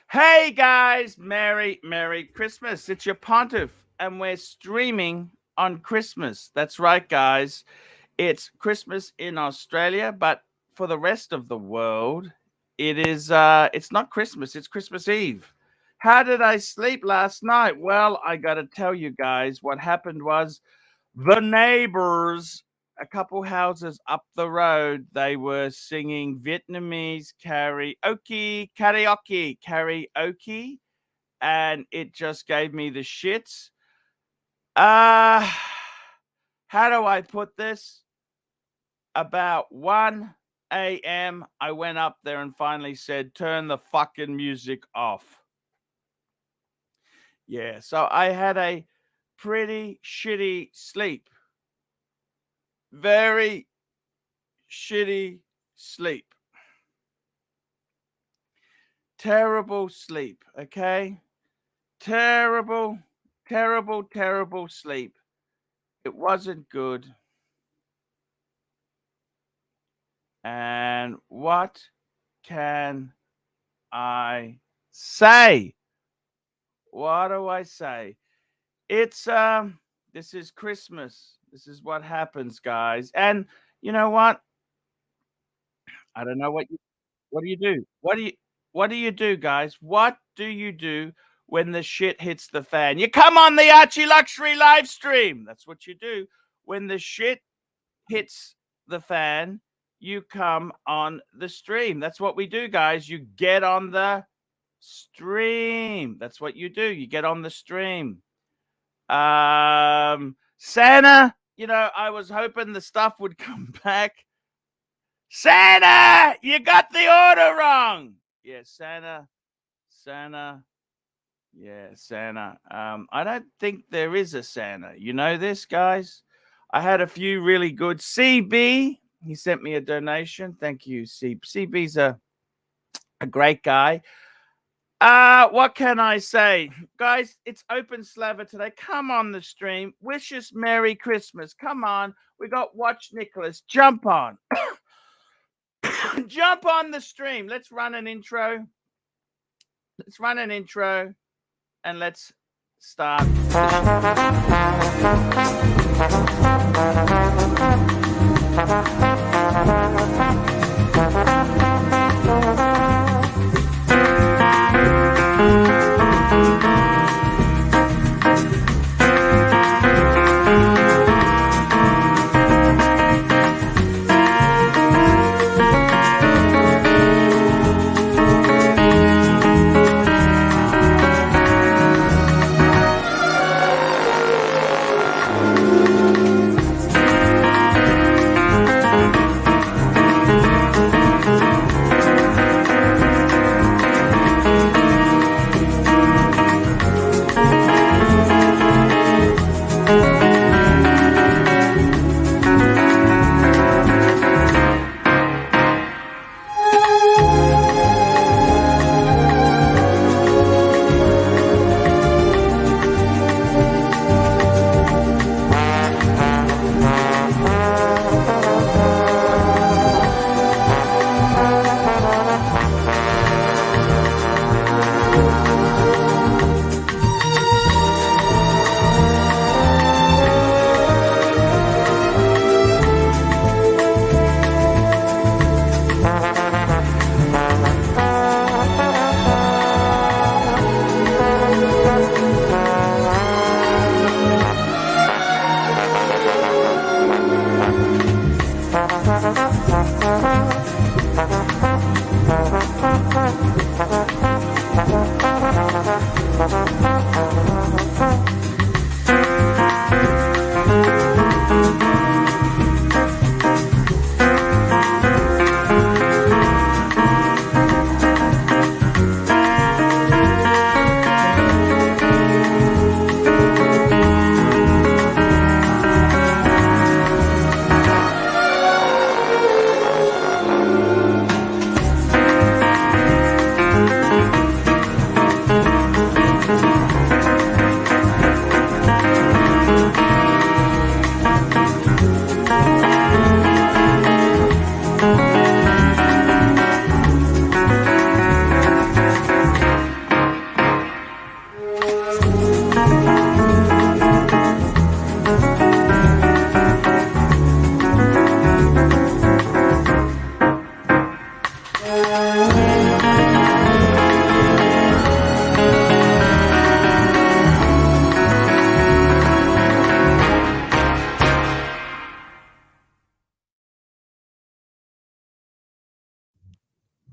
Hey guys, Merry Christmas. It's your Pontiff, and we're streaming on Christmas. That's right, guys. It's Christmas in Australia, but for the rest of the world, it's not Christmas, it's Christmas Eve. How did I sleep last night? Well, I gotta tell you guys, what happened was the neighbors, a couple houses up the road, they were singing Vietnamese karaoke, and it just gave me the shits. Uh how do I put this? About 1 a.m. I went up there and finally said, turn the fucking music off. Yeah, so I had a pretty shitty sleep. Very shitty sleep. Terrible sleep, okay? Terrible sleep. It wasn't good. And what can I say? What do I say? It's this is Christmas. This is what happens, guys. And you know what? I don't know what do you do? What do you do, guys? What do you do when the shit hits the fan? You come on the ArchieLuxury live stream. That's what you do. When the shit hits the fan, you come on the stream. That's what we do, guys. You get on the stream. That's what you do. You get on the stream. Santa, I was hoping the stuff would come back. Santa, you got the order wrong. Yeah, Santa. Yeah, Santa. I don't think there is a Santa. You know this, guys? I had a few really good. CB, he sent me a donation. Thank you, CB. CB's a great guy. What can I say? Guys, it's Open Slaver today. Come on the stream. Wish us Merry Christmas. Come on. We got Watch Nicholas. Jump on. Jump on the stream. Let's run an intro. And let's start.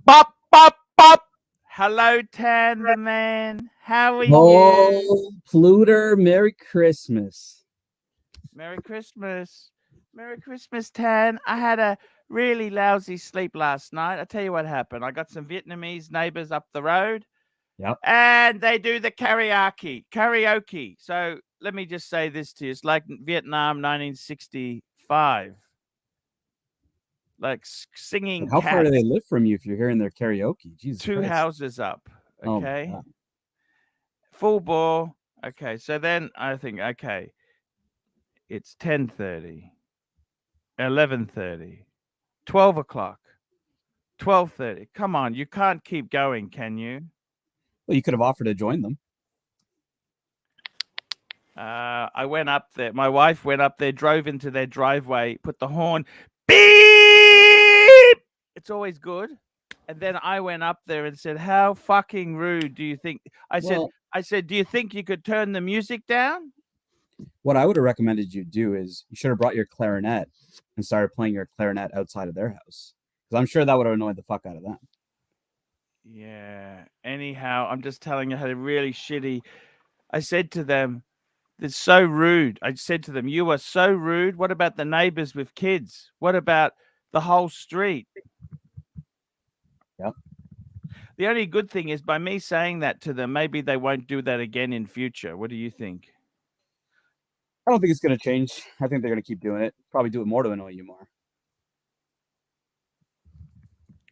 Bop, bop, bop. Hello, Tan the man. How are you? Oh, Pluter, Merry Christmas. Merry Christmas. Merry Christmas, Tan. I had a really lousy sleep last night. I tell you what happened. I got some Vietnamese neighbors up the road Yep. and they do the karaoke. Karaoke. So let me just say this to you. It's like Vietnam 1965. Like singing How far do they cats live from you if you're hearing their karaoke? Jesus 2 Christ. houses up. Oh my Okay. God. Full bore. Okay. So then I think, okay, it's 10:30, 11:30, 12 o'clock, 12:30. Come on, you can't keep going, can you? Well, you could have offered to join them. I went up there. My wife went up there, drove into their driveway, put the horn, beep. It's always good. And then I went up there and said, "How fucking rude do you think?" Well, I said, "Do you think you could turn the music down?" what I would have recommended you do is you should have brought your clarinet and started playing your clarinet outside of their house. Because I'm sure that would have annoyed the fuck out of them. Yeah. Anyhow, I'm just telling you how they're really shitty. I said to them, "It's so rude." I said to them, "You are so rude. What about the neighbors with kids? What about the whole street?" Yep. The only good thing is by me saying that to them, maybe they won't do that again in future. What do you think? I don't think it's going to change. I think they're going to keep doing it. Probably do it more to annoy you more.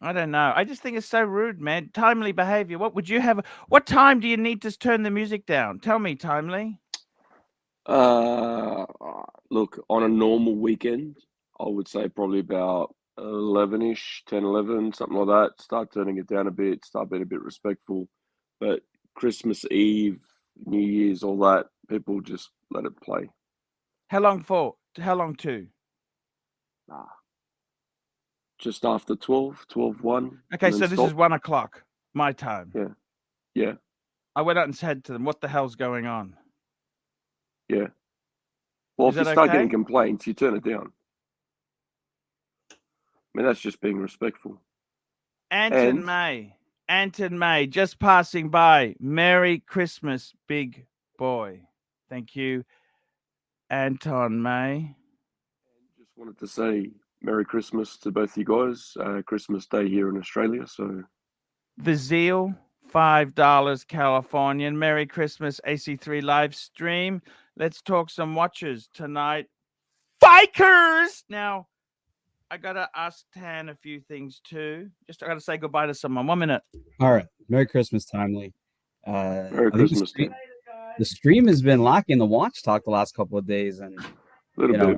I don't know. I just think it's so rude, man. Timely behavior. What would you have? What time do you need to turn the music down? Tell me, Timely. Uh, Look, on a normal weekend, I would say probably about 11-ish, 10, 11, something like that. Start turning it down a bit, start being a bit respectful. But Christmas Eve, New Year's, all that, people just let it play. How long for? How long to? Nah, just after 12, 12, 1, Okay, and then so this is stop. 1 o'clock my time. Yeah, yeah, I went out and said to them, "What the hell's going on?" yeah. Well, Is if you that start getting okay? complaints, you turn it down. I mean, that's just being respectful. Anton And May. Anton May, just passing by. Merry Christmas, big boy. Thank you, Anton May. just wanted to say Merry Christmas to both you guys. Christmas Day here in Australia. So, The Zeal, $5 Californian. Merry Christmas, AC3 live stream. Let's talk some watches tonight. Bikers! Now, I gotta ask Tan a few things too. Just I gotta say goodbye to someone. 1 minute. All right. Merry Christmas, Timely. Merry I think Christmas, Dan. the stream has been lacking the watch talk the last couple of days. And, A little you know,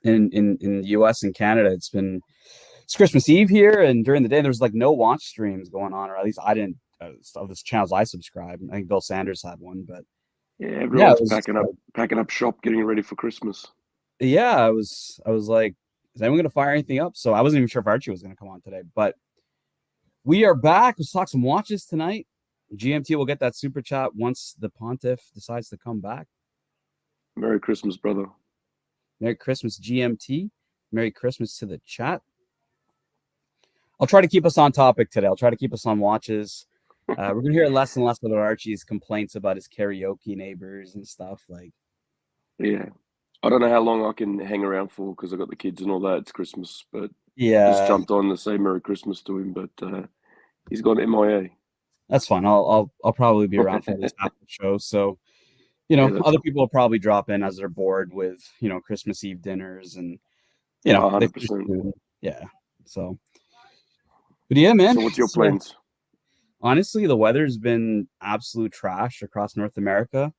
bit. in the US and Canada, it's Christmas Eve here, and during the day there's like no watch streams going on, or at least I didn't of the channels I subscribe. I think Bill Sanders had one, but Yeah, yeah, it everyone's was packing up shop, getting ready for Christmas. yeah, I was like, is anyone gonna fire anything up? So I wasn't even sure if Archie was gonna come on today, but we are back. Let's talk some watches tonight. GMT will get that super chat once the Pontiff decides to come back. Merry Christmas, brother. Merry Christmas, GMT. Merry Christmas to the chat. I'll try to keep us on topic today. I'll try to keep us on watches. We're gonna hear less and less about Archie's complaints about his karaoke neighbors and stuff. Like, Yeah. I don't know how long I can hang around for because I got the kids and all that. It's Christmas, but just yeah, jumped on to say Merry Christmas to him, but he's gone MIA. that's fine. I'll probably be around for at least half the show. So, Yeah, that's other cool. people will probably drop in as they're bored with Christmas Eve dinners and you know they 100%. yeah. So, but yeah, man. So, what's your plans? Honestly, the weather's been absolute trash across North America.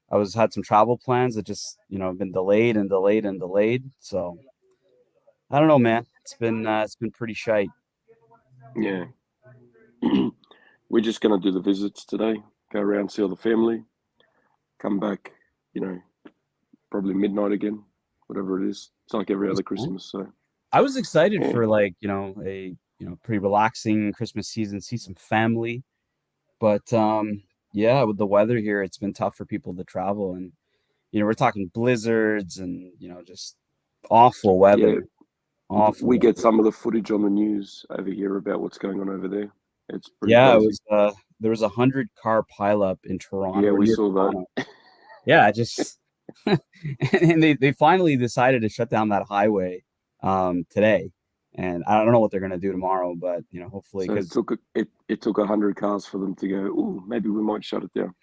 I was had some travel plans that just have been delayed and delayed and delayed. So I don't know, man. It's been pretty shite. Yeah. We're just going to do the visits today, go around, see all the family, come back, you know, probably midnight again, whatever it is. It's like every other Christmas. So, I was excited yeah. for a pretty relaxing Christmas season, see some family. But yeah, with the weather here, it's been tough for people to travel, and we're talking blizzards and just awful Yeah. weather. Awful. We get some of the footage on the news over here about what's going on over there. It's pretty Yeah, it crazy. was. There was 100-car pileup in Toronto. Yeah, or we near saw Toronto. that. Yeah, just and they finally decided to shut down that highway today, and I don't know what they're gonna do tomorrow, but hopefully, So because it took 100 cars for them to go, ooh, maybe we might shut it down.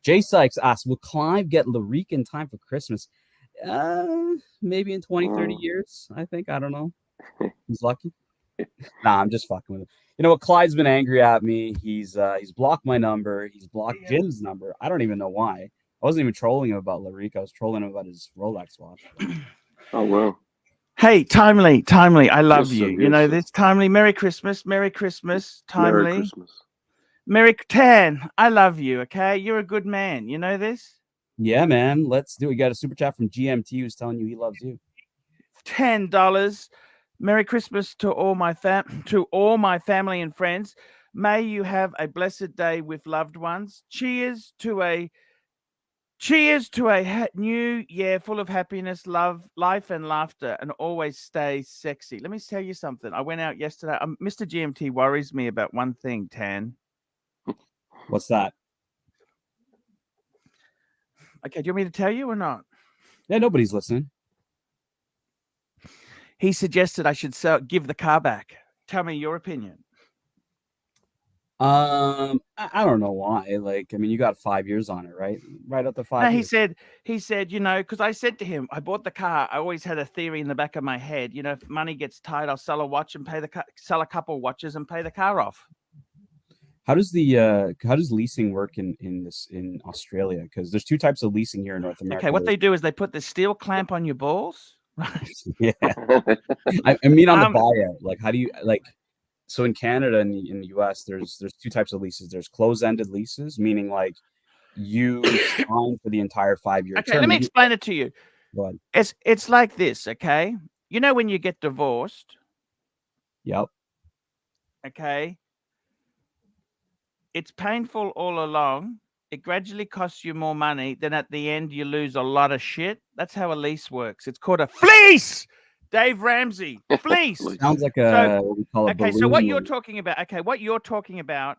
Jay Sykes asked, "Will Clive get Larique in time for Christmas?" Maybe in 20, 30 years. I think. I don't know. He's lucky. Nah, I'm just fucking with him. You know what? Clyde's been angry at me. He's blocked my number. He's blocked Jim's number. I don't even know why. I wasn't even trolling him about Larique. I was trolling him about his Rolex watch. Oh wow. Hey, Timely, I love Yes, you. sir, You know yes, sir. this, Timely. Merry Christmas, Timely. Merry Christmas. Merry Tan, I love you. Okay, you're a good man. You know this. Yeah, man. Let's do it. We got a super chat from GMT who's telling you he loves you. $10. Merry Christmas to all my family and friends. May you have a blessed day with loved ones. Cheers to a new year full of happiness, love, life, and laughter, and always stay sexy. Let me tell you something. I went out yesterday. Mr. GMT worries me about one thing, Tan. What's that? Okay, do you want me to tell you or not? Yeah, nobody's listening. He suggested I should give the car back. Tell me your opinion. I don't know why. Like, I mean, you got 5 years on it, right? Right up to 5 No, years. he said, because I said to him, I bought the car. I always had a theory in the back of my head. If money gets tight, I'll sell a watch and sell a couple watches and pay the car off. How does leasing work in Australia? Because there's two types of leasing here in North America. Okay, what they do is they put the steel clamp on your balls. Yeah. I mean on the buyout. Like, how do you so in Canada and in the US, there's two types of leases. There's closed-ended leases, meaning like you sign for the entire 5-year term. Okay, let me explain it to you. Go ahead. It's like this, okay? When you get divorced. Yep. Okay. It's painful all along. It gradually costs you more money. Then at the end, you lose a lot of shit. That's how a lease works. It's called a fleece. Dave Ramsey, fleece. Sounds like what we call a balloon. So what you're talking about? Okay, what you're talking about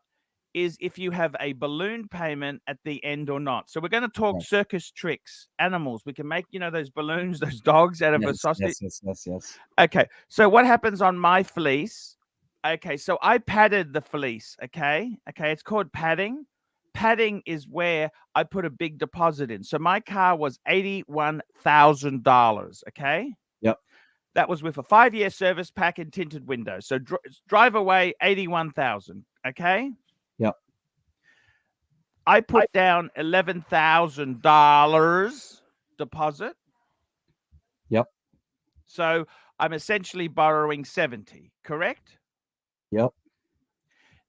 is if you have a balloon payment at the end or not. So we're going to talk circus tricks, animals. We can make those balloons, those dogs out of a sausage. Yes. Okay, so what happens on my fleece? Okay, so I padded the fleece. Okay, it's called padding. Padding is where I put a big deposit in. So my car was $81,000. Okay. Yep. That was with a 5-year service pack and tinted windows. So drive away 81,000. Okay. Yep. I put down $11,000 deposit. Yep. So I'm essentially borrowing 70. Correct. Yep.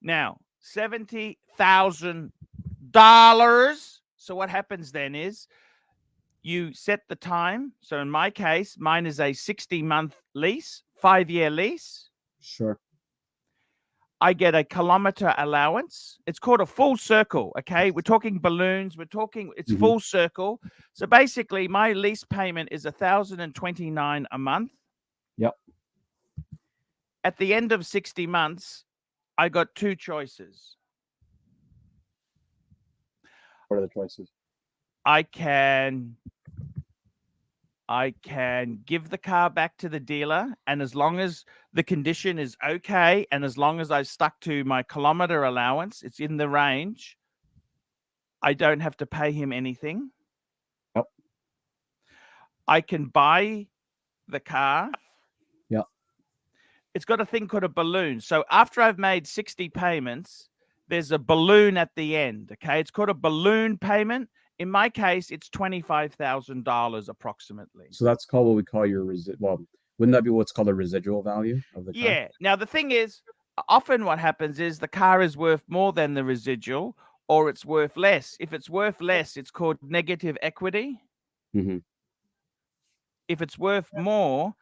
Now, $70,000. So what happens then is you set the time. So in my case, mine is a 60-month lease, 5-year lease. Sure. I get a kilometer allowance. It's called a full circle. Okay. We're talking balloons. It's full circle. So basically my lease payment is $1,029 a month. Yep. At the end of 60 months, I got two choices. What are the choices? I can give the car back to the dealer, and as long as the condition is okay, and as long as I've stuck to my kilometer allowance, it's in the range, I don't have to pay him anything. Yep. I can buy the car. Yep. It's got a thing called a balloon. So after I've made 60 payments, there's a balloon at the end. Okay. It's called a balloon payment. In my case, it's $25,000 approximately. So that's called what we call your well, wouldn't that be what's called a residual value of the car? Yeah. Now, the thing is, often what happens is the car is worth more than the residual, or it's worth less. If it's worth less, it's called negative equity. Mm-hmm. If it's worth more,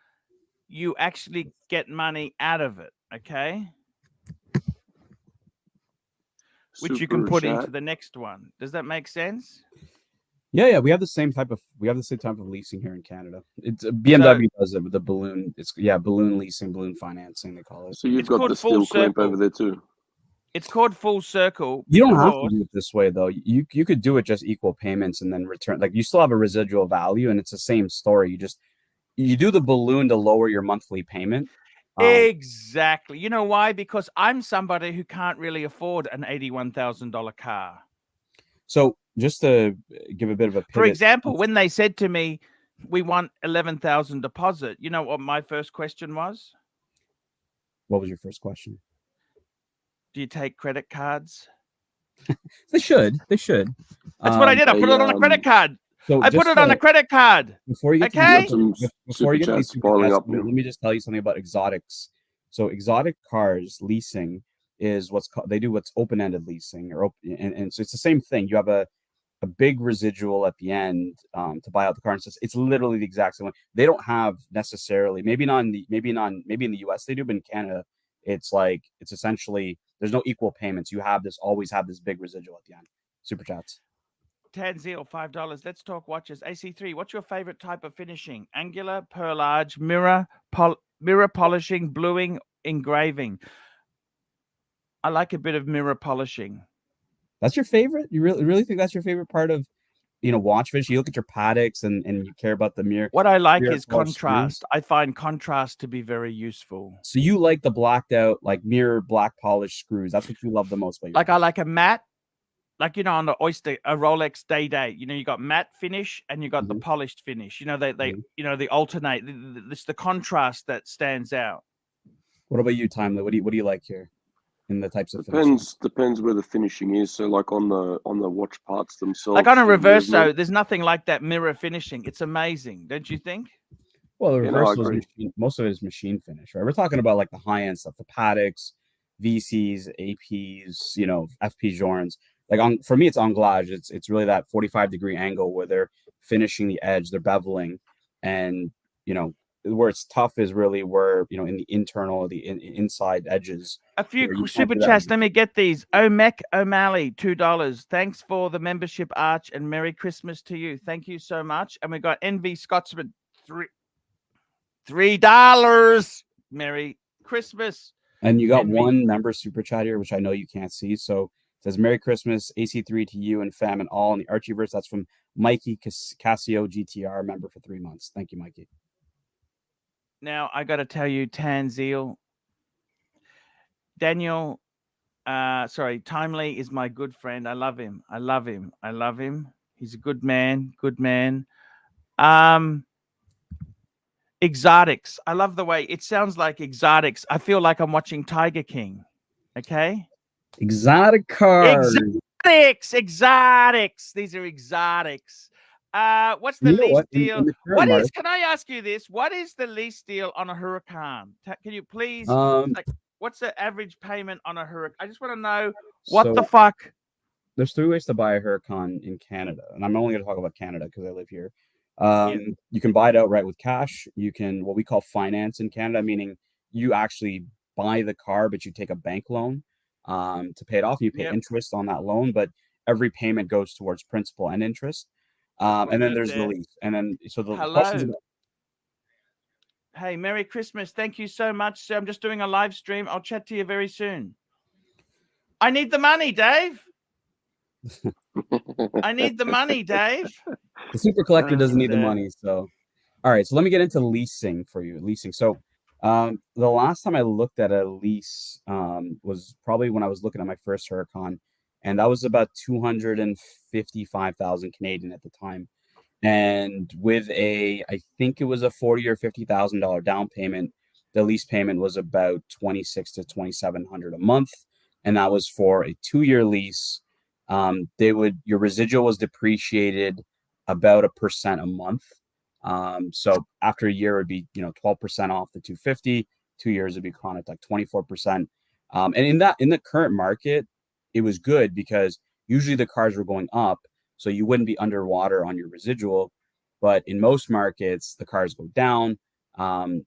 you actually get money out of it. Okay. Which you can put into the next one. Does that make sense? Yeah, we have the same type of leasing here in Canada. It's BMW does it with the balloon. It's balloon leasing, balloon financing they call it. So you've got the steel clamp over there too. It's called full circle. You don't have to do it this way though. You could do it just equal payments and then return. Like you still have a residual value, and it's the same story. You do the balloon to lower your monthly payment. Exactly. You know why? Because I'm somebody who can't really afford an $81,000 car. So just to give a bit of a pivot, for example, when they said to me, "We want 11,000 deposit," you know what my first question was? What was your first question? Do you take credit cards? They should. That's what I did. I put it on a credit card. So I put it on a credit card. Before you get before you get these piling up, let me just tell you something about exotics. So exotic cars leasing is they do what's open-ended leasing, and so it's the same thing. You have a big residual at the end to buy out the car. And it's literally the exact same way. They don't have necessarily, maybe in the US they do, but in Canada it's essentially there's no equal payments. You always have this big residual at the end. Super chats. Tanzil, $5. Let's talk watches. AC3, what's your favorite type of finishing? Angular, perlage, mirror polishing, bluing, engraving. I like a bit of mirror polishing. That's your favorite? You really think that's your favorite part of watch finish? You look at your Patek's and you care about the mirror. What I like is contrast. Screws. I find contrast to be very useful. So you like the blacked out, like mirror black polished screws. That's what you love the most. Like I like a matte, like on the Oyster, a Rolex Day. You got matte finish and you got the polished finish. They they alternate. It's the contrast that stands out. What about you, Timely? What do you like here? In the types of depends where the finishing is. So like on the watch parts themselves, like on a Reverso, there's nothing like that mirror finishing. It's amazing, don't you think? Well, the Reverso most of it is machine finish, right? We're talking about like the high end stuff, the Patek's, VCs, APs, FP Journes. Like for me, it's Organise. It's really that 45-degree angle where they're finishing the edge, they're beveling, and where it's tough is really where in the internal, the inside edges. A few super chats. Let me get these. O'Malley, $2. Thanks for the membership, Arch, and Merry Christmas to you. Thank you so much. And we got NV Scotsman, $3. Merry Christmas. And you got one member super chat here, which I know you can't see. So it says Merry Christmas, AC3 to you and fam and all in the Archieverse. That's from Mikey Casio GTR, member for 3 months. Thank you, Mikey. Now, I got to tell you, Tanzil, Daniel, Timely is my good friend. I love him. He's a good man. Exotics. I love the way it sounds like exotics. I feel like I'm watching Tiger King. Okay? Exotic cars. Exotics. These are exotics. What's the lease deal? Can I ask you this? What is the lease deal on a Huracan? Can you please, what's the average payment on a Huracan? I just want to know what the fuck. There's 3 ways to buy a Huracan in Canada. And I'm only going to talk about Canada because I live here. You can buy it outright with cash. You can, what we call finance in Canada, meaning you actually buy the car, but you take a bank loan to pay it off. You pay interest on that loan, but every payment goes towards principal and interest. And then there's the lease. And then, so the hello. Hey, Merry Christmas. Thank you so much, sir. I'm just doing a live stream. I'll chat to you very soon. I need the money, Dave. I need the money, Dave. The super collector doesn't need the money. So, all right. So let me get into leasing for you. So the last time I looked at a lease was probably when I was looking at my first Huracan. And that was about 255,000 Canadian at the time. And with I think it was a $40,000 or $50,000 down payment, the lease payment was about $2,600 to $2,700 a month. And that was for a 2-year lease. Your residual was depreciated about 1% a month. So after a year, it would be 12% off the 250. 2 years would be chronic, like 24%. And in the current market, it was good because usually the cars were going up, so you wouldn't be underwater on your residual. But in most markets, the cars go down, and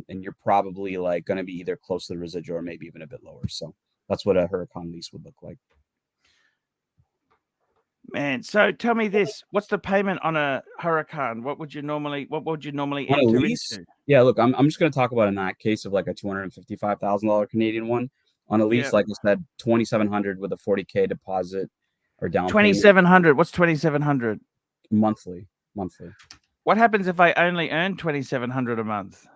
you're probably like going to be either close to the residual or maybe even a bit lower. So that's what a Huracan lease would look like. Man, so tell me this: what's the payment on a Huracan? What would you normally On a enter lease? into? Yeah, look, I'm just gonna talk about in that case of like a $255,000 Canadian one. On a lease, Yeah, like I said, 2,700 with a 40K deposit or down payment 2,700. What's 2,700? monthly. What happens if I only earn 2,700 a month?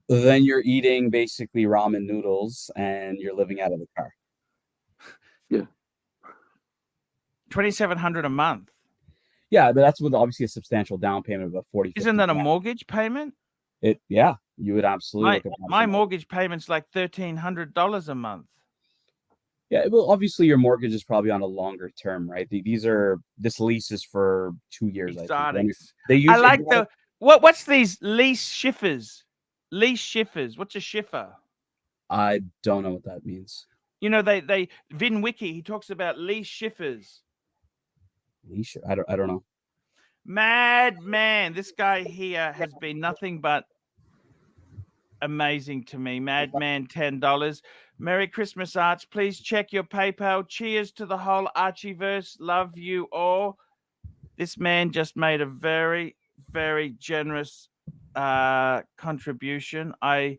Then you're eating basically ramen noodles and you're living out of the car. Yeah. 2,700 a month. Yeah, but that's with obviously a substantial down payment of a 40. Isn't that a mortgage payment? Yeah, you would absolutely look at that. My mortgage payment's like $1,300 a month. Yeah, well, obviously your mortgage is probably on a longer term, right? This lease is for 2 years. Exotics. They I use like what's these lease shiffers? Lease shiffers. What's a shiffer? I don't know what that means. You know, they Vin Wiki, he talks about lease shiffers. Leash? I don't know. Madman. This guy here has been nothing but amazing to me. Madman, $10. Merry Christmas, Arch. Please check your PayPal. Cheers to the whole Archieverse. Love you all. This man just made a very, very generous contribution. I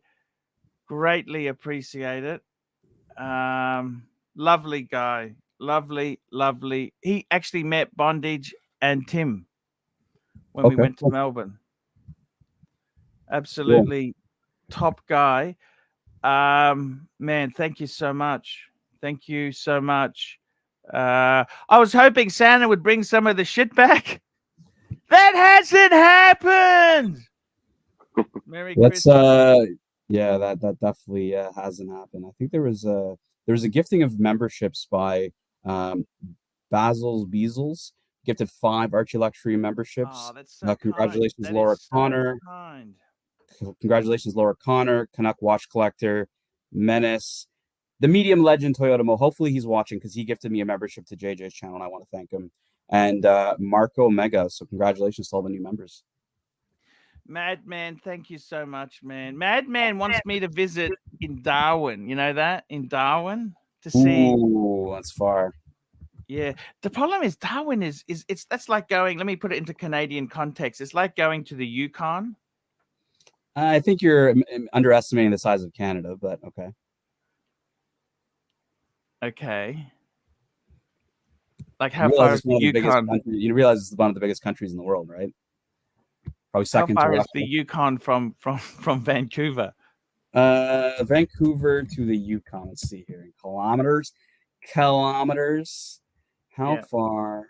greatly appreciate it. Lovely guy. Lovely. He actually met Bondage and Tim when we went to Melbourne. Absolutely top guy. Man, thank you so much. Thank you so much. I was hoping Santa would bring some of the shit back. That hasn't happened. Merry Christmas. Yeah, that definitely hasn't happened. I think there was a gifting of memberships by Basil's Beazles. Gifted 5 ArchieLuxury memberships. Oh, that's so congratulations, kind. Laura So Connor. kind. Congratulations, Laura Connor, Canuck Watch Collector, Menace, the medium legend Toyota Mo. Hopefully he's watching because he gifted me a membership to JJ's channel and I want to thank him. And Marco Mega. So congratulations to all the new members. Madman, thank you so much, man. Madman wants me to visit in Darwin. You know that? In Darwin to see. Ooh, that's far. Yeah. The problem is Darwin that's like going, let me put it into Canadian context. It's like going to the Yukon. I think you're underestimating the size of Canada, but okay. Okay. Like how far is the Yukon? You realize it's one of the biggest countries in the world, right? Probably second. How far is the Yukon from Vancouver? Vancouver to the Yukon. Let's see here in kilometers. How far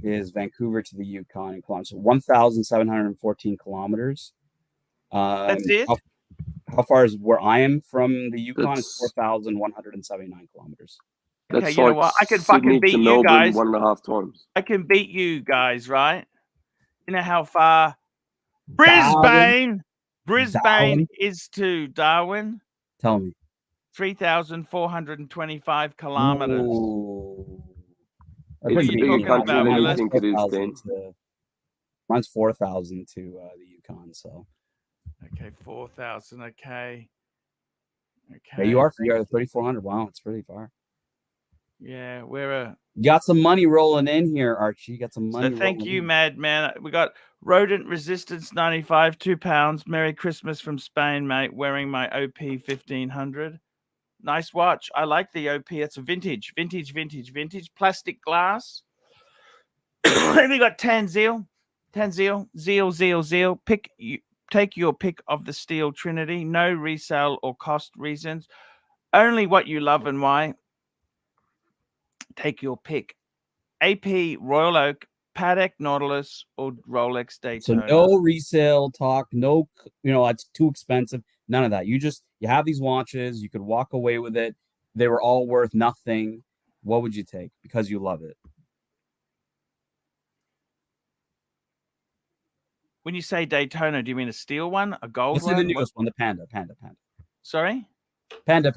is Vancouver to the Yukon in kilometers? So 1,714 kilometers. That's it. How far is where I am from the Yukon? Is 4,179 kilometers. Okay, you know what? I can fucking beat you guys 1.5 times. I can beat you guys, right? You know how far Brisbane is to Darwin? Tell me. 3,425 kilometers. It's a bigger country than you think it is, Dan. Mine's 4,000 to the Yukon, so. Okay, 4,000. Okay. Yeah, you are 3,400. Wow, it's pretty far. Yeah, you got some money rolling in here, Archie. You got some money. So thank you, Madman. We got Rodent Resistance 95, £2. Merry Christmas from Spain, mate. Wearing my OP 1500. Nice watch. I like the OP. It's a vintage plastic glass. Then we got Tanzil. Zeal. Take your pick of the steel trinity. No resale or cost reasons. Only what you love and why. Take your pick. AP Royal Oak, Patek Nautilus, or Rolex Daytona. So no resale talk. No, it's too expensive. None of that. You have these watches. You could walk away with it. They were all worth nothing. What would you take because you love it? When you say Daytona, do you mean a steel one, a gold one? This is the newest one, the Panda. Sorry? Panda.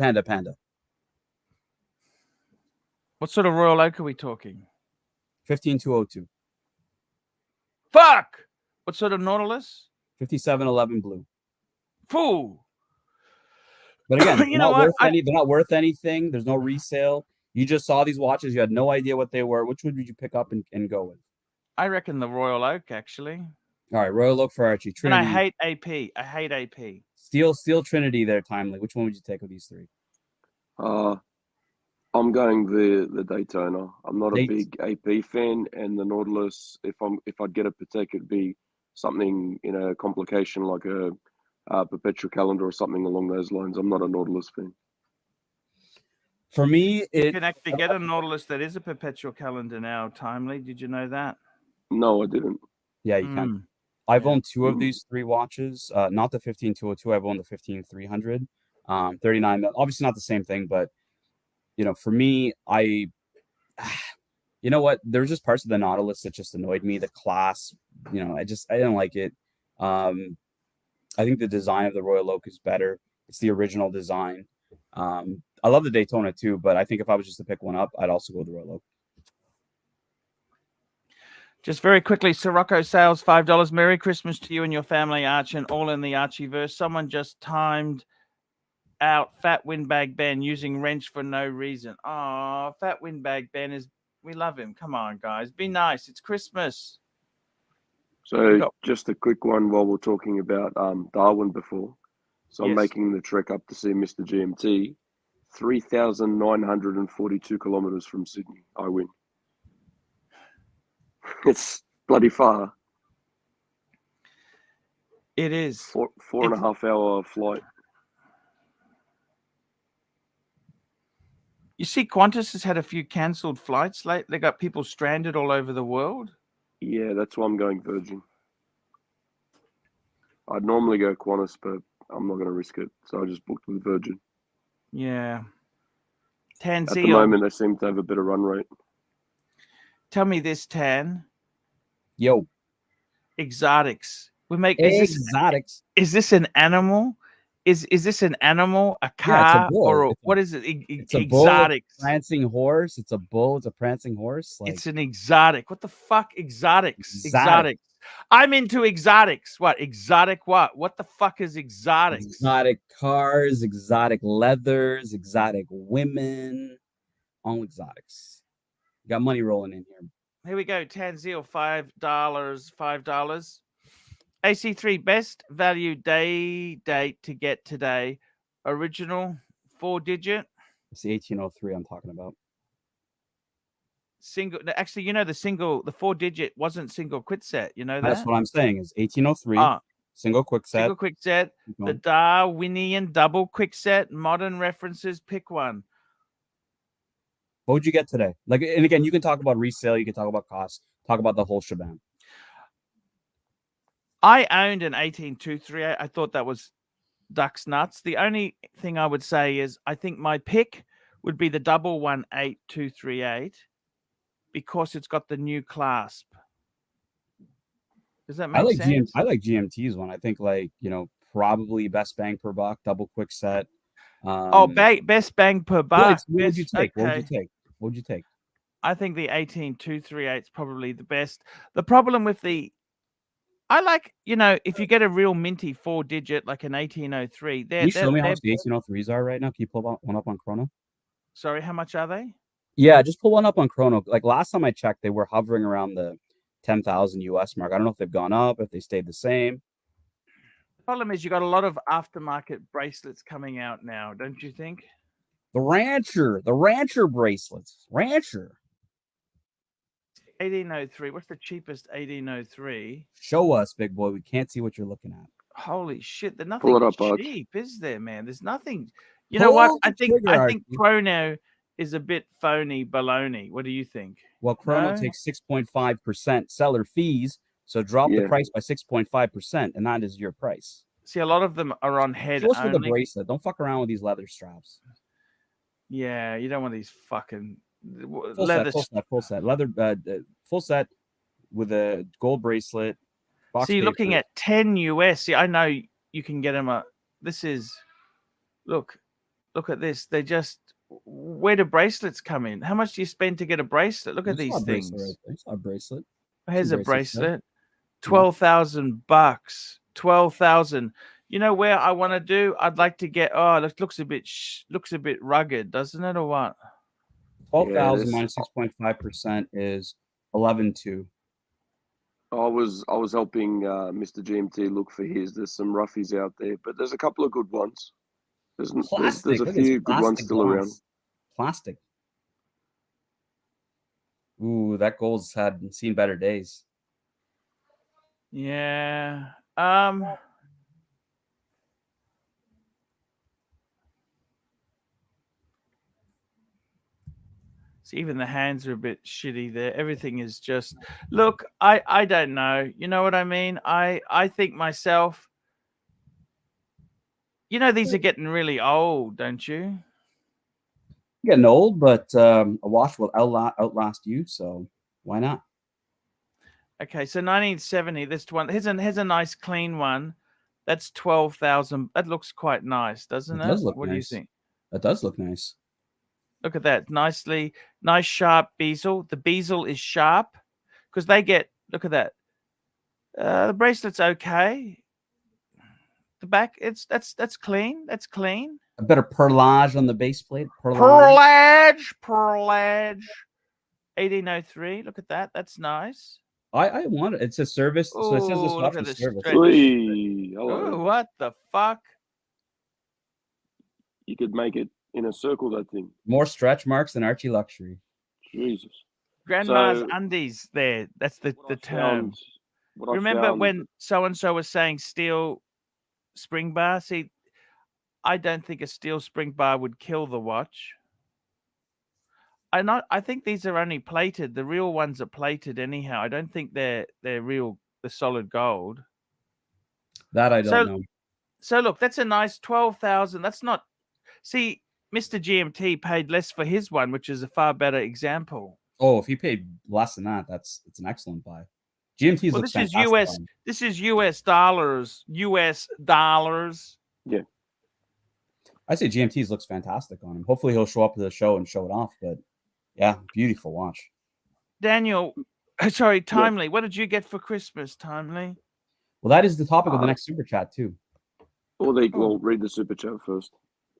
What sort of Royal Oak are we talking? 15202. Fuck! What sort of Nautilus? 5711 blue. Fool! But again, they're not worth anything. There's no resale. You just saw these watches. You had no idea what they were. Which one would you pick up and go with? I reckon the Royal Oak, actually. All right, Royal Oak for Archie. And I Trinity. hate AP. I hate AP. Steel Trinity there, Timely. Which one would you take of these three? I'm going the Daytona. I'm not a big AP fan, and the Nautilus. If I'd get a Patek, it'd be something in a complication like a perpetual calendar or something along those lines. I'm not a Nautilus fan. For me, you can actually get a Nautilus that is a perpetual calendar now. Timely, did you know that? No, I didn't. Yeah, you can. I've owned two of these three watches. Not the 15202. I've owned the 15300. 39. Obviously not the same thing, but for me, you know what? There were just parts of the Nautilus that just annoyed me. The class, I didn't like it. I think the design of the Royal Oak is better. It's the original design. I love the Daytona too, but I think if I was just to pick one up, I'd also go with the Royal Oak. Just very quickly, Sirocco Sales, $5. Merry Christmas to you and your family, Archie, and all in the Archieverse. Someone just timed out Fat Windbag Ben using wrench for no reason. Oh, Fat Windbag Ben we love him. Come on, guys. Be nice. It's Christmas. So just a quick one while we're talking about Darwin before. So I'm making the trek up to see Mr. GMT. 3,942 kilometers from Sydney. I win. It's bloody far. It is. Four and a half hour flight. You see, Qantas has had a few cancelled flights late. They got people stranded all over the world. Yeah, that's why I'm going Virgin. I'd normally go Qantas, but I'm not going to risk it. So I just booked with Virgin. Yeah. At the moment, they seem to have a better run rate. Tell me this, Tan. Yo. Exotics. Exotics. Is this an animal? Is this an animal, a car, it's a bull. or what is it? It's a exotics. Bull, prancing horse. It's a bull. It's a prancing horse. It's an exotic. What the fuck? Exotics. Exotics. I'm into exotics. What? Exotic what? What the fuck is exotics? Exotic cars, exotic leathers, exotic women. All exotics. Got money rolling in here. Here we go. Tanzil, $5. $5. AC3 best value date to get today. Original 4-digit. It's the 1803 I'm talking about. Single. Actually, the 4-digit wasn't single quick set. You know that? That's what I'm saying. Is 1803. Single quick set. Single quick set. The Darwinian double quick set. Modern references. Pick one. What would you get today? And again, you can talk about resale. You can talk about cost. Talk about the whole shebang. I owned an 18238. I thought that was ducks nuts. The only thing I would say is I think my pick would be the 18238 because it's got the new clasp. Does that make sense? I like GMT's one. I think probably best bang per buck, double quick set. Best bang per buck. What would you take? Okay. What would you take? I think the 18238 is probably the best. The problem with I like, if you get a real minty 4-digit like an 1803. Can you show me how much the 1803s are right now? Can you pull one up on Chrono? Sorry, how much are they? Yeah, just pull one up on Chrono. Like last time I checked, they were hovering around the 10,000 US mark. I don't know if they've gone up, if they stayed the same. The problem is you got a lot of aftermarket bracelets coming out now, don't you think? The Rancher bracelets. Rancher. 1803. What's the cheapest 1803? Show us, big boy. We can't see what you're looking at. Holy shit! There's nothing cheap, is there, man? There's nothing. You know what? I think Chrono is a bit phony baloney. What do you think? Well, Chrono takes 6.5% seller fees, so drop the price by 6.5%, and that is your price. See, a lot of them are on head only. With the bracelet. Don't fuck around with these leather straps. Yeah, you don't want these fucking full set leather, full set with a gold bracelet. See, looking at 10 US. See, I know you can get them. This is look at this. They just where do bracelets come in? How much do you spend to get a bracelet? Look at these things. A bracelet. Here's a bracelet. $12,000. 12,000. You know where I want to do? I'd like to get. Oh, it looks a bit rugged, doesn't it, or what? 12,000 minus 6.5% is 11,200. I was helping Mr. GMT look for his. There's some roughies out there, but there's a couple of good ones. There's Plastic. a Look at this few good ones plastic still glass. around. Plastic. Ooh, that gold's had seen better days. Yeah. See, even the hands are a bit shitty there. Everything is just look, I don't know. You know what I mean? I think myself, you know, these are getting really old, don't you? Getting old, but a watch will outlast you, so why not? Okay, so 1970, this one. Here's a nice clean one. That's 12,000. That looks quite nice, doesn't It it? does look What do you nice. think? That does look nice. Look at that. Nice sharp bezel. The bezel is sharp because they get, look at that. The bracelet's okay. The back, that's clean. That's clean. A bit of perlage on the base plate. Perlage. 1803. Look at that. That's nice. I want it. It's a service. So it says this Oh, watch look at is this service. stretch. Hello. Oh, what the fuck? You could make it in a circle, that thing. More stretch marks than ArchieLuxury. Jesus. Grandma's So, undies there. That's the term. Remember When so-and-so was saying steel spring bar? See, I don't think a steel spring bar would kill the watch. I think these are only plated. The real ones are plated anyhow. I don't think they're real, the solid gold. That I don't know. So look, that's a nice 12,000. That's not. See, Mr. GMT paid less for his one, which is a far better example. Oh, if he paid less than that, it's an excellent buy. GMT's Well, looks this is fantastic US. on him. This is US dollars. US dollars. Yeah. I say GMT's looks fantastic on him. Hopefully he'll show up to the show and show it off. But yeah, beautiful watch. Daniel, sorry, Timely. What did you get for Christmas, Timely? Well, that is the topic of the next super chat too. Well, read the super chat first.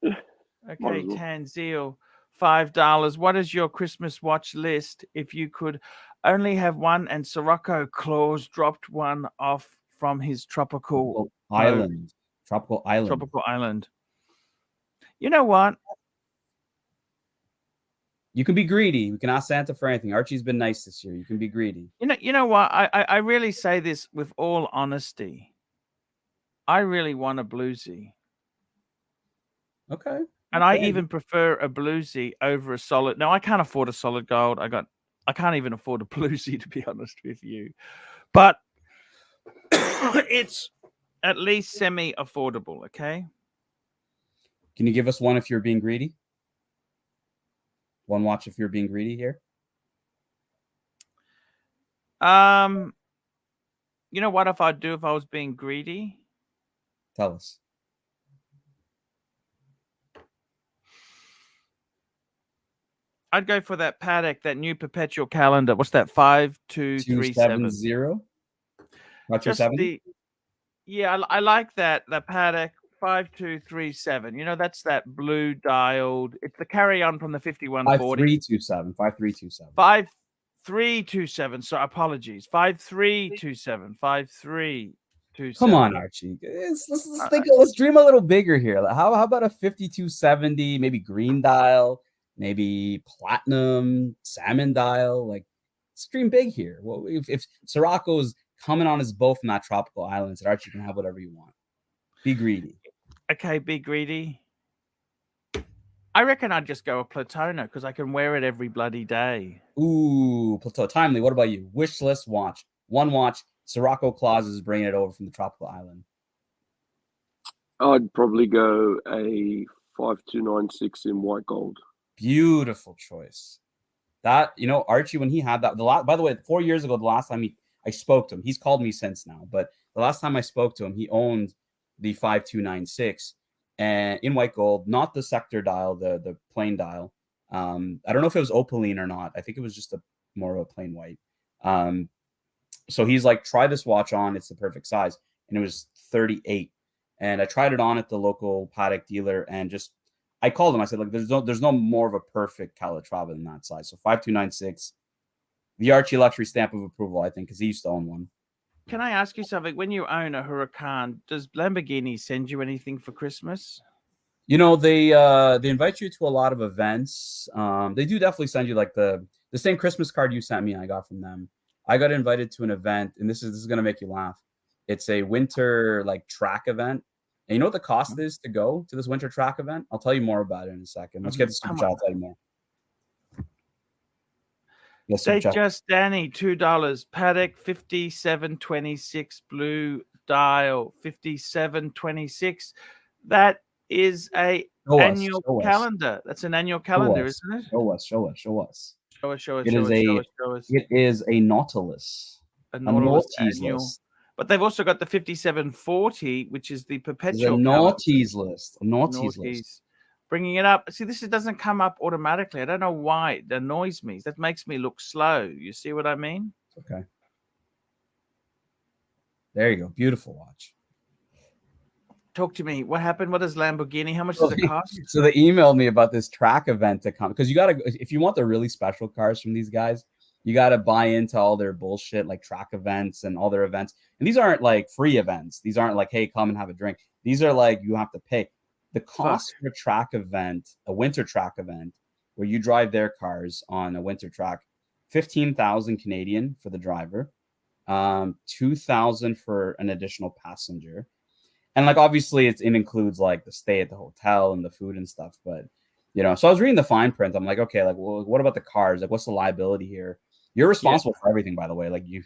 Okay, Tanzil, $5. What is your Christmas watch list? If you could only have one, and Sirocco Claus dropped one off from his tropical island. Tropical island. You know what? You can be greedy. We can ask Santa for anything. Archie's been nice this year. You can be greedy. You know what? I really say this with all honesty. I really want a bluesy. Okay. And I even prefer a bluesy over a solid. Now, I can't afford a solid gold. I can't even afford a bluesy, to be honest with you. But it's at least semi-affordable, okay? Can you give us one if you're being greedy? One watch if you're being greedy here? You know what I'd do if I was being greedy? Tell us. I'd go for that Patek, that new perpetual calendar. What's that? 5237. 527? Yeah, I like that. The Patek 5237. You know, that's that blue dialed. It's the carry on from the 5140. 5327. 5327. 5327. So apologies. 5327. 5327. Come on, Archie. Let's dream a little bigger here. How about a 5270, maybe green dial, maybe platinum, salmon dial? Like, let's dream big here. Well, if Sirocco's coming on his boat from that tropical island, so Archie can have whatever you want. Be greedy. Okay, be greedy. I reckon I'd just go a Platona because I can wear it every bloody day. Ooh, Plateau. Timely, what about you? Wish list watch. One watch. Sirocco Claus is bringing it over from the tropical island. I'd probably go a 5296 in white gold. Beautiful choice. That, you know, Archie, when he had that, by the way, 4 years ago, the last time I spoke to him, he's called me since now, but the last time I spoke to him, he owned the 5296 and in white gold, not the sector dial, the plain dial. I don't know if it was opaline or not. I think it was just more of a plain white. So he's like, try this watch on. It's the perfect size. And it was 38. And I tried it on at the local Patek dealer and I called him. I said, like, there's no more of a perfect Calatrava than that size. So 5296, the ArchieLuxury stamp of approval, I think, because he used to own one. Can I ask you something? When you own a Huracan, does Lamborghini send you anything for Christmas? You know, they invite you to a lot of events. They do definitely send you like the same Christmas card you sent me. I got from them. I got invited to an event, and this is gonna make you laugh. It's a winter like track event. And you know what the cost is to go to this winter track event? I'll tell you more about it in a second. Let's get the super chat. I'll tell you more. Yes, They just Danny, $2. Paddock 5726 blue dial 5726. That is a annual calendar. That's an annual calendar, isn't it? Show us. Show us. It is a Nautilus. A Nautilus annual. But they've also got the 5740, which is the perpetual. A Naughties list. A Naughties list. Bringing it up. See, this doesn't come up automatically. I don't know why. It annoys me. That makes me look slow. You see what I mean? Okay. There you go. Beautiful watch. Talk to me. What happened? What does Lamborghini? How much does it cost? So they emailed me about this track event to come, because you got to, if you want the really special cars from these guys, you got to buy into all their bullshit, like track events and all their events. And these aren't like free events. These aren't like, hey, come and have a drink. These are like, you have to pay. The cost for a track event, a winter track event, where you drive their cars on a winter track, 15,000 Canadian for the driver, 2,000 for an additional passenger. And like, obviously it includes like the stay at the hotel and the food and stuff. But, you know, so I was reading the fine print. I'm like, okay, like, well, what about the cars? Like, what's the liability here? You're responsible for everything, by the way. Like you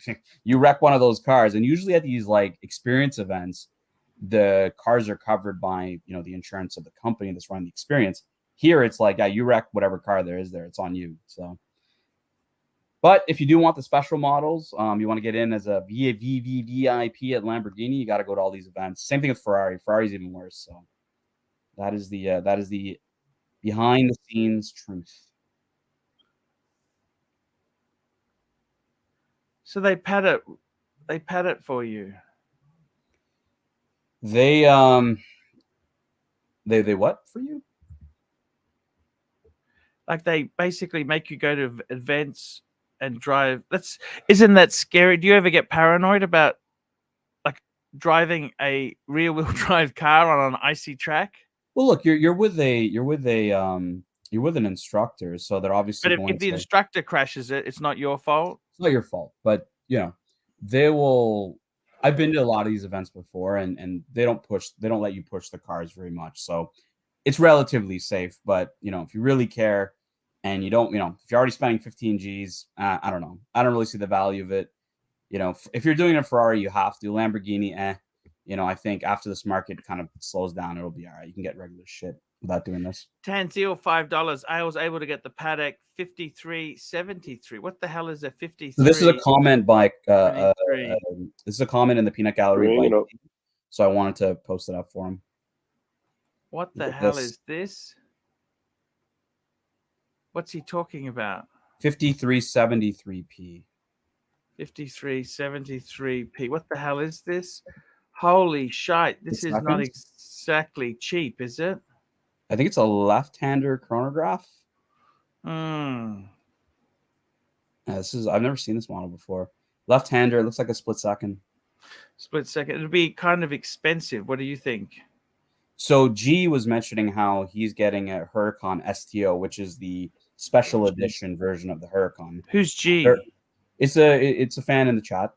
wreck one of those cars, and usually at these like experience events, the cars are covered by, you know, the insurance of the company that's running the experience. Here, it's like, yeah, you wreck whatever car there is there. It's on you. So, but if you do want the special models, you want to get in as a VIP at Lamborghini, you got to go to all these events. Same thing with Ferrari. Ferrari's even worse. So that is the behind the scenes truth. So they pad it for you. They what for you? Like they basically make you go to events and drive. Isn't that scary? Do you ever get paranoid about like driving a rear wheel drive car on an icy track? Well, look, you're with an instructor, so they're obviously. But if the instructor crashes it, it's not your fault. It's not your fault, but you know, they will. I've been to a lot of these events before, and they don't let you push the cars very much, so it's relatively safe. But you know, if you really care, and you don't, you know, if you're already spending 15 G's, I don't know, I don't really see the value of it. You know, if you're doing a Ferrari, you have to. Lamborghini, you know, I think after this market kind of slows down, it'll be all right. You can get regular shit without doing this. Tanzil, $5. I was able to get the Paddock 5373. What the hell is a 53? So this is a comment by this is a comment in the peanut gallery. So I wanted to post it up for him. What the hell is this? What's he talking about? 5373p. 5373p. What the hell is this? Holy shite. This is not exactly cheap, is it? I think it's a left-hander chronograph. I've never seen this model before. Left-hander, it looks like a split second. Split second. It'll be kind of expensive. What do you think? So G was mentioning how he's getting a Huracan STO, which is the special edition version of the Huracan. Who's G? It's a fan in the chat.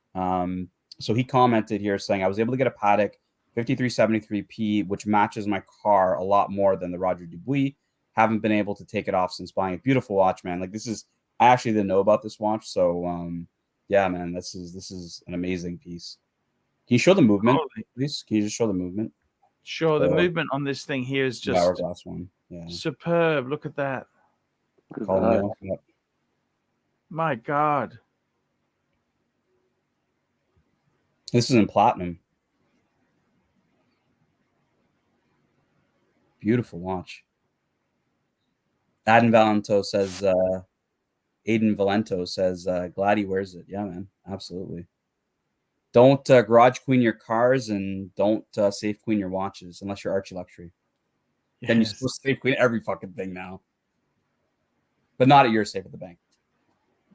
So he commented here saying, I was able to get a Paddock 5373p, which matches my car a lot more than the Roger Dubuis. Haven't been able to take it off since buying it. Beautiful watch, man. Like I actually didn't know about this watch. So yeah, man, this is an amazing piece. Can you show the movement, please? Can you just show the movement? Sure. The movement on this thing here is just hourglass one. Yeah. Superb. Look at that. Yep. My God. This is in platinum. Beautiful watch. Aiden Valento says, glad he wears it. Yeah, man. Absolutely. Don't garage queen your cars, and don't safe queen your watches unless you're ArchieLuxury. then you're supposed to safe clean every fucking thing now. But not at your safe at the bank.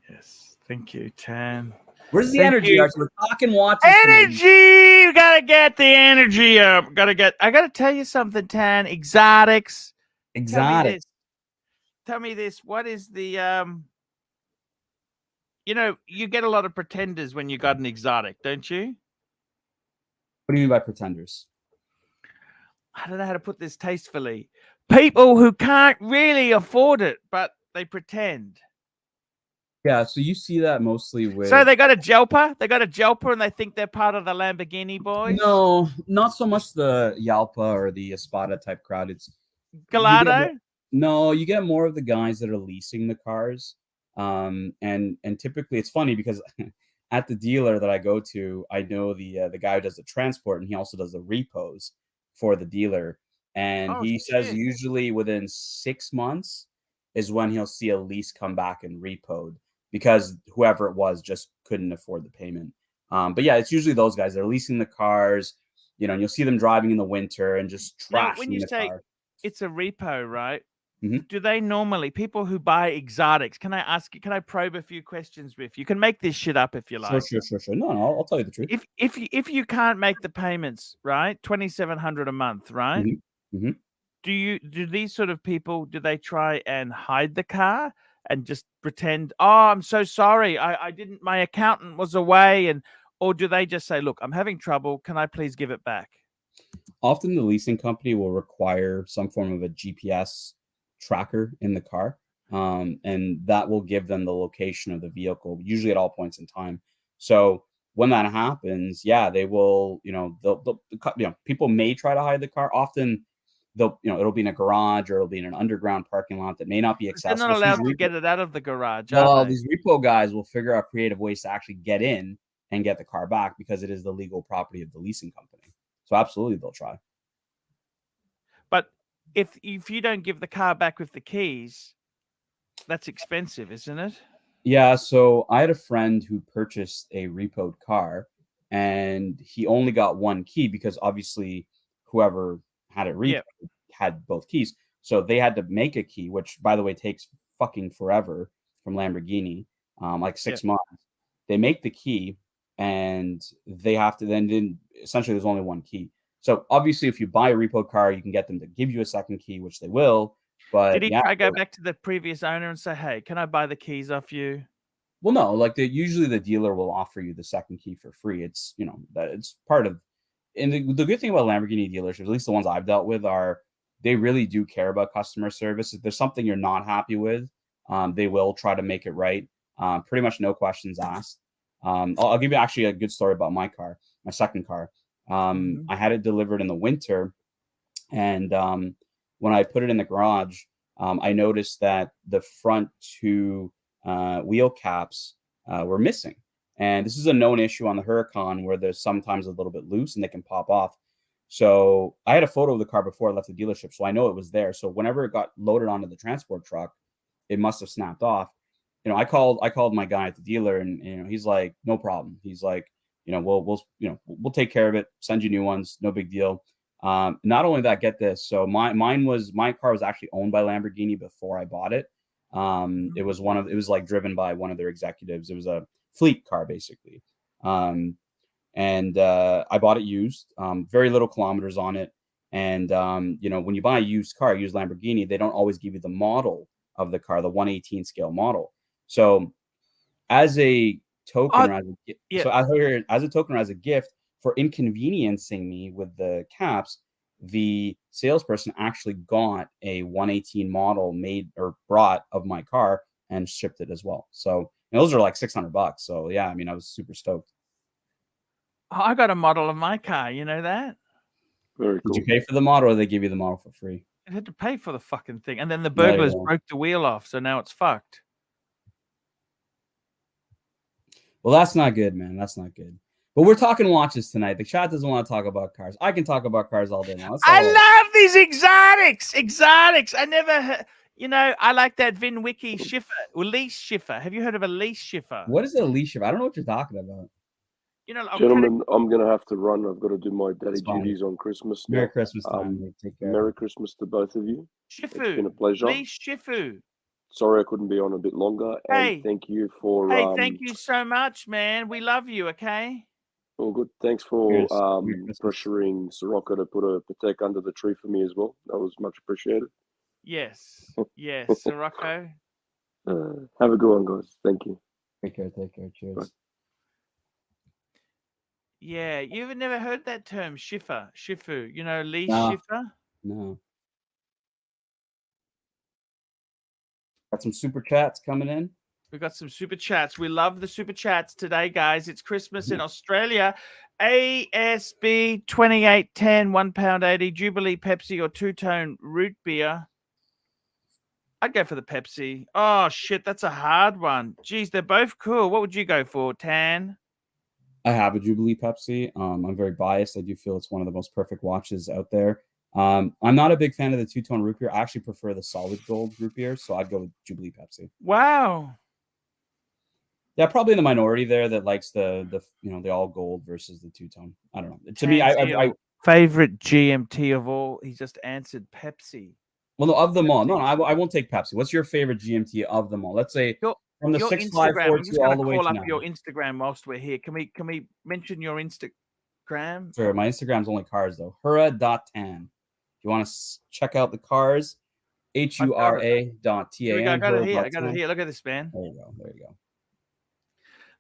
Yes. Thank you, Tan. Where's the Thank energy, you. Archie? We're talking watches. Energy! You gotta get the energy up. I gotta tell you something, Tan. Exotics. Exotic. Tell me this. What is the you know, you get a lot of pretenders when you got an exotic, don't you? What do you mean by pretenders? I don't know how to put this tastefully. People who can't really afford it, but they pretend. Yeah, so you see that mostly with. So they got a Jelper. They got a Jelper, and they think they're part of the Lamborghini boys. No, not so much the Yalpa or the Espada type crowd. It's Gallardo. You get more of the guys that are leasing the cars. And typically it's funny because at the dealer that I go to, I know the guy who does the transport, and he also does the repos for the dealer. And he says usually within 6 months is when he'll see a lease come back and repoed, because whoever it was just couldn't afford the payment. But yeah, it's usually those guys that are leasing the cars, and you'll see them driving in the winter and just trashing Now, when you the say car. it's a repo, right? Mhm. Do they normally, people who buy exotics, can I ask you, can I probe a few questions with you? You can make this shit up if you like. Sure. No, I'll tell you the truth. If you can't make the payments, right? $2,700 a month, right? Mm-hmm. Do these sort of people, do they try and hide the car and just pretend, oh, I'm so sorry, I didn't, my accountant was away, or do they just say, look, I'm having trouble, can I please give it back? Often the leasing company will require some form of a GPS tracker in the car, and that will give them the location of the vehicle, usually at all points in time. So when that happens, yeah, they will, they'll people may try to hide the car. Often it'll be in a garage, or it'll be in an underground parking lot that may not be accessible. They're not allowed to get it out of the garage. Well, these repo guys will figure out creative ways to actually get in and get the car back, because it is the legal property of the leasing company. So absolutely, they'll try. But if you don't give the car back with the keys, that's expensive, isn't it? Yeah. So I had a friend who purchased a repoed car, and he only got one key because obviously whoever had it repoed had both keys. So they had to make a key, which, by the way, takes fucking forever from Lamborghini, like 6 months. They make the key, and they have to then essentially there's only one key. So obviously, if you buy a repo car, you can get them to give you a second key, which they will. But did he try to go back to the previous owner and say, "Hey, can I buy the keys off you?" Well, no. Like usually the dealer will offer you the second key for free. It's that it's part of. And the good thing about Lamborghini dealerships, at least the ones I've dealt with, are they really do care about customer service. If there's something you're not happy with, they will try to make it right. Pretty much no questions asked. I'll give you actually a good story about my car, my second car. I had it delivered in the winter, and when I put it in the garage, I noticed that the front two wheel caps were missing. And this is a known issue on the Huracan, where there's sometimes a little bit loose and they can pop off. So I had a photo of the car before I left the dealership, so I know it was there. So whenever it got loaded onto the transport truck, it must have snapped off. I called my guy at the dealer, and he's like, no problem. He's like, we'll take care of it, send you new ones, no big deal. Not only that, get this. So my car was actually owned by Lamborghini before I bought it. It was like driven by one of their executives. It was a fleet car basically. And I bought it used, very little kilometers on it. And when you buy a used Lamborghini, they don't always give you the model of the car, the 1/18 scale model. So as a token, as a token or as a gift for inconveniencing me with the caps, the salesperson actually got a 1/18 model made or brought of my car and shipped it as well. So those are like $600. So yeah, I was super stoked. I got a model of my car. You know that? Very cool. Did you pay for the model, or they give you the model for free? I had to pay for the fucking thing, and then the burglars broke the wheel off, so now it's fucked. Well, that's not good, man. That's not good. But we're talking watches tonight. The chat doesn't want to talk about cars. I can talk about cars all day long. I love these exotics. I never heard, I like that VinWiki Schiffer, or lease Schiffer. Have you heard of a lease Schiffer? What is a lease Schiffer? I don't know what you're talking about. You know, I'll Gentlemen, I'm going to have to run. I've got to do my daddy It's fine. duties on Christmas now. Merry Christmas time. Take care. Merry Christmas to both of you. It's been a Shifu. pleasure. Please, Shifu. Sorry I couldn't be on a bit longer. And Hey. thank you for... Hey, thank you so much, man. We love you, okay? All good. Thanks for Cheers. Merry Christmas. pressuring Sirocco to put a Patek under the tree for me as well. That was much appreciated. Yes. Yes, Sirocco. Have a good one, guys. Thank you. Take care. Cheers. Bye. Yeah, you've never heard that term, Shifu. You know, lease No. shifter? No. Got some super chats coming in. We've got some super chats. We love the super chats today, guys. It's Christmas in Australia. ASB 2810, £1.80, Jubilee Pepsi or two-tone root beer. I'd go for the Pepsi. Oh, shit, that's a hard one. Geez, they're both cool. What would you go for, Tan? I have a Jubilee Pepsi. I'm very biased. I do feel it's one of the most perfect watches out there. I'm not a big fan of the two-tone root beer. I actually prefer the solid gold root beer, so I'd go with Jubilee Pepsi. Wow. Yeah, probably in the minority there that likes the all gold versus the two-tone. I don't know. To me, I favorite GMT of all. He just answered Pepsi. Well, no, of them all. No, I won't take Pepsi. What's your favorite GMT of them all? Let's say from the 6542 all the way to now. I'm just going to call up your Instagram whilst we're here. Can we mention your Instagram? Sure. My Instagram's only cars though. Heuer.tan. If you want to check out the cars, HURA.TAN. I got it here. Look at this, man. There you go.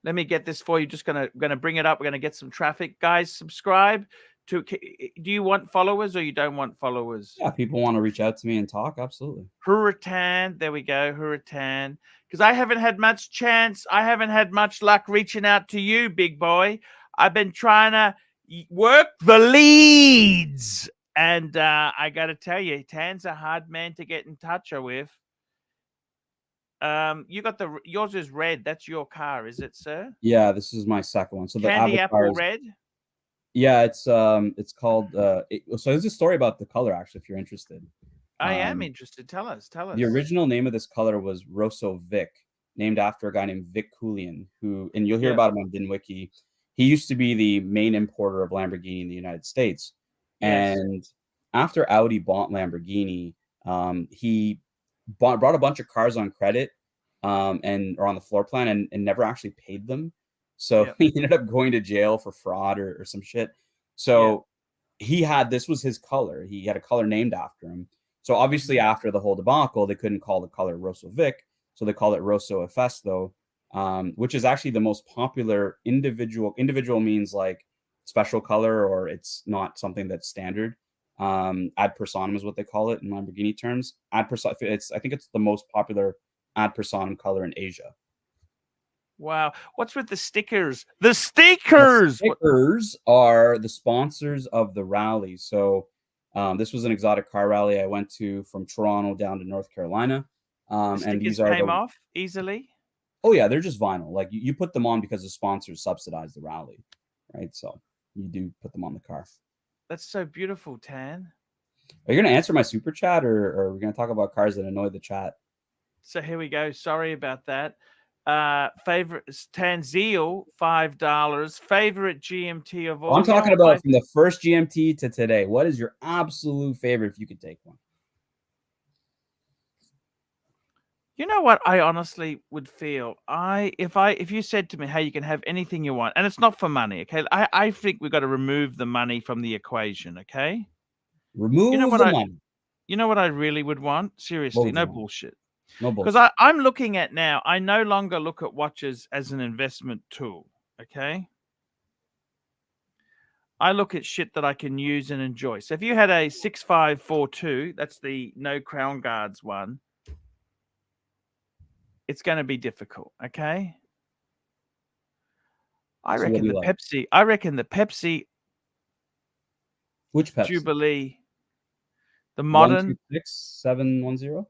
Let me get this for you. Just gonna bring it up. We're gonna get some traffic, guys. Subscribe to. Do you want followers or you don't want followers? Yeah, people want to reach out to me and talk. Absolutely. Hurratan. There we go. Hurratan. Because I haven't had much chance. I haven't had much luck reaching out to you, big boy. I've been trying to work the leads, and I got to tell you, Tan's a hard man to get in touch with. You got yours is red. That's your car, is it, sir? Yeah, this is my second one. So Candy the apple red. Yeah, it's called. So there's a story about the color actually, if you're interested. I am interested. Tell us. The original name of this color was Rosso Vic, named after a guy named Vic Coulian, who, and you'll hear about him on DinWiki. He used to be the main importer of Lamborghini in the United States, and after Audi bought Lamborghini, he brought a bunch of cars on credit or on the floor plan and never actually paid them. So he ended up going to jail for fraud or some shit. So this was his color. He had a color named after him. So obviously after the whole debacle, they couldn't call the color Rosso Vic. So they call it Rosso Efesto, which is actually the most popular individual. Individual means like special color, or it's not something that's standard. Ad personam is what they call it in Lamborghini terms. I think it's the most popular ad personam color in Asia. Wow. What's with the stickers? The stickers! The stickers are the sponsors of the rally. So this was an exotic car rally I went to from Toronto down to North Carolina. And these came off easily? Oh, yeah. They're just vinyl. Like you put them on because the sponsors subsidize the rally, right? So you do put them on the car. That's so beautiful, Tan. Are you going to answer my super chat or are we going to talk about cars that annoy the chat? So here we go. Sorry about that. Favorite Tanzeal, $5. Favorite GMT of all. I'm talking about from the first GMT to today. What is your absolute favorite if you could take one? You know what I honestly would feel? If you said to me, hey, you can have anything you want, and it's not for money, okay? I think we've got to remove the money from the equation, okay? Remove the money. You know what I really would want? Seriously, no bullshit. No bullshit. Because I'm looking at now, I no longer look at watches as an investment tool, okay? I look at shit that I can use and enjoy. So if you had a 6542, that's the no crown guards one, it's going to be difficult, okay? I reckon the Pepsi. Which Pepsi? Jubilee. The modern 126710.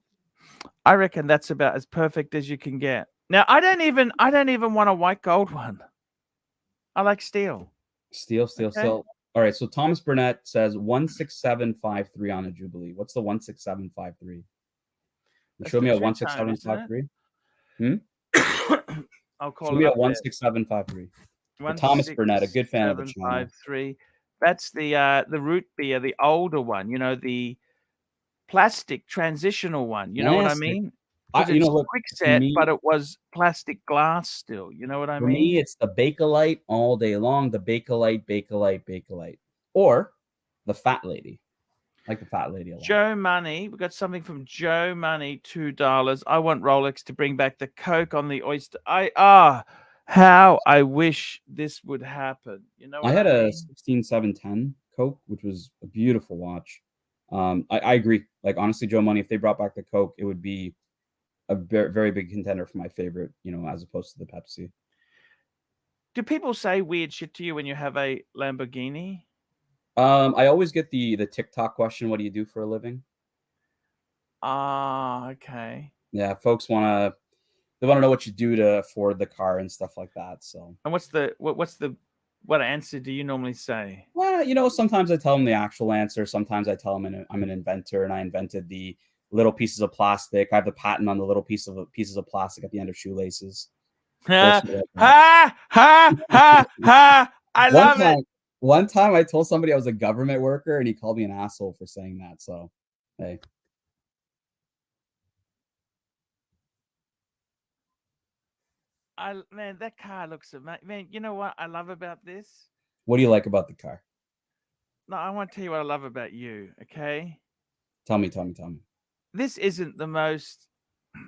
I reckon that's about as perfect as you can get. Now, I don't even want a white gold one. I like steel. Steel. All right, so Thomas Burnett says 16753 on a Jubilee. What's the 16753? Show me a 16753. I'll call it. Show me a 16753. Thomas Burnett, a good fan of the channel. 16753. That's the root beer, the older one. You know, the plastic transitional one. You know what I Nasty. mean? Because it's look, quick to set, me, but it was plastic glass still. You know what I for mean? me, it's the Bakelite all day long. The Bakelite, or the Fat Lady. I like the Fat Lady a lot. Joe Money, we got something from Joe Money, $2. I want Rolex to bring back the Coke on the oyster. How I wish this would happen. You know I what had I a mean? 16710 Coke, which was a beautiful watch. I agree. Like, honestly, Joe Money, if they brought back the Coke, it would be a very, very big contender for my favorite, as opposed to the Pepsi. Do people say weird shit to you when you have a Lamborghini? I always get the TikTok question, what do you do for a living? Okay. Yeah, folks they want to know what you do to afford the car and stuff like that. So, And what answer do you normally say? well, sometimes I tell them the actual answer. Sometimes I tell them I'm an inventor and I invented the little pieces of plastic. I have the patent on the little pieces of plastic at the end of shoelaces. Ha ha ha! I love it. One time I told somebody I was a government worker and he called me an asshole for saying that. So, hey. Man, that car looks amazing. Man, you know what I love about this? What do you like about the car? No, I want to tell you what I love about you, okay? Tell me. This isn't the most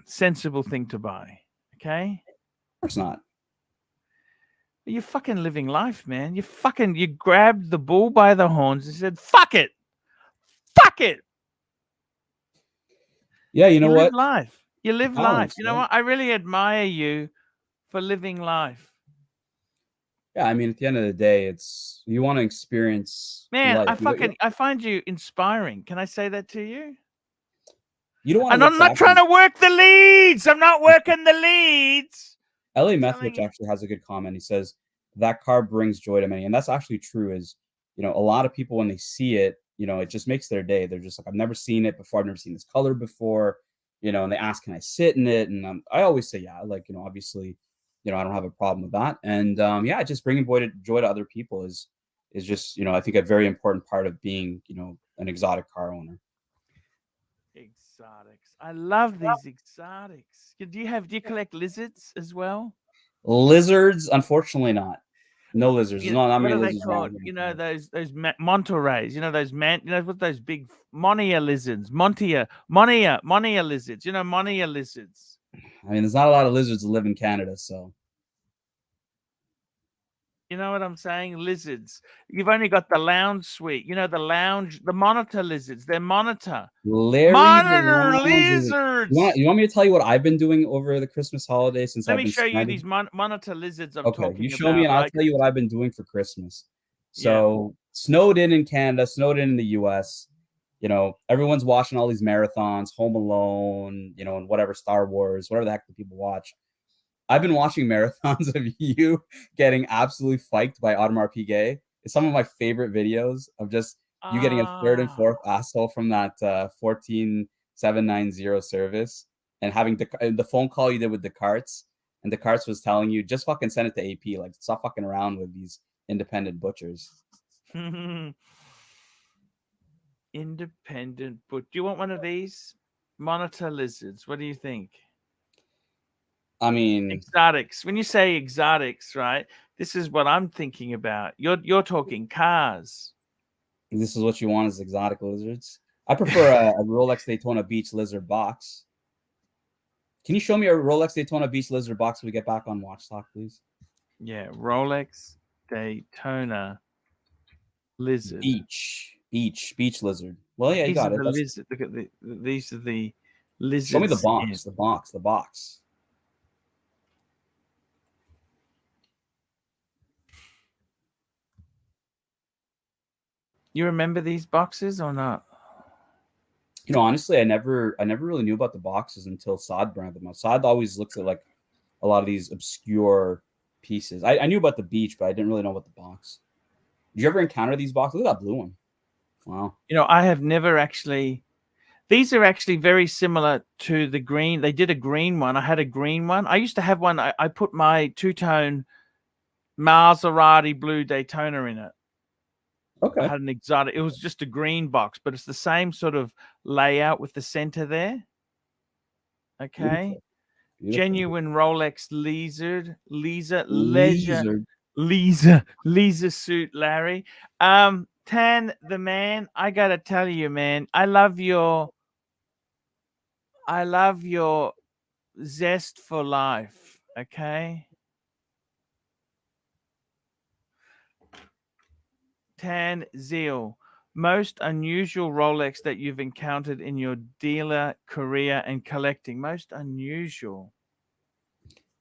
sensible thing to buy, okay? Of course not. You're fucking living life, man. You grabbed the bull by the horns and said, fuck it. Fuck it. Yeah, you know what? You live life. You know what? I really admire you for living life. Yeah, I mean, at the end of the day, you want to experience Man, life. I find you inspiring. Can I say that to you? You don't want And I'm not trying to work the leads. I'm not working the leads. LA Methwich actually has a good comment. He says that car brings joy to many, and that's actually true. A lot of people when they see it, it just makes their day. They're just like, I've never seen it before. I've never seen this color before. And they ask, can I sit in it? And I always say, yeah. Like, obviously, I don't have a problem with that. And yeah, just bringing joy to other people is just, I think a very important part of being, an exotic car owner. Exotics. I love these exotics. Do you collect lizards as well? Lizards, unfortunately not. No lizards. There's not many lizards. Called? Those Monterey's. What those big Monia lizards. Monia lizards. Monia lizards. I mean, there's not a lot of lizards that live in Canada, so. You know what I'm saying? Lizards. You've only got the lounge suite. The monitor lizards. They're monitor lizards. You want me to tell you what I've been doing over the Christmas holiday since Let me show you these monitor lizards I'm talking about. Okay, you show me and I'll tell you what I've been doing for Christmas. So, snowed in Canada, snowed in the US. Everyone's watching all these marathons, Home Alone, and whatever, Star Wars, whatever the heck the people watch. I've been watching marathons of you getting absolutely fiked by Audemars Piguet. It's some of my favorite videos of just you getting a third and fourth asshole from that 14790 service and having the phone call you did with Descartes. And Descartes was telling you, just fucking send it to AP. Like, stop fucking around with these independent butchers. Independent butcher. Do you want one of these? Monitor lizards. What do you think? I mean, exotics. When you say exotics, right? This is what I'm thinking about. You're talking cars. This is what you want, is exotic lizards. I prefer a Rolex Daytona Beach lizard box. Can you show me a Rolex Daytona Beach lizard box when we get back on Watch Talk, please? Yeah, Rolex Daytona lizard. Beach lizard. Well, yeah, you got it. Lizard. Look at these are the lizards. Show me the box. The box. You remember these boxes or not? Honestly, I never really knew about the boxes until Saad brought them up. Saad always looks at like a lot of these obscure pieces. I knew about the beach, but I didn't really know about the box. Did you ever encounter these boxes? Look at that blue one. Wow. I have never actually. These are actually very similar to the green. They did a green one. I had a green one. I used to have one. I put my two-tone Maserati blue Daytona in it. I Okay. had an exotic. It was just a green box, but it's the same sort of layout with the center there. Okay. Beautiful. Genuine Rolex leisure suit, Larry. Tan the man, I gotta tell you, man, I love your zest for life. Okay. Tan Zeal. Most unusual Rolex that you've encountered in your dealer career and collecting. Most unusual.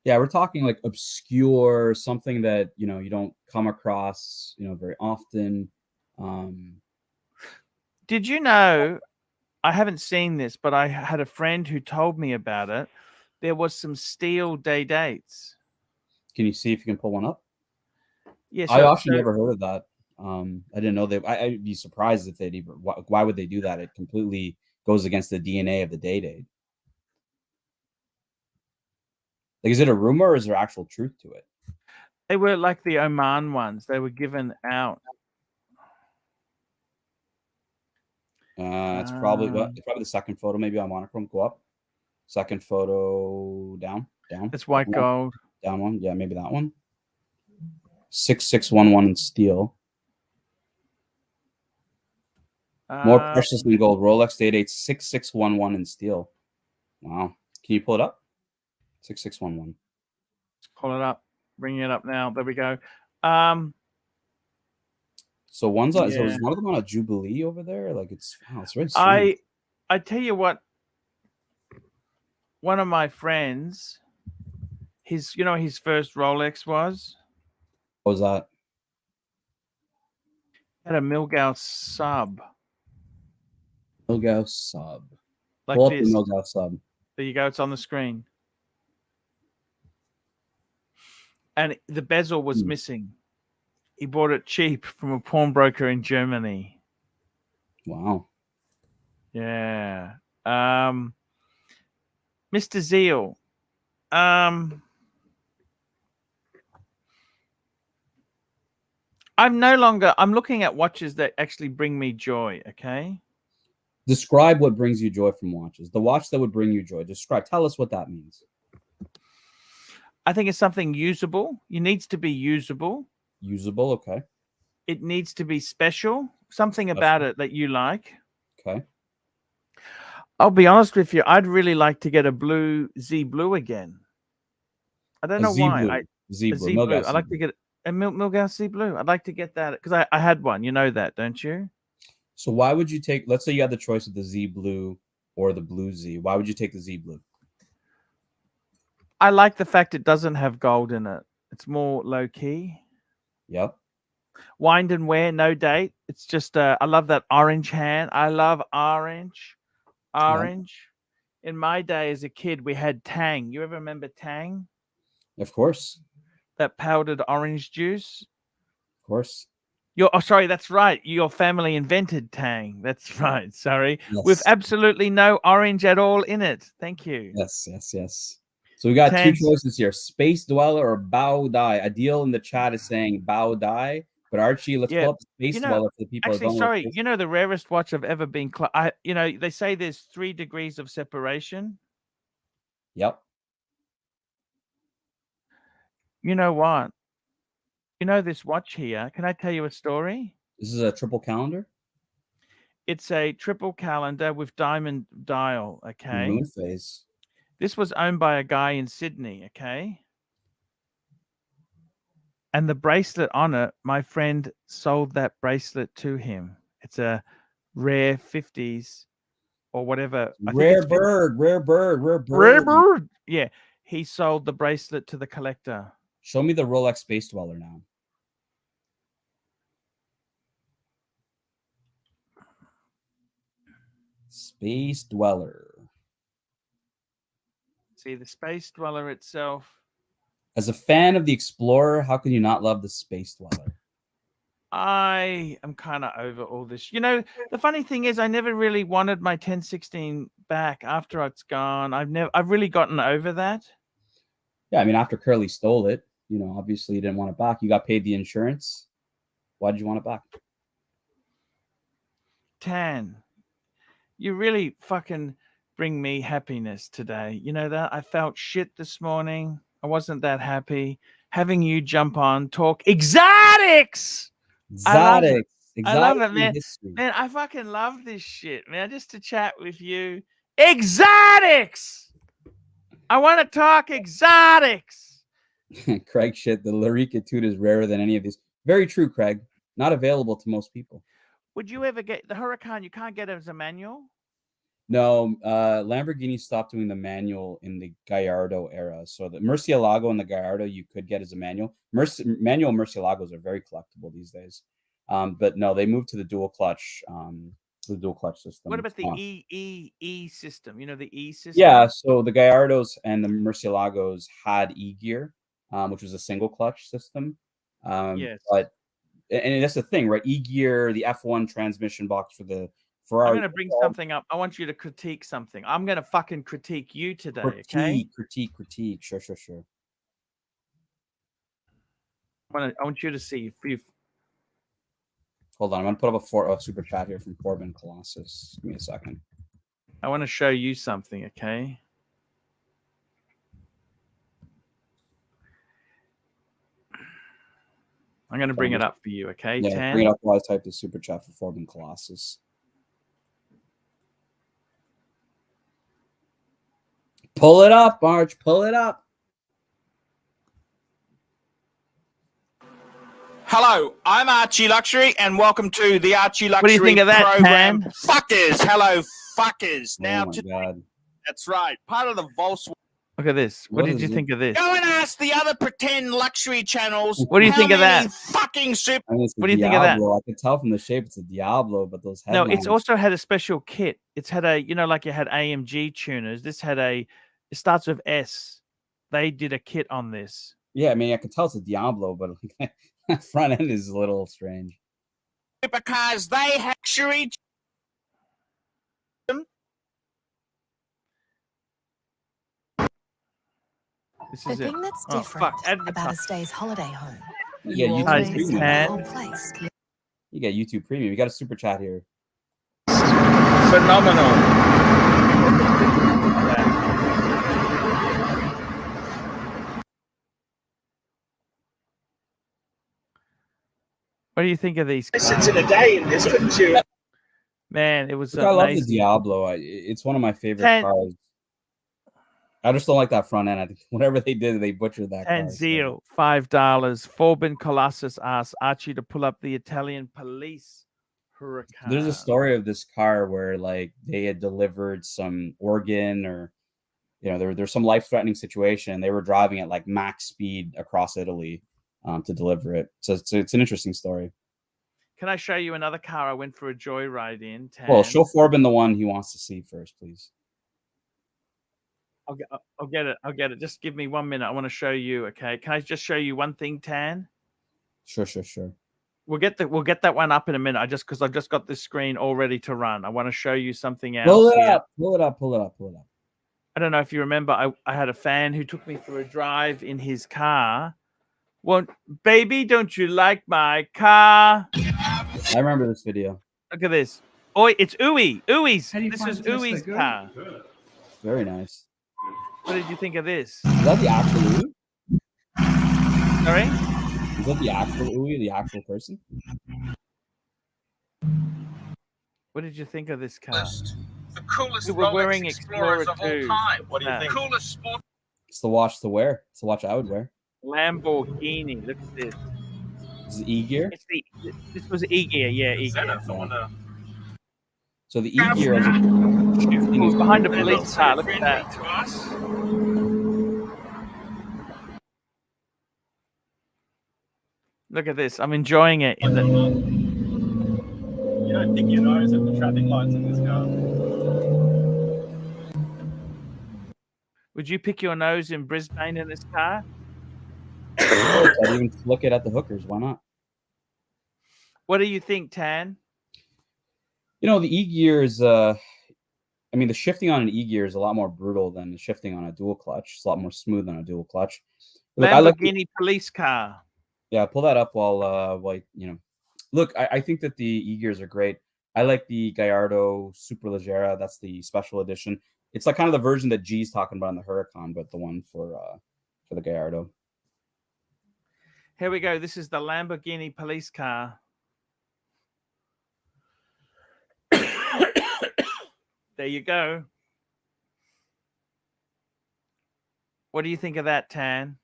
Yeah, we're talking like obscure, something that you don't come across, very often. Did you know? I haven't seen this, but I had a friend who told me about it. There was some steel day dates. Can you see if you can pull one up? Yeah, I so actually never heard of that. I didn't know they. I'd be surprised if they'd even. Why would they do that? It completely goes against the DNA of the day date. Like, is it a rumor or is there actual truth to it? they were like the Oman ones. They were given out. It's probably the second photo. Maybe on monochrome. Go up. Second photo down. It's white gold. Down one. Yeah, maybe that one. 6611 in steel. More precious than gold. Rolex date 6611 in steel. Wow. Can you pull it up? 6611. Let's pull it up. Bringing it up now. There we go. So one's on. So is one of them on a Jubilee over there? Like it's very strange. I tell you what. One of my friends, his first Rolex was. What was that? Had a Milgauss sub. Milgauss sub. Like pull this. Up the Milgauss sub. There you go. It's on the screen. And the bezel was missing. He bought it cheap from a pawnbroker in Germany. Wow. Yeah. Mr. Zeal. I'm looking at watches that actually bring me joy, okay? Describe what brings you joy from watches. The watch that would bring you joy. Tell us what that means. I think it's something usable. It needs to be usable. Usable, okay. It needs to be special. Something about it that you like. Okay. I'll be honest with you. I'd really like to get a blue Z Blue again. I don't know why. Z Blue. I'd like to get a Milgauss Z Blue. I'd like to get that because I had one. You know that, don't you? So why would you take? Let's say you had the choice of the Z Blue or the Blue Z. Why would you take the Z Blue? I like the fact it doesn't have gold in it. It's more low key. Yep. Wind and wear, no date. It's just I love that orange hand. I love orange. Orange. Yep. In my day as a kid, we had Tang. You ever remember Tang? Of course. That powdered orange juice. Of course. Sorry, that's right. Your family invented Tang. That's right. Sorry. Yes. With absolutely no orange at all in it. Thank you. Yes. So we got two choices here: Space Dweller or Bao Dai. Adil in the chat is saying Bao Dai, but Archie, let's pull up Space Dweller for the people. Actually, sorry, the rarest watch I've ever been. They say there's 3 degrees of separation. Yep. You know what? You know this watch here. Can I tell you a story? This is a triple calendar. It's a triple calendar with diamond dial. Okay. Moon phase. This was owned by a guy in Sydney, okay? And the bracelet on it, my friend sold that bracelet to him. It's a rare 50s or whatever. Rare bird. Yeah. He sold the bracelet to the collector. Show me the Rolex Space Dweller now. Space Dweller. See the Space Dweller itself. As a fan of the Explorer, how can you not love the Space Dweller? I am kind of over all this. The funny thing is I never really wanted my 1016 back after it's gone. I've really gotten over that. Yeah, I mean, after Curly stole it. you know, obviously you didn't want it back. You got paid the insurance. Why did you want it back? Tan, you really fucking bring me happiness today. You know that? I felt shit this morning. I wasn't that happy. Having you jump on, talk exotics. I love it. I love it, man. History. Man, I fucking love this shit, man. Just to chat with you. Exotics! I want to talk exotics. Craig shit, the Larica Toot is rarer than any of these. Very true, Craig. Not available to most people. Would you ever get the Huracan? You can't get it as a manual? No, Lamborghini stopped doing the manual in the Gallardo era. So the Murcielago and the Gallardo you could get as a manual. Manual Murcielagos are very collectible these days. But no, they moved to the dual clutch system. What about the E system? You know, the E system? Yeah, so the Gallardos and the Murcielagos had E gear, which was a single clutch system. Yes. But and that's the thing, right? E gear, the F1 transmission box for the Ferrari. I'm going to bring something up. I want you to critique something. I'm going to fucking critique you today, okay? Critique. Sure. I want you to see if Hold on, I'm going to put up a super chat here from Corbin Colossus. Give me a second. I want to show you something, okay? I'm going to bring it up for you, okay? Yeah, Tan? bring it up while I type the super chat for Corbin Colossus. Pull it up, Arch. Pull it up. Hello, I'm ArchieLuxury, and welcome to the ArchieLuxury What do you think of that, program. Tan? Fuckers, hello, fuckers. Now, Oh my God. that's right, part of the Volkswagen. Look at this. What What did is you it? think of this? Go and ask the other pretend luxury channels. What do you how think of many that? Fucking super. I mean, it's a What do you think of that? Diablo. I can tell from the shape it's a Diablo, but those No, headlines. it's also had a special kit. It's had a, you know, like you had AMG tuners. This had it starts with S. They did a kit on this. Yeah, I mean, I can tell it's a Diablo, but that front end is a little strange. Supercars, they have luxury. This The is it. thing that's Oh, different fuck. about a Advertise. stay's holiday home, You get you YouTube always Premium. have the whole place. You get YouTube Premium. You got a super chat here. Phenomenal. What do you think of these cars? Listen to the day in this, couldn't you? Man, it was Look, I love the amazing. Diablo. It's one of my favorite Tan- cars. I just don't like that front end. I think whatever they did, they butchered that car. And Zeal, $5. Forbin Colossus asks Archie to pull up the Italian police Huracan. There's a story of this car where like they had delivered some organ or you know there's some life-threatening situation and they were driving at like max speed across Italy to deliver it. So it's an interesting story. Can I show you another car I went for a joyride in? Well, Tan? show Forbin the one he wants to see first, please. I'll get it. I'll get it. Just give me 1 minute. I want to show you. Okay. Can I just show you one thing, Tan? Sure. We'll get that one up in a minute. Because I've just got this screen all ready to run. I want to show you something else. Pull it here. up. Pull it up. I don't know if you remember. I had a fan who took me for a drive in his car. Well, baby, don't you like my car? I remember this video. Look at this. Oh, it's Uwe's. How do you This find is Tesla Uwe's good? car. Very nice. What did you think of this? Is that the actual Uwe? Sorry? Is that the actual Uwe, the actual person? What did you think of this car? The coolest We were wearing Rolex Explorers of all Explorer time. 2s. What do you Yeah. think? Coolest sport. It's the watch to wear. It's the watch I would wear. Lamborghini. Look at this. This is E-gear. This was E-gear. Yeah, E-gear. So the E-gear is It was behind a police car. Look at that. To us. Look at this. I'm enjoying it. You don't pick your nose at the traffic lights in this car. Would you pick your nose in Brisbane in this car? I'd even look it at the hookers. Why not? What do you think, Tan? You know, the E-gear is, I mean, the shifting on an E-gear is a lot more brutal than the shifting on a dual clutch. It's a lot more smooth on a dual clutch. Look, I like Lamborghini police car. Yeah, pull that up while Look, I think that the e-gears are great. I like the Gallardo Superleggera. That's the special edition. It's like kind of the version that G's talking about in the Huracan, but the one for the Gallardo. Here we go. This is the Lamborghini police car. There you go. What do you think of that, Tan?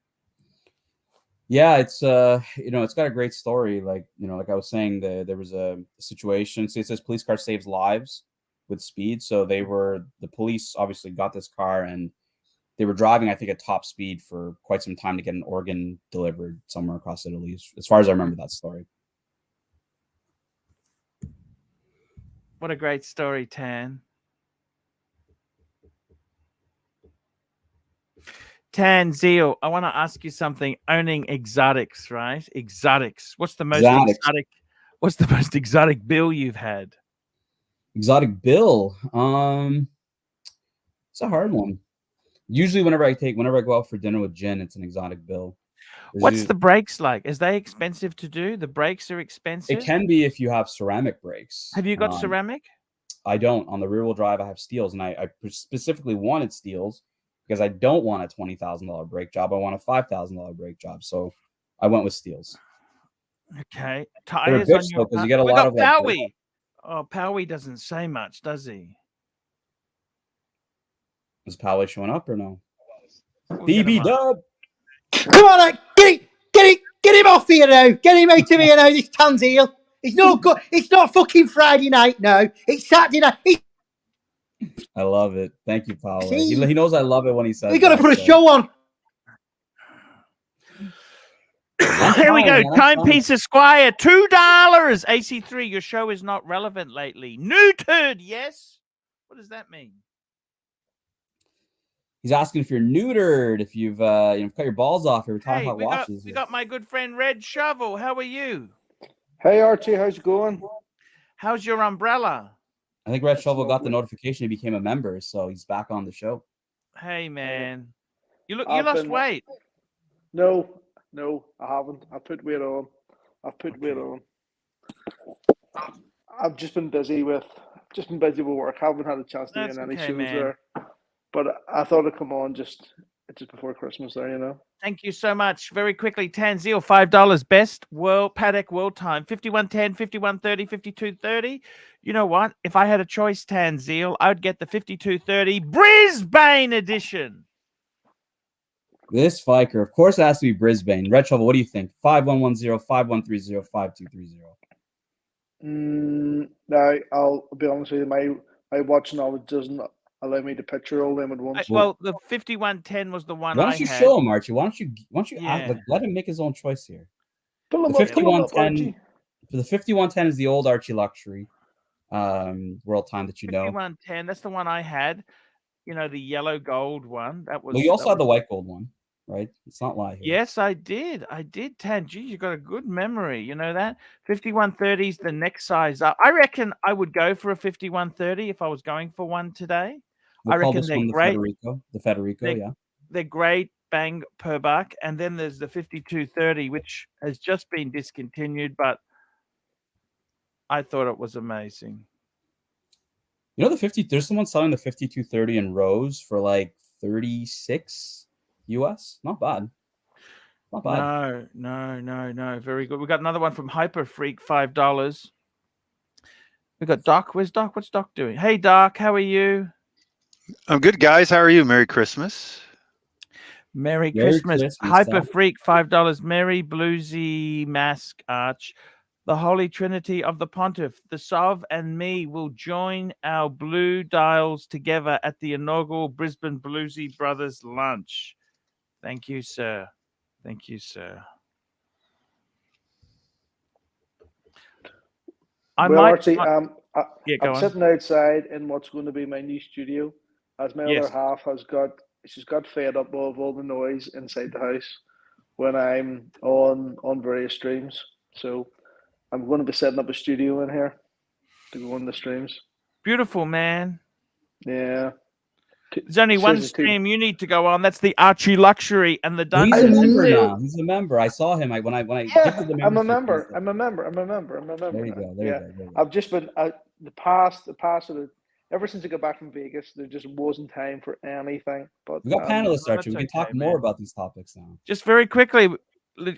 Yeah, it's it's got a great story. Like like I was saying, there was a situation. See, it says police car saves lives with speed. So the police obviously got this car and they were driving, I think, at top speed for quite some time to get an organ delivered somewhere across Italy, as far as I remember that story. What a great story, Tan. Tan Zeal, I want to ask you something. Owning exotics, right? Exotics. What's the most exotic? What's the most exotic bill you've had? Exotic bill. It's a hard one. Usually, whenever I go out for dinner with Jen, it's an exotic bill. What's the brakes like? Is they expensive to do? The brakes are expensive. It can be if you have ceramic brakes. Have you got ceramic? I don't. On the rear wheel drive, I have steels, and I specifically wanted steels because I don't want a $20,000 brake job. I want a $5,000 brake job. So I went with steels. Okay. Tires on your because you get a lot of Powie. Oh, Powie doesn't say much, does he? Is Powie showing up or no? BB Dub. Come on, get him off here now. Get him out of here now, this Tanzeel. It's no good. It's not fucking Friday night now. It's Saturday night. I love it. Thank you, Powie. He knows I love it when he says we got to put a show on. Here we go. Timepiece Esquire, $2. AC3, your show is not relevant lately. Neutered, yes? What does that mean? He's asking if you're neutered, if you've cut your balls off. You're talking about watches. We got my good friend Red Shovel. How are you? Hey Archie, how's it going? How's your umbrella? I think Red Shovel got the notification he became a member, so he's back on the show. Hey man, you lost weight. No, I haven't. I put weight on. I've just been busy with work. I haven't had a chance to get any shows there. But I thought I'd come on just before Christmas there, you know. Thank you so much. Very quickly, Tanzeel, $5 best paddock world time, 51:10, 51:30, 52:30. You know what? If I had a choice, Tanzeel, I would get the 52:30 Brisbane edition. This Fiker, of course, it has to be Brisbane. Red Shovel, what do you think? 5110, 5130, 5230. No, I'll be honest with you. My watch knowledge doesn't allow me to picture all them at once. Well, the 5110 was the one. Why don't you show him, Archie? Why don't you let him make his own choice here? The 5110 for the 5110 is the old ArchieLuxury world time that you know. 5110, that's the one I had. You know, the yellow gold one. That was. Well, you also had the white gold one, right? It's not lie here. Yes, I did. Tan. Gee, you got a good memory. You know that 5130 is the next size up. I reckon I would go for a 5130 if I was going for one today. I reckon they're great. The Federico, yeah. They're great bang per buck. And then there's the 5230, which has just been discontinued, but I thought it was amazing. You know, there's someone selling the 5230 in Rose for like 36 US. Not bad. Not bad. No. Very good. We got another one from Hyper Freak, $5. We got Doc. Where's Doc? What's Doc doing? Hey, Doc, how are you? I'm good, guys. How are you? Merry Christmas. Merry Christmas. Hyper Freak, $5. Merry Bluesy Mask Arch. The Holy Trinity of the Pontiff, the Sov and me will join our blue dials together at the inaugural Brisbane Bluesy Brothers lunch. Thank you, sir. Thank you, sir. Archie, I'm sitting outside in what's going to be my new studio, as my other half she's got fed up of all the noise inside the house when I'm on various streams. So I'm going to be setting up a studio in here to go on the streams. Beautiful, man. Yeah. There's only one stream you need to go on. That's the ArchieLuxury and the He's Dungeon. a member now. He's a member. I saw him. When I gifted the I'm a membership, member. I'm a member. There you go. There you go. I've just been the past sort of ever since I got back from Vegas. There just wasn't time for anything. But We got panelists, Archie. We can okay, talk more about these topics now. Just very quickly,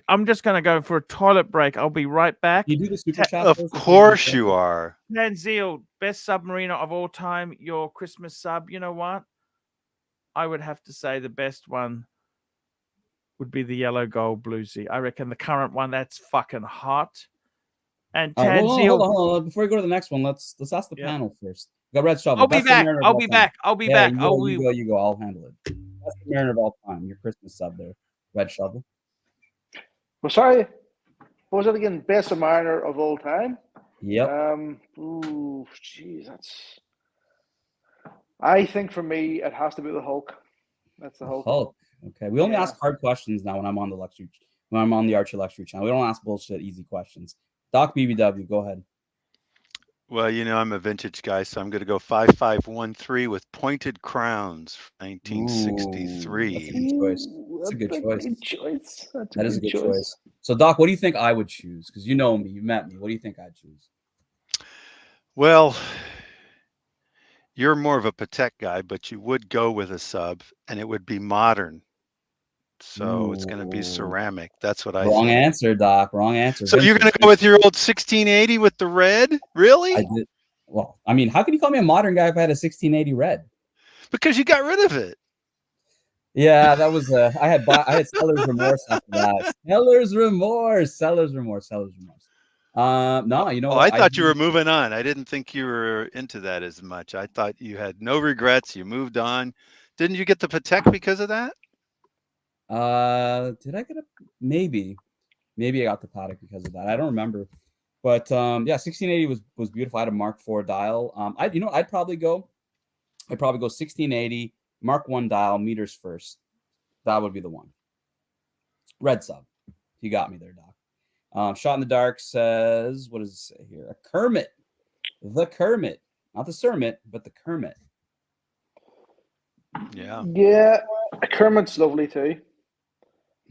I'm just going to go for a toilet break. I'll be right back. You do the super chat. Of course you are. Tanzil, best submariner of all time. Your Christmas sub. You know what? I would have to say the best one would be the yellow gold bluesy. I reckon the current one, that's fucking hot. And Tanzil, hold on. Before we go to the next one, let's ask the panel first. We got Red Shovel. I'll be back. I'll be back. You go. I'll handle it. Best mariner of all time. Your Christmas sub there, Red Shovel. Well, sorry. What was it again? Best mariner of all time. Yep. Ooh, jeez, that's. I think for me, it has to be the Hulk. That's the Hulk. Okay. We only ask hard questions now when I'm on the luxury. When I'm on the ArchieLuxury channel, we don't ask bullshit, easy questions. Doc BBW, go ahead. Well, you know, I'm a vintage guy, so I'm going to go 5513 with pointed crowns, 1963. That's a good choice. That is a good choice. So, Doc, what do you think I would choose? Because you know me, you met me. What do you think I'd choose? Well, you're more of a Patek guy, but you would go with a sub, and it would be modern. So it's going to be ceramic. That's what I think. Wrong answer, Doc. Wrong answer. So you're going to go with your old 1680 with the red? Really? I did. Well, I mean, how can you call me a modern guy if I had a 1680 red? Because you got rid of it. Yeah, that was I had seller's remorse after that. Seller's remorse. No, you know. I thought you were moving on. I didn't think you were into that as much. I thought you had no regrets. You moved on. Didn't you get the Patek because of that? Did I get a maybe I got the Patek because of that. I don't remember. But yeah, 1680 was beautiful. I had a Mark IV dial. I'd probably go 1680 Mark 1 dial, meters first. That would be the one. Red sub. You got me there, Doc. Shot in the Dark says, what does it say here? A Kermit. The Kermit. Not the Sermit, but the Kermit. Yeah. Yeah. A Kermit's lovely too.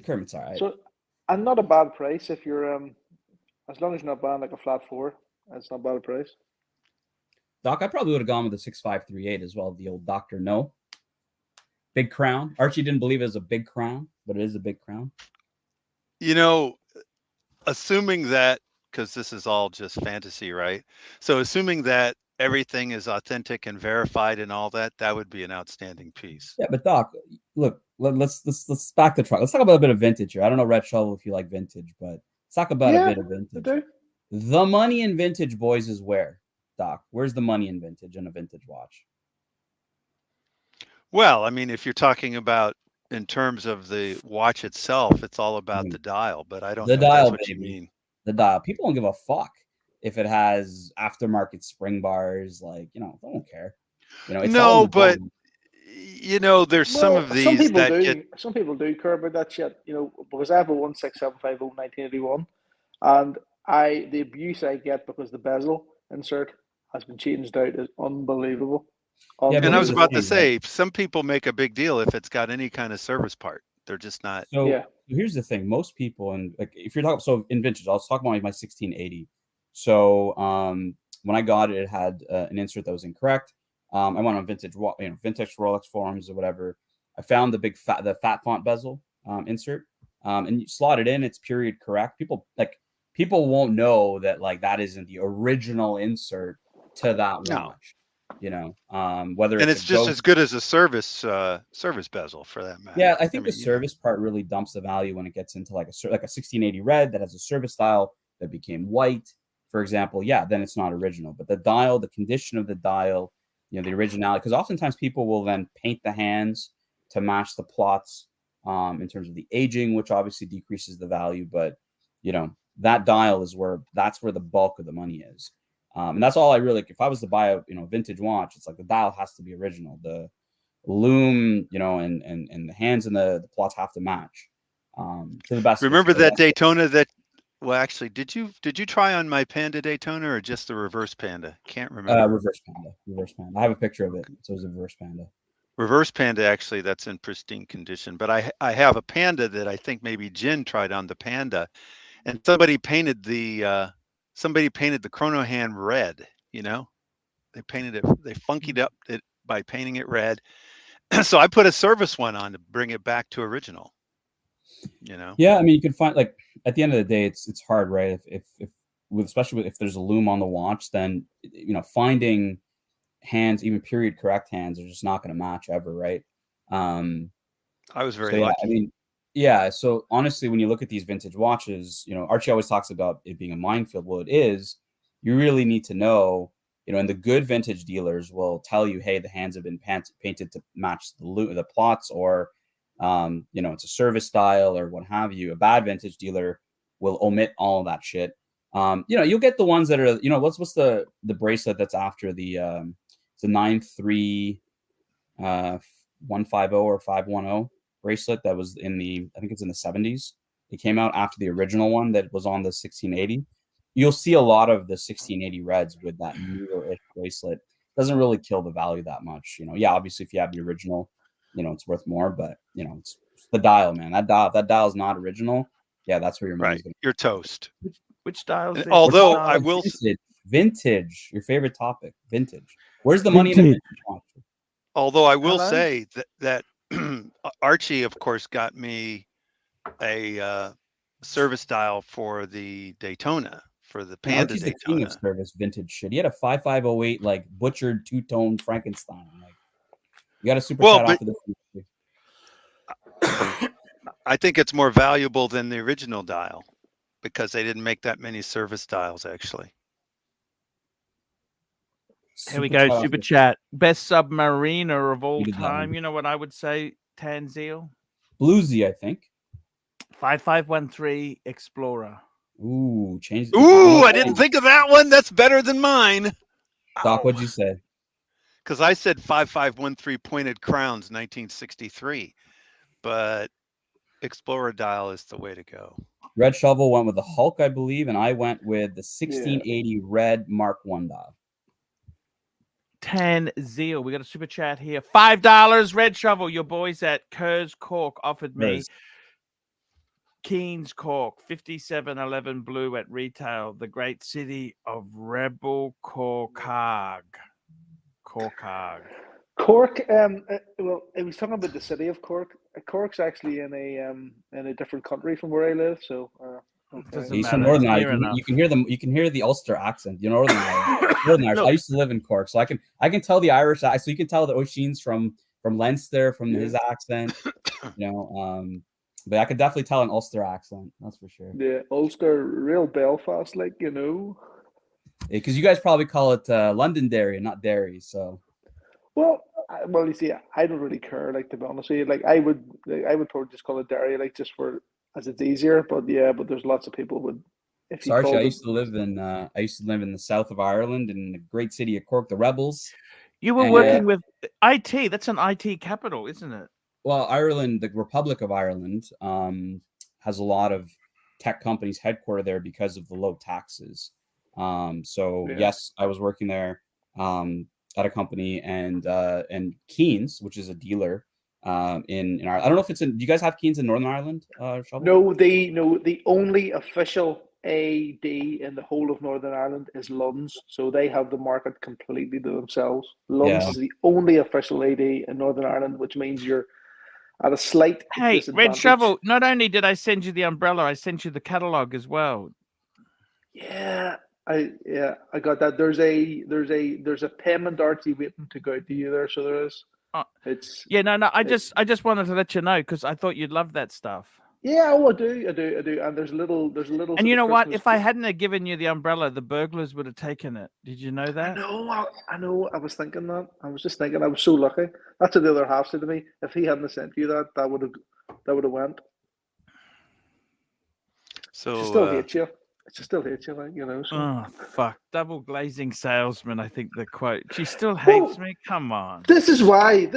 Kermit's all right. So, and not a bad price if you're as long as you're not buying like a flat 4, that's not a bad price. Doc, I probably would have gone with the 6538 as well. The old Dr. No. Big crown. Archie didn't believe it was a big crown, but it is a big crown. You know, assuming that, because this is all just fantasy, right? So assuming that everything is authentic and verified and all that, that would be an outstanding piece. Yeah, but Doc, look, let's back the truck. Let's talk about a bit of vintage here. I don't know, Red Shovel, if you like vintage, but let's talk about a bit of vintage. The money in vintage, boys, is where, Doc? Where's the money in vintage in a vintage watch? Well, I mean, if you're talking about in terms of the watch itself, it's all about the dial, but I don't know if that's what you mean. The dial. People don't give a fuck if it has aftermarket spring bars, like, they don't care. It's no, but there's some of these some people do care about that shit, because I have a 16750 1981, and the abuse I get because the bezel insert has been changed out is unbelievable. Yeah, and I was about to say, some people make a big deal if it's got any kind of service part. They're just not. So here's the thing: most people, and like if you're talking, in vintage, I'll talk about my 1680. So when I got it, it had an insert that was incorrect. I went on vintage Rolex forums or whatever. I found the fat font bezel insert, and you slot it in. It's period correct. People won't know that that isn't the original insert to that watch. Whether it's just as good as a service bezel for that matter. Yeah, I think the service part really dumps the value when it gets into like a 1680 red that has a service dial that became white, for example. Yeah, then it's not original. But the dial, the condition of the dial, the originality, because oftentimes people will then paint the hands to match the plots in terms of the aging, which obviously decreases the value. But that dial is where the bulk of the money is. And that's all I really, if I was to buy a vintage watch, it's like the dial has to be original. The loom, and the hands and the plots have to match to the best. Remember that Daytona that, well, actually, did you try on my Panda Daytona or just the reverse Panda? Can't remember. Reverse Panda. I have a picture of it. So it was a reverse Panda. Reverse Panda, actually, that's in pristine condition. But I have a Panda that I think maybe Jin tried on the Panda, and somebody painted the chrono hand red. You know, they painted it, they funkied up it by painting it red. So I put a service one on to bring it back to original. You know. Yeah, I mean, you can find, like, at the end of the day, it's hard, right? If especially if there's a loom on the watch, then finding hands, even period correct hands, are just not going to match ever, right? I was very so, yeah, lucky. I mean, yeah. So honestly, when you look at these vintage watches, Archie always talks about it being a minefield. Well, it is. You really need to know, and the good vintage dealers will tell you, hey, the hands have been painted to match the plots, or it's a service style or what have you. A bad vintage dealer will omit all of that shit. You'll get the ones that are, what's the bracelet that's after the 93 150 or 510 bracelet that was I think it's in the 70s. It came out after the original one that was on the 1680. You'll see a lot of the 1680 reds with that newer-ish bracelet. Doesn't really kill the value that much. Yeah, obviously if you have the original, it's worth more, but it's the dial, man. That dial is not original. Yeah, that's where your money's going. You're toast. Which dial? Although I will vintage, your favorite topic, vintage. Where's the money in a vintage watch? Although I will say that Archie, of course, got me a service dial for the Daytona, for the Panda Archie's Daytona. The king of service vintage shit. He had a 5508 like butchered two-tone Frankenstein. Like, you got a super chat off of this. I think it's more valuable than the original dial because they didn't make that many service dials, actually. Here we go. Super chat. Best submariner of all time. You know what I would say, Tanzil? Bluesy, I think. 5513 Explorer. Ooh, change. Ooh, I didn't think of that one. That's better than mine. Doc, what'd you say? Because I said 5513 Pointed Crowns, 1963. But Explorer dial is the way to go. Red Shovel went with the Hulk, I believe, and I went with the 1680 Red Mark I dial. 10 Zeal. We got a super chat here. $5. Red Shovel. Your boys at Kerr's Cork offered me Keen's Cork 5711 blue at retail. The great city of Rebel Corkag. Cork. Well, it was talking about the city of Cork. Cork's actually in a different country from where I live. So. He's from Northern Ireland. You can hear the Ulster accent. Northern Irish. I used to live in Cork, so I can tell the Irish. So you can tell the O'Sheen's from Leinster from his accent. But I could definitely tell an Ulster accent. That's for sure. Yeah, Ulster, real Belfast, like Because you guys probably call it Londonderry and not Derry. So. Well, you see, I don't really care. Like, to be honest with you, like I would probably just call it Derry, like just for. As it's easier, but there's lots of people would. Archie, I used to live in the south of Ireland in the great city of Cork, the Rebels. You were working with IT. That's an IT capital, isn't it? Well, Ireland, the Republic of Ireland, has a lot of tech companies headquartered there because of the low taxes. Yes, I was working there at a company, and Keen's, which is a dealer. In Ireland. I don't know if it's in. Do you guys have Keen's in Northern Ireland? No, the only official AD in the whole of Northern Ireland is Lunds, so they have the market completely to themselves. Lunds is the only official AD in Northern Ireland, which means you're at a slight disadvantage. Red Shovel. Not only did I send you the umbrella, I sent you the catalog as well. Yeah, I got that. There's a payment Archie waiting to go to you there, so there is. I just wanted to let you know because I thought you'd love that stuff. Yeah, I do, and there's a little. And you know what? If I hadn't have given you the umbrella, the burglars would have taken it. Did you know that? I know. I was thinking that. I was just thinking. I was so lucky. That's what the other half said to me. If he hadn't sent you that would have went. So she still hates you. She still hates you, So. Oh fuck! Double glazing salesman. I think the quote. She still hates me. Come on. This is why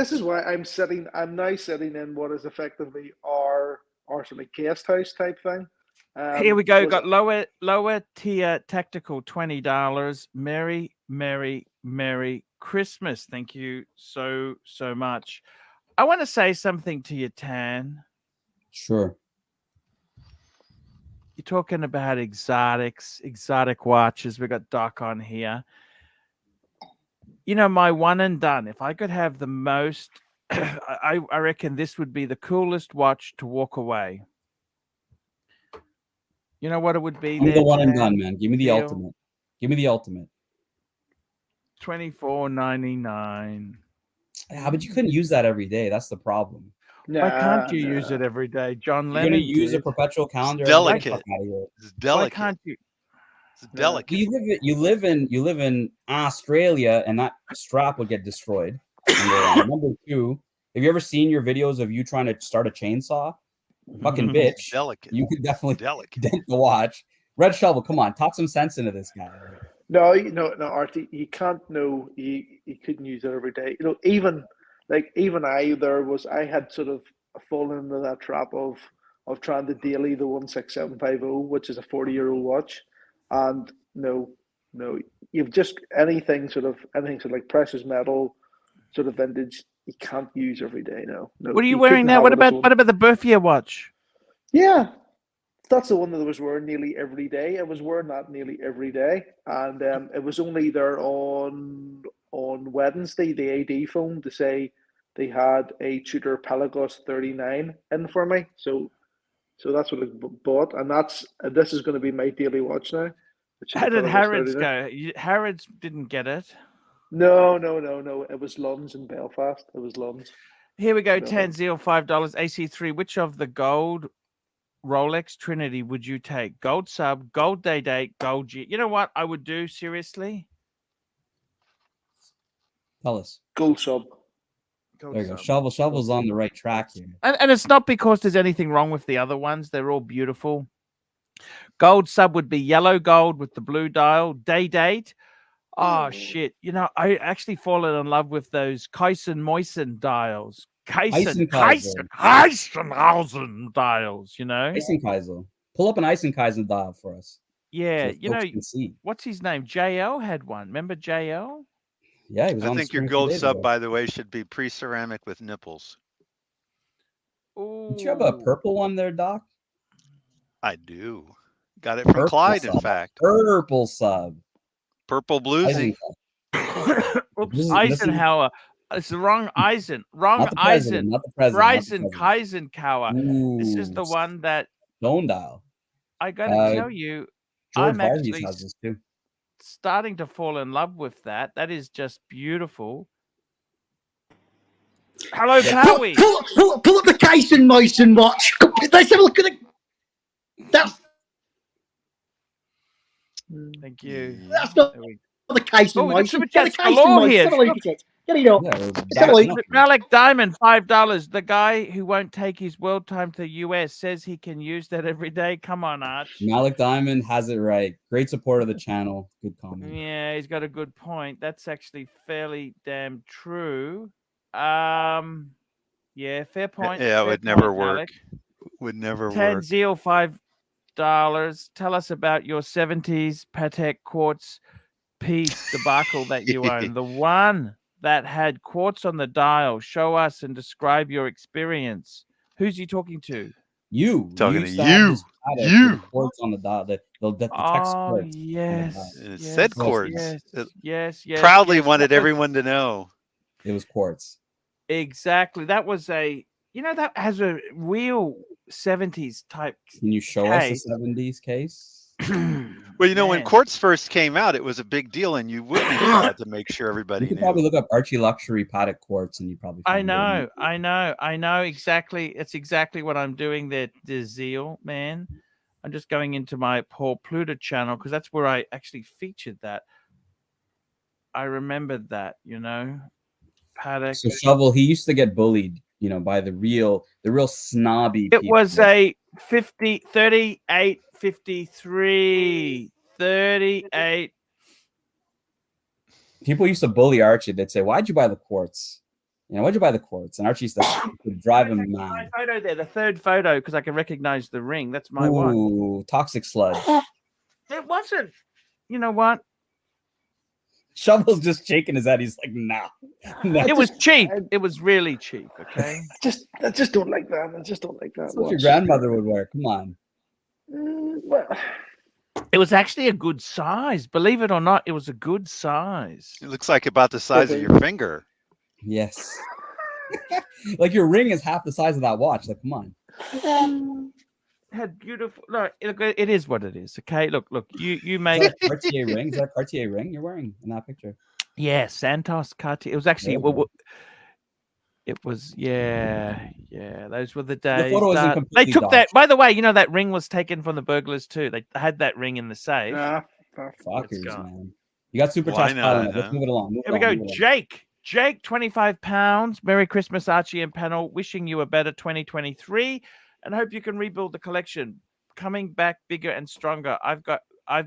I'm now sitting in what is effectively our sort of guest house type thing. Here we go. Got lower tier tactical $20. Mary Christmas. Thank you so much. I want to say something to you, Tan. Sure. You're talking about exotic watches. We got Doc on here. You know, my one and done. If I could have the most, I reckon this would be the coolest watch to walk away. You know what it would be? Give me the one and done, man. Give me the ultimate. Give me the ultimate. $24.99. Yeah, but you couldn't use that every day. That's the problem. Why can't you use it every day? John You're Lennon gonna use did. a perpetual calendar. It's delicate. It's delicate. Why can't you? It's delicate. You live in Australia, and that strap would get destroyed. Number two, have you ever seen your videos of you trying to start a chainsaw? Fucking bitch. Delicate. You could definitely Delicate. dent the watch. Red Shovel, come on, talk some sense into this guy. No, Archie, you can't know. You couldn't use it every day. You know, even I had sort of fallen into that trap of trying to daily the 16750, which is a 40-year-old watch, and no, you've just anything like precious metal, sort of vintage. You can't use every day. No. What are you wearing now? What about the birth year watch? Yeah. That's the one that I was wearing nearly every day. I was wearing that nearly every day, and it was only there on Wednesday. The AD phoned to say they had a Tudor Pelagos 39 in for me. So that's what I bought, and this is going to be my daily watch now. How did Harrods go? Harrods didn't get it. No. It was Lunds in Belfast. It was Lunds. Here we go. Tanzil, $5. AC3. Which of the gold Rolex Trinity would you take? Gold sub, gold day date, gold G. You know what I would do, seriously? Tell us. Gold sub. There you go. Shovel's on the right track here. And it's not because there's anything wrong with the other ones. They're all beautiful. Gold sub would be yellow gold with the blue dial. Day date. Oh, shit. You know, I actually fallen in love with those Kaizen-Moisen dials. Kaizenhausen dials, you know? Eisenkaiser. Pull up an Eisenkaiser dial for us. Yeah, so you know, what's his name? JL had one. Remember JL? Yeah, he was on I think your gold sub, by the way, should be pre-ceramic with nipples. Don't you have a purple one there, Doc? I do. Got it from purple Clyde, sub. in fact. Purple sub. Purple bluesy. Oops, Eisenhower. It's the wrong Eisen. Wrong Eisen. Not the president. Eisenkauer. This is the one that Stone dial. I gotta tell you, George I'm actually has this too. starting to fall in love with that. That is just beautiful. Hello, Powie. Pull up the Kaizen-Moisen watch. Let's have a look at it. Thank you. That's not the Kaizen-Moisen. Get the Kaizen-Moisen. Get it up. Malik Diamond, $5. The guy who won't take his world time to the US says he can use that every day. Come on, Arch. Malik Diamond has it right. Great support of the channel. Good comment. Yeah, he's got a good point. That's actually fairly damn true. Yeah, fair point. Yeah, it would never work. Would never work. Tanzil, $5. Tell us about your 70s Patek quartz piece debacle that you own. The one that had quartz on the dial. Show us and describe your experience. Who's he talking to? You. Talking to you. You. Quartz on the dial. The text quartz. Yes. It said quartz. Yes. Proudly wanted everyone to know. It was quartz. Exactly. That was that has a real 70s type. Can you show us a 70s case? Well, when quartz first came out, it was a big deal, and you wouldn't be proud to make sure everybody knew. You could knew. probably look up ArchieLuxury Patek quartz, and you probably. I know exactly. It's exactly what I'm doing there, Zeal, man. I'm just going into my Paul Pluta channel because that's where I actually featured that. I remembered that, Patek. So Shovel, he used to get bullied, by the real snobby. It was a 38, 53, 38. People used to bully Archie. They'd say, "Why'd you buy the quartz? Why'd you buy the quartz?" And Archie used to drive him mad. My photo there, the third photo, because I can recognize the ring. That's my one. Ooh, toxic sludge. It wasn't. You know what? Shovel's just shaking his head. He's like, nah. It was cheap. It was really cheap. Okay. I just don't like that. I just don't like that. That's what your grandmother would wear. Come on. Well, it was actually a good size. Believe it or not, it was a good size. It looks like about the size of your finger. Yes. Like your ring is half the size of that watch. Like, come on. Had beautiful. Look, it is what it is. Okay. Look. You made a Cartier ring. Is that a Cartier ring you're wearing in that picture? Yeah, Santos Cartier. It was actually. It was. Yeah. Those were the days. The photo isn't they took dodged. that. By the way, you know that ring was taken from the burglars too. They had that ring in the safe. Fuckers, man. You got super chat. Let's move it along. Here we go. Jake, 25 pounds. Merry Christmas, Archie and panel. Wishing you a better 2023. And hope you can rebuild the collection. Coming back bigger and stronger. I've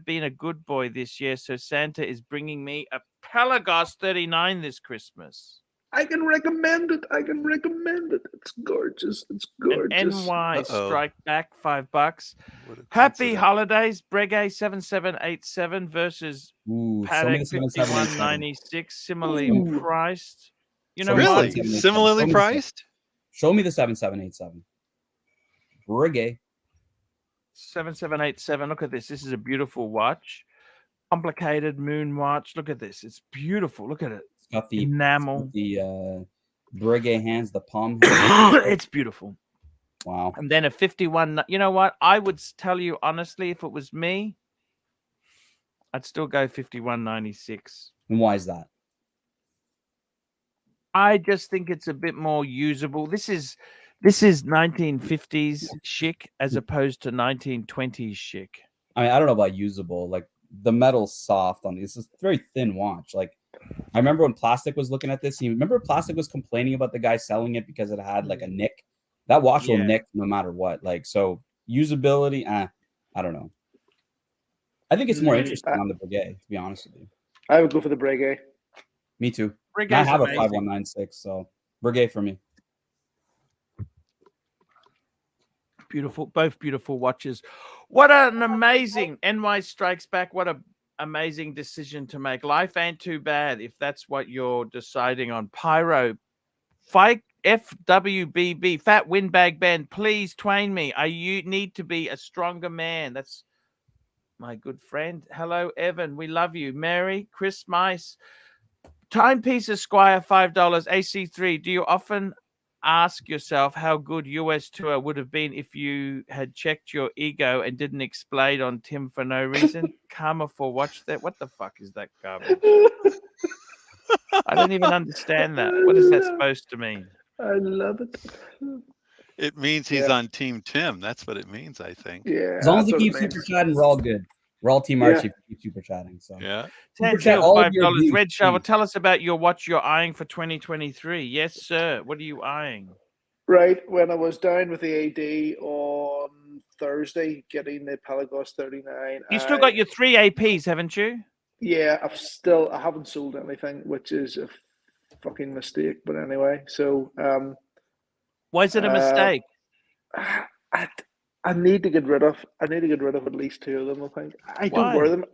been a good boy this year, so Santa is bringing me a Pelagos 39 this Christmas. I can recommend it. It's gorgeous. An NY strike back $5. Happy holidays, Breguet 7787 versus Paddock 5196. Similarly priced. You know really what? Similarly priced. Show me the 7787. Breguet 7787. Look at this. This is a beautiful watch. Complicated moon watch. Look at this. It's beautiful. Look at it. It's got the enamel. The Breguet hands, the palm. It's beautiful. Wow. And then a 51. You know what? I would tell you honestly, if it was me, I'd still go 5196. And why is that? I just think it's a bit more usable. This is 1950s chic as opposed to 1920s chic. I mean, I don't know about usable. Like the metal's soft on this. It's a very thin watch. Like I remember when Plastic was looking at this. You remember Plastic was complaining about the guy selling it because it had like a nick. That watch will nick no matter what. Like so, usability. I don't know. I think it's more interesting on the Breguet, to be honest with you. I would go for the Breguet. Me too. Breguet's I have amazing. a 5196, so Breguet for me. Beautiful, both beautiful watches. What an amazing NY Strikes Back. What an amazing decision to make. Life ain't too bad if that's what you're deciding on. Pyro, Fight FWBB, Fat Windbag Ben, please twain me. You need to be a stronger man. That's my good friend. Hello, Evan. We love you. Mary, Chris Mice, Timepiece Esquire, $5. AC3, do you often ask yourself how good US tour would have been if you had checked your ego and didn't explode on Tim for no reason? Karma for watch that. What the fuck is that garbage? I don't even understand that. What is that supposed to mean? I love it. It means he's on Team Tim. That's what it means, I think. Yeah. As long as he keeps super chatting, we're all good. We're all Team Archie. Keep super chatting. So yeah. $5. Red Shovel. Tell us about your watch you're eyeing for 2023. Yes, sir. What are you eyeing? Right. When I was down with the AD on Thursday, getting the Pelagos 39. You still got your 3 APs, haven't you? Yeah, I haven't sold anything, which is a fucking mistake. But anyway, so why is it a mistake? I need to get rid of at least 2 of them. I think I don't wear them.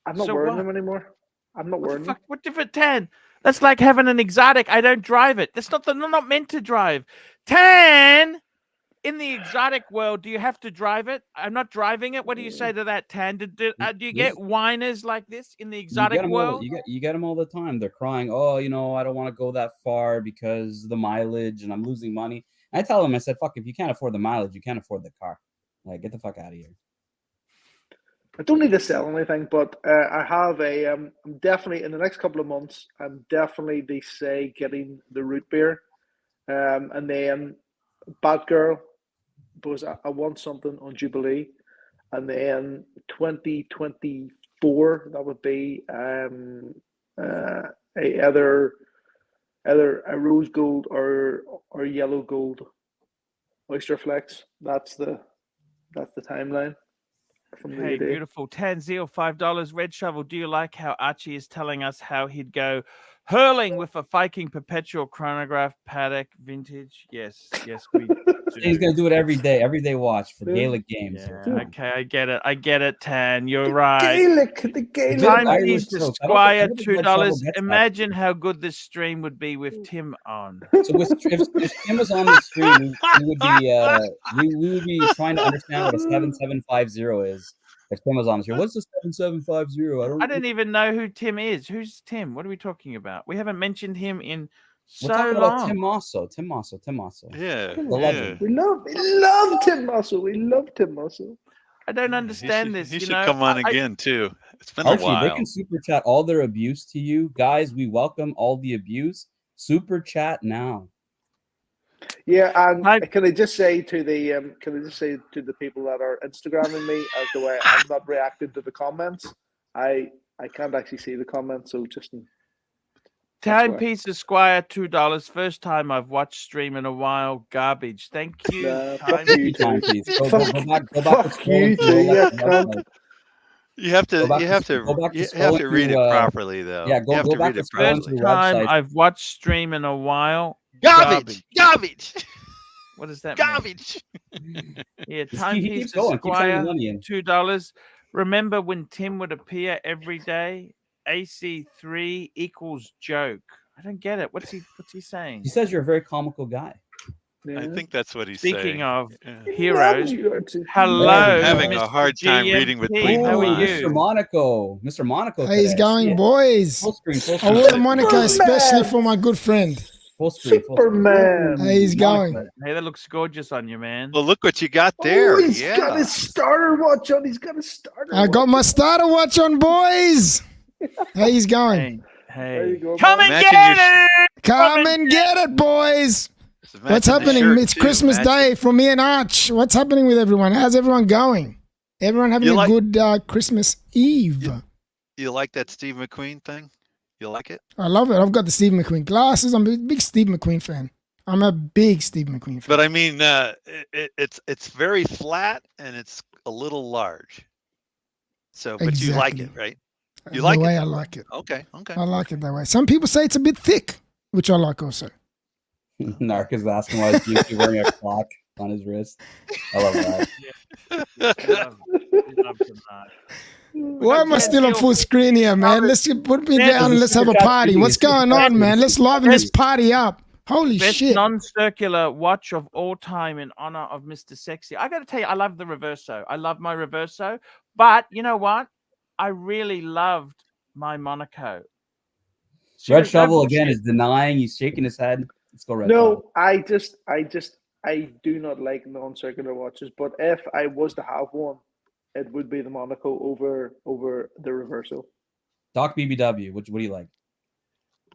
I'm not wearing them anymore. I'm not wearing them. What different Tan? That's like having an exotic. I don't drive it. They're not meant to drive. Tan, in the exotic world, do you have to drive it? I'm not driving it. What do you say to that, Tan? Do you get whiners like this in the exotic world? You get them all the time. They're crying, oh, I don't want to go that far because of the mileage and I'm losing money. And I tell them, I said, fuck, if you can't afford the mileage, you can't afford the car. Like, get the fuck out of here. I don't need to sell anything, but I have I'm definitely, in the next couple of months, I'm definitely, they say, getting the root beer. And then Batgirl, because I want something on Jubilee. And then 2024, that would be either a rose gold or yellow gold Oyster Flex. That's the timeline. Hey, beautiful. Tanzeel, $5. Red Shovel, do you like how Archie is telling us how he'd go hurling with a Viking perpetual chronograph Paddock vintage? Yes, we He's gonna do it every day. Everyday watch for Gaelic games. Yeah, okay, I get it. I get it, Tan. You're right. The Gaelic. Timepiece Esquire, $2. Imagine how good this stream would be with Tim on. So if Tim was on the stream, we would be trying to understand what a 7750 is. If Tim was on the stream, what's the 7750? I didn't even know who Tim is. Who's Tim? What are we talking about? We haven't mentioned him in so We're talking long. about Tim Mosso. Yeah, the legend. We love Tim Mosso. We love Tim Mosso. I don't understand this. He you should know, come on again too. It's been Archie, a while. they can super chat all their abuse to you guys. We welcome all the abuse. Super chat now. Yeah, and can I just say to the people that are Instagramming me as the way I'm not reacting to the comments. I can't actually see the comments, so just Timepiece Esquire, $2. First time I've watched stream in a while. Garbage. Thank you. Fuck you, Timepiece. Go back fuck you too. Yeah, cunt. You have to read it properly, though. Yeah, go back to First time I've watched stream in a while. Garbage. What does that Garbage. mean? Yeah, Keep Timepiece going. Keep sending Esquire, money in. $2. Remember when Tim would appear every day? AC3 equals joke. I don't get it. What's he saying? He says you're a very comical guy. Yeah. I think that's what he's saying. Speaking of Yeah. heroes, hello. I'm having a Mr. hard time reading with bleeding How are eyes. you? Mr. Monaco. How he's today. going, Yeah. boys? Full screen. I wore the Monaco especially for my good friend. Full screen. Superman. How he's going? Hey, that looks gorgeous on you, man. Well, look what you got there. Oh, he's Yeah. got his starter watch on. He's got a starter. I got my starter watch on, boys. How he's going? Hey, There you go, come man. and Imagine get your- it! Come and get it, boys. Imagine What's the happening? shirt, It's too. Christmas Imagine- Day for me and Arch. What's happening with everyone? How's everyone going? Everyone having You a like- good Christmas Eve. You like that Steve McQueen thing? You like it? I love it. I've got the Steve McQueen glasses. I'm a big Steve McQueen fan. I'm a big Steve McQueen fan. But I mean, it's very flat and it's a little large. So, but you like it, Exactly. right? You like the it way that I way. like it. Okay. I like it that way. Some people say it's a bit thick, which I like also. Narc is asking why he's wearing a clock on his wrist. I love that. Why am I still on full screen here, man? Let's put me down and let's have a party. What's going on, man? Let's liven this party up. Holy Best shit. non-circular watch of all time in honor of Mr. Sexy. I got to tell you, I love the Reverso. I love my Reverso. But you know what? I really loved my Monaco. Red Shovel again is denying. He's shaking his head. Let's go Red Shovel. No, I do not like non-circular watches. But if I was to have one, it would be the Monaco over the Reverso. Doc BBW, what do you like?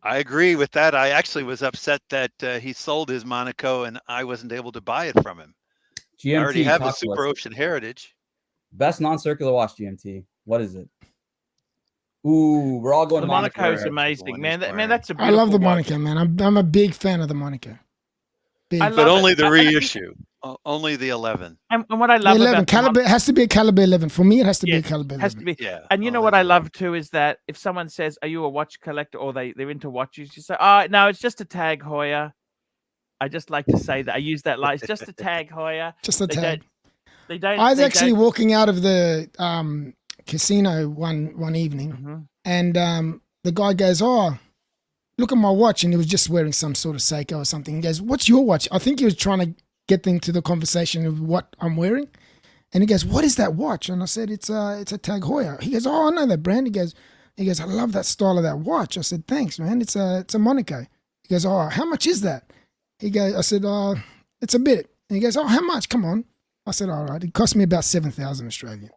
I agree with that. I actually was upset that he sold his Monaco and I wasn't able to buy it from him. GMT, I already have a talk to Super us. Ocean Heritage. Best non-circular watch, GMT. What is it? Ooh, we're all going The to Monaco is the amazing, one man. he's Man, that's a I love the beautiful watch. Monaco, man. I'm a big fan of the Monaco. Big. I But love only it. the I think- reissue. Only the 11. And what I The love 11 about the caliber has to be a caliber 11. For me, it has to be Yeah, a caliber 11. has to be. Yeah. And you know only what the I 11. love too is that if someone says, "Are you a watch collector?" or they're into watches, you say, "Oh no, it's just a tag, Heuer." I just like to say that I use that line. It's just a tag, Heuer. Just a They tag. They don't. I was they actually don't- walking out of the casino one evening, Mhm. and the guy goes, "Oh, look at my watch," and he was just wearing some sort of Seiko or something. He goes, "What's your watch?" I think he was trying to get into the conversation of what I'm wearing, and he goes, "What is that watch?" And I said, "It's a Tag Heuer." He goes, "Oh, I know that brand." He goes, "I love that style of that watch." I said, "Thanks, man. It's a Monaco." He goes, "Oh, how much is that?" I said, "It's a bit." And he goes, "Oh, how much? Come on." I said, "All right, it cost me about 7,000 Australian."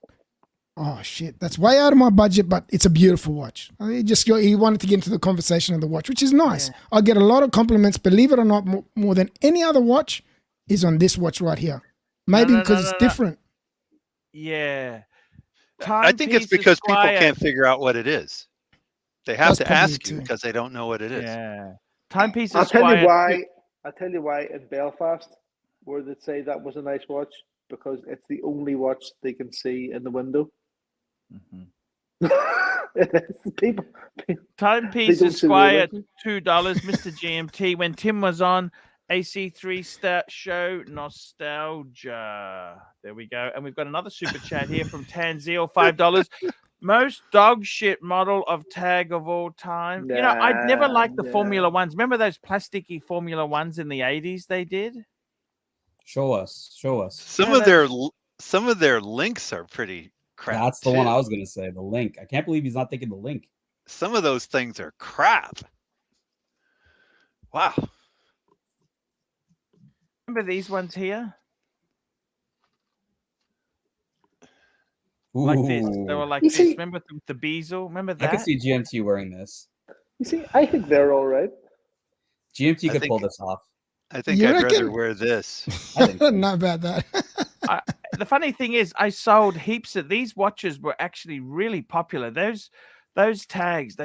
Oh shit, that's way out of my budget, but it's a beautiful watch. He wanted to get into the conversation of the watch, which is nice. Yeah. I get a lot of compliments, believe it or not, more than any other watch is on this watch right here. Maybe no, because no, it's no. different. Yeah. I think it's Timepiece because people Esquire- can't figure out what it is. They have That's to probably ask it you too. because they don't know what it is. Yeah. Timepiece I'll tell you Esquire- why. I'll tell you why in Belfast, where they say that was a nice watch, because it's the only watch they can see in the window. Mhm. people, Timepiece They don't see the Esquire, other. $2. Mr. GMT. When Tim was on, AC3 show nostalgia. There we go. And we've got another super chat here from Tanzil, $5. Most dog shit model of tag of all time. You know, I'd never liked the Formula Ones. Remember those plasticky Formula Ones in the 80s they did? Show us. Some of their links are pretty crap. That's the one I was gonna say. The link. I can't believe he's not thinking the link. Some of those things are crap. Wow. Remember these ones here? Ooh. Like this. They were like this. Remember the Beazle? Remember that? I could see GMT wearing this. You see, I think they're all right. GMT could pull this off. I think I'd rather wear this. Not about that. The funny thing is, I sold heaps of these watches. Were actually really popular. Those tags,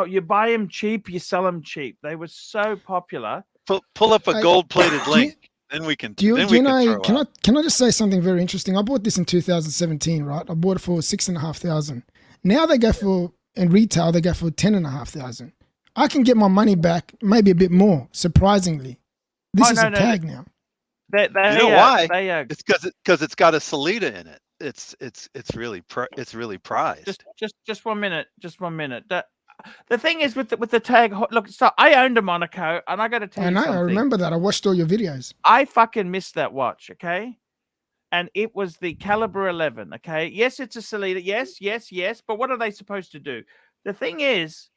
you buy them cheap, you sell them cheap. They were so popular. Pull up a gold-plated link. Then we can. Can I just say something very interesting? I bought this in 2017, right? I bought it for $6,500. Now they go for in retail. They go for $10,500. I can get my money back, maybe a bit more. Surprisingly, this is a tag now. You know why? It's because it's got a Salida in it. It's really prized. Just 1 minute. Just 1 minute. The thing is with the tag. Look, so I owned a Monaco, and I got to tell you something. I remember that. I watched all your videos. I fucking missed that watch. Okay, and it was the Caliber 11. Okay, yes, it's a Salida. Yes. But what are they supposed to do? The thing is,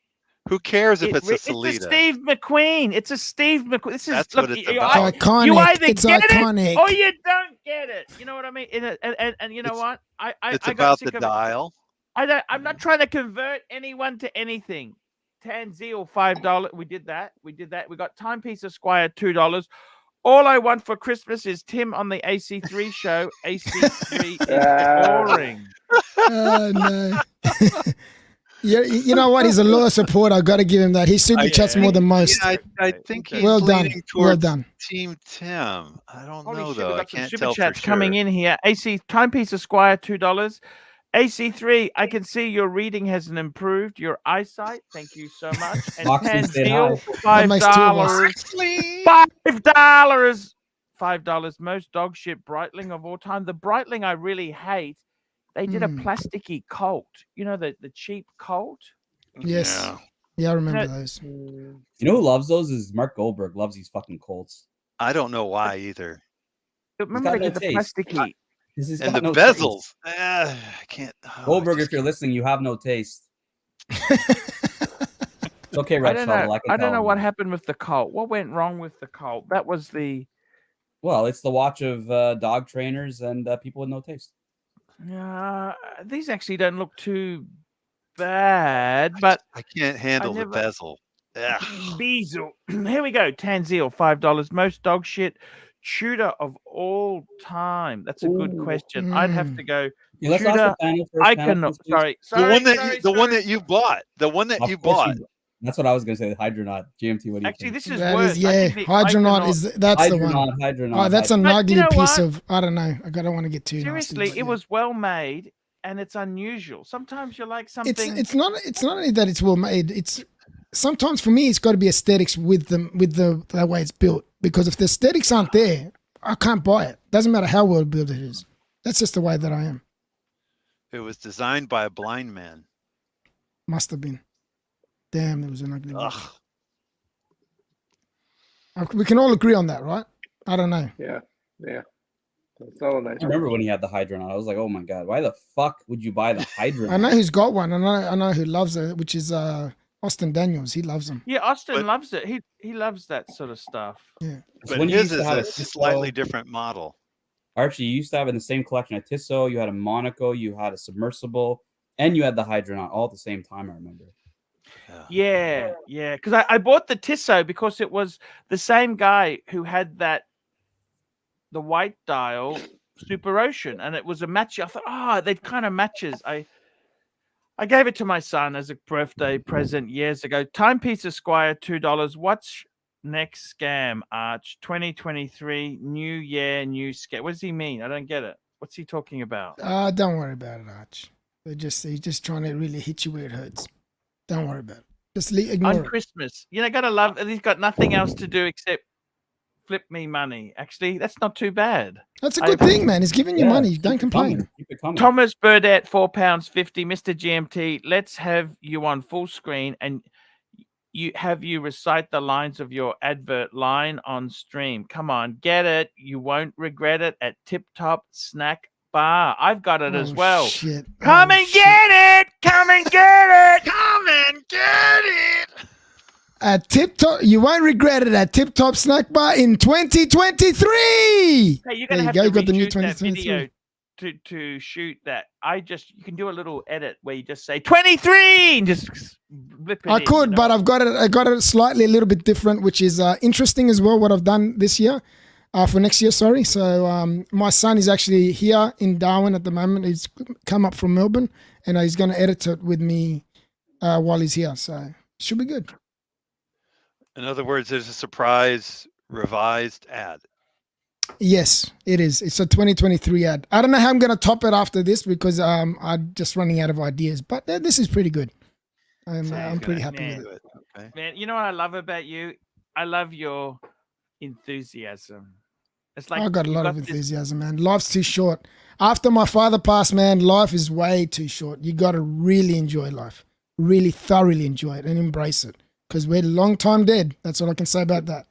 who cares if it's a Salida? It's a Steve McQueen. It's a Steve McQueen. That's what it's about. Iconic. You either it's get iconic. it or you don't get it. You know what I mean? And you know what? It's about the dial. I'm not trying to convert anyone to anything. Tanzil, $5. We did that. We got Timepiece Esquire, $2. All I want for Christmas is Tim on the AC3 show. AC3 is boring. Oh no. Yeah, you know what? He's a loyal supporter. I've got to give him that. He super chats more than most. Yeah, I think he's well done. Well done. Team Tim. I don't know Shit, though. I can't tell super chats for sure. coming in here. AC Timepiece Esquire, $2. AC3, I can see your reading hasn't improved. Your eyesight, thank you so much. And Tanzil, $5. $5. Most dog shit Breitling of all time. The Breitling I really hate. They did a plasticky Colt. You know, the cheap Colt? Yes. Yeah, I remember those. You know who loves those is Mark Goldberg. Loves these fucking Colts. I don't know why either. Remember they did the plasticky. And the bezels. I can't. Goldberg, if you're listening, you have no taste. It's okay, Red I don't know what happened with the Colt. What went wrong with the Colt? That was the... Well, it's the watch of dog trainers and people with no taste. These actually don't look too bad, but I can't handle the bezel. Beazle. Here we go. Tanzil, $5. Most dog shit shooter of all time. That's a good question. I'd have to go. Yeah, shooter. I cannot. Sorry. The one that you bought. The one that you bought. That's what I was going to say. The Hydronaut. GMT. What do you Actually, think? this is worse. Hydronaut is that's the one. Hydronaut. Oh, that's an ugly piece of. I don't know. I don't want to get too seriously. nasty, it was well made and it's unusual. Sometimes you like something. It's not only that it's well made. It's sometimes for me it's got to be aesthetics with the way it's built. Because if the aesthetics aren't there, I can't buy it. Doesn't matter how well built it is. That's just the way that I am. It was designed by a blind man. Must have been. Damn, there was an ugly one. We can all agree on that, right? I don't know. Yeah. That's all nice. I remember when he had the Hydronaut. I was like, oh my God, why the fuck would you buy the Hydronaut? I know who's got one. I know who loves it, which is Austin Daniels. He loves them. Yeah, Austin loves it. He loves that sort of stuff. Yeah. But his is a slightly different model. Archie, you used to have in the same collection a Tissot, you had a Monaco, you had a submersible, and you had the Hydronaut all at the same time, I remember. Yeah. Because I bought the Tissot because it was the same guy who had the white dial Super Ocean, and it was a match. I thought, that kind of matches. I gave it to my son as a birthday present years ago. Timepiece Esquire, $2. What's next scam, Arch? 2023, new year, new scam. What does he mean? I don't get it. What's he talking about? Don't worry about it, Arch. He's just trying to really hit you where it hurts. Don't worry about it. Just ignore on Christmas. You know, gotta love. He's got nothing else to do except flip me money. Actually, that's not too bad. That's a good thing, man. He's giving you money. Don't complain. Keep it coming. Thomas Burdett, £4.50. Mr. GMT, let's have you on full screen and you recite the lines of your advert line on stream. Come on, get it. You won't regret it at Tip Top Snack Bar. I've got it as well. Shit. Come and get it. Come and get it. Come and get it. At Tip Top, you won't regret it at Tip Top Snack Bar in 2023. Hey, you're gonna have to you got the new reshoot that 2023. video to shoot that. You can do a little edit where you just say 23 and just blip it I in, could, you know? but I got it slightly a little bit different, which is interesting as well. What I've done this year, for next year, sorry. So my son is actually here in Darwin at the moment. He's come up from Melbourne, and he's going to edit it with me while he's here. So it should be good. In other words, there's a surprise revised ad. Yes, it is. It's a 2023 ad. I don't know how I'm going to top it after this because I'm just running out of ideas. But this is pretty good. I'm pretty happy with it. Okay. Man, you know what I love about you? I love your enthusiasm. It's like I got a lot of enthusiasm, man. Life's too short. After my father passed, man, life is way too short. You got to really enjoy life, really thoroughly enjoy it and embrace it because we're long time dead. That's all I can say about that.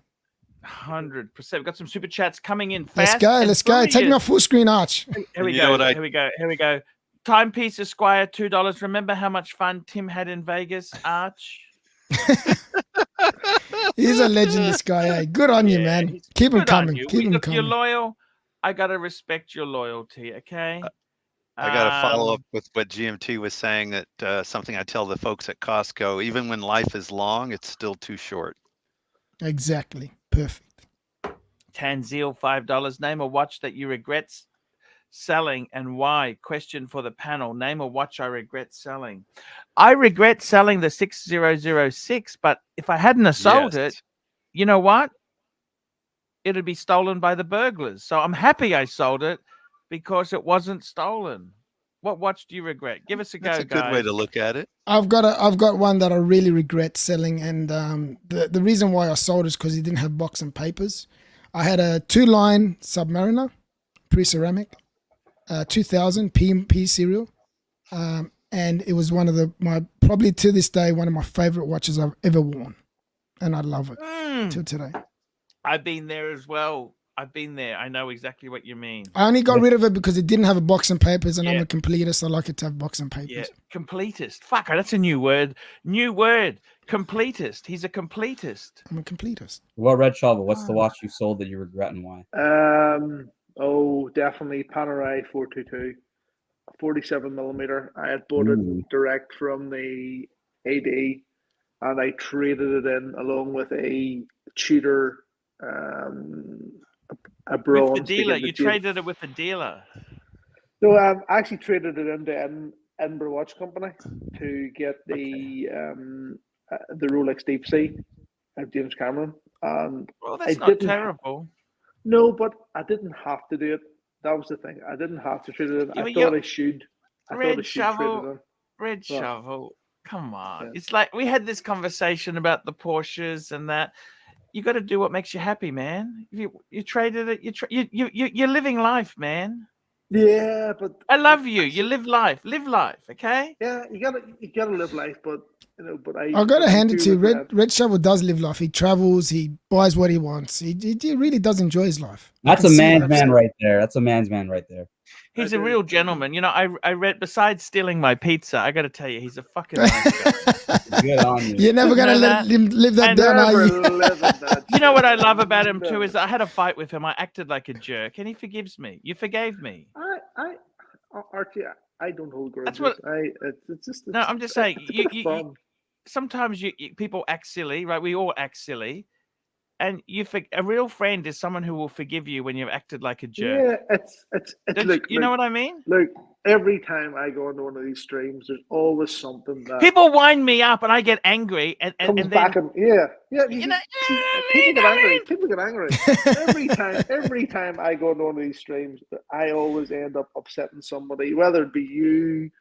100%. We've got some super chats coming in fast. Let's go. Take me off full screen, Arch. Here we go. Timepiece Esquire, $2. Remember how much fun Tim had in Vegas, Arch? He's a legend, this guy. Hey. Good on you, man. Keep him coming. Keep him coming. You're loyal. I got to respect your loyalty, okay? I got to follow up with what GMT was saying, that something I tell the folks at Costco, even when life is long, it's still too short. Exactly. Perfect. Tanzil, $5. Name a watch that you regret selling and why? Question for the panel. Name a watch I regret selling. I regret selling the 6006, but if I hadn't have sold it, you know what? It'd be stolen by the burglars. So I'm happy I sold it because it wasn't stolen. What watch do you regret? Give us a go, guys. That's a good way to look at it. I've got one that I really regret selling, and the reason why I sold is because it didn't have box and papers. I had a 2-line Submariner, pre-ceramic, 2000 P serial, and it was one of probably to this day one of my favorite watches I've ever worn, and I love it till today. I've been there as well. I've been there. I know exactly what you mean. I only got rid of it because it didn't have a box and papers, and I'm a completist. I like it to have box and papers. Yeah, completist. Fuck, that's a new word. New word. Completist. He's a completist. I'm a completist. Well, Red Shovel, what's the watch you sold that you regret and why? Definitely Panerai 422, 47mm. I had bought it direct from the AD, and I traded it in along with a Tudor. A bronze. With the dealer, you traded it with the dealer. No, I actually traded it into Edinburgh Watch Company to get the Rolex Deep Sea of James Cameron. And well, that's not terrible. No, but I didn't have to do it. That was the thing. I didn't have to trade it in. I thought I should. Red Shovel. Come on. Yeah. It's like we had this conversation about the Porsches and that. You got to do what makes you happy, man. You traded it. You're living life, man. Yeah, but I love you. You live life. Live life, okay? Yeah, you gotta live life, but I gotta hand it to Red Shovel does live life. He travels. He buys what he wants. He really does enjoy his life. That's a man's man right there. That's a man's man right there. He's a real gentleman. You know, I read, besides stealing my pizza, I got to tell you, he's a fucking nice guy. Good on you. You're never going to let him live that down, are you? You know what I love about him, too, is I had a fight with him. I acted like a jerk, and he forgives me. You forgave me. Archie, I don't hold grudges. That's what, it's no, I'm just saying, sometimes people act silly, right? We all act silly. And a real friend is someone who will forgive you when you've acted like a jerk. Yeah, it's look, you know what I mean? Look, every time I go into one of these streams, there's always something that people wind me up and I get angry and back then, people get angry. every time I go into one of these streams, I always end up upsetting somebody, whether it be you,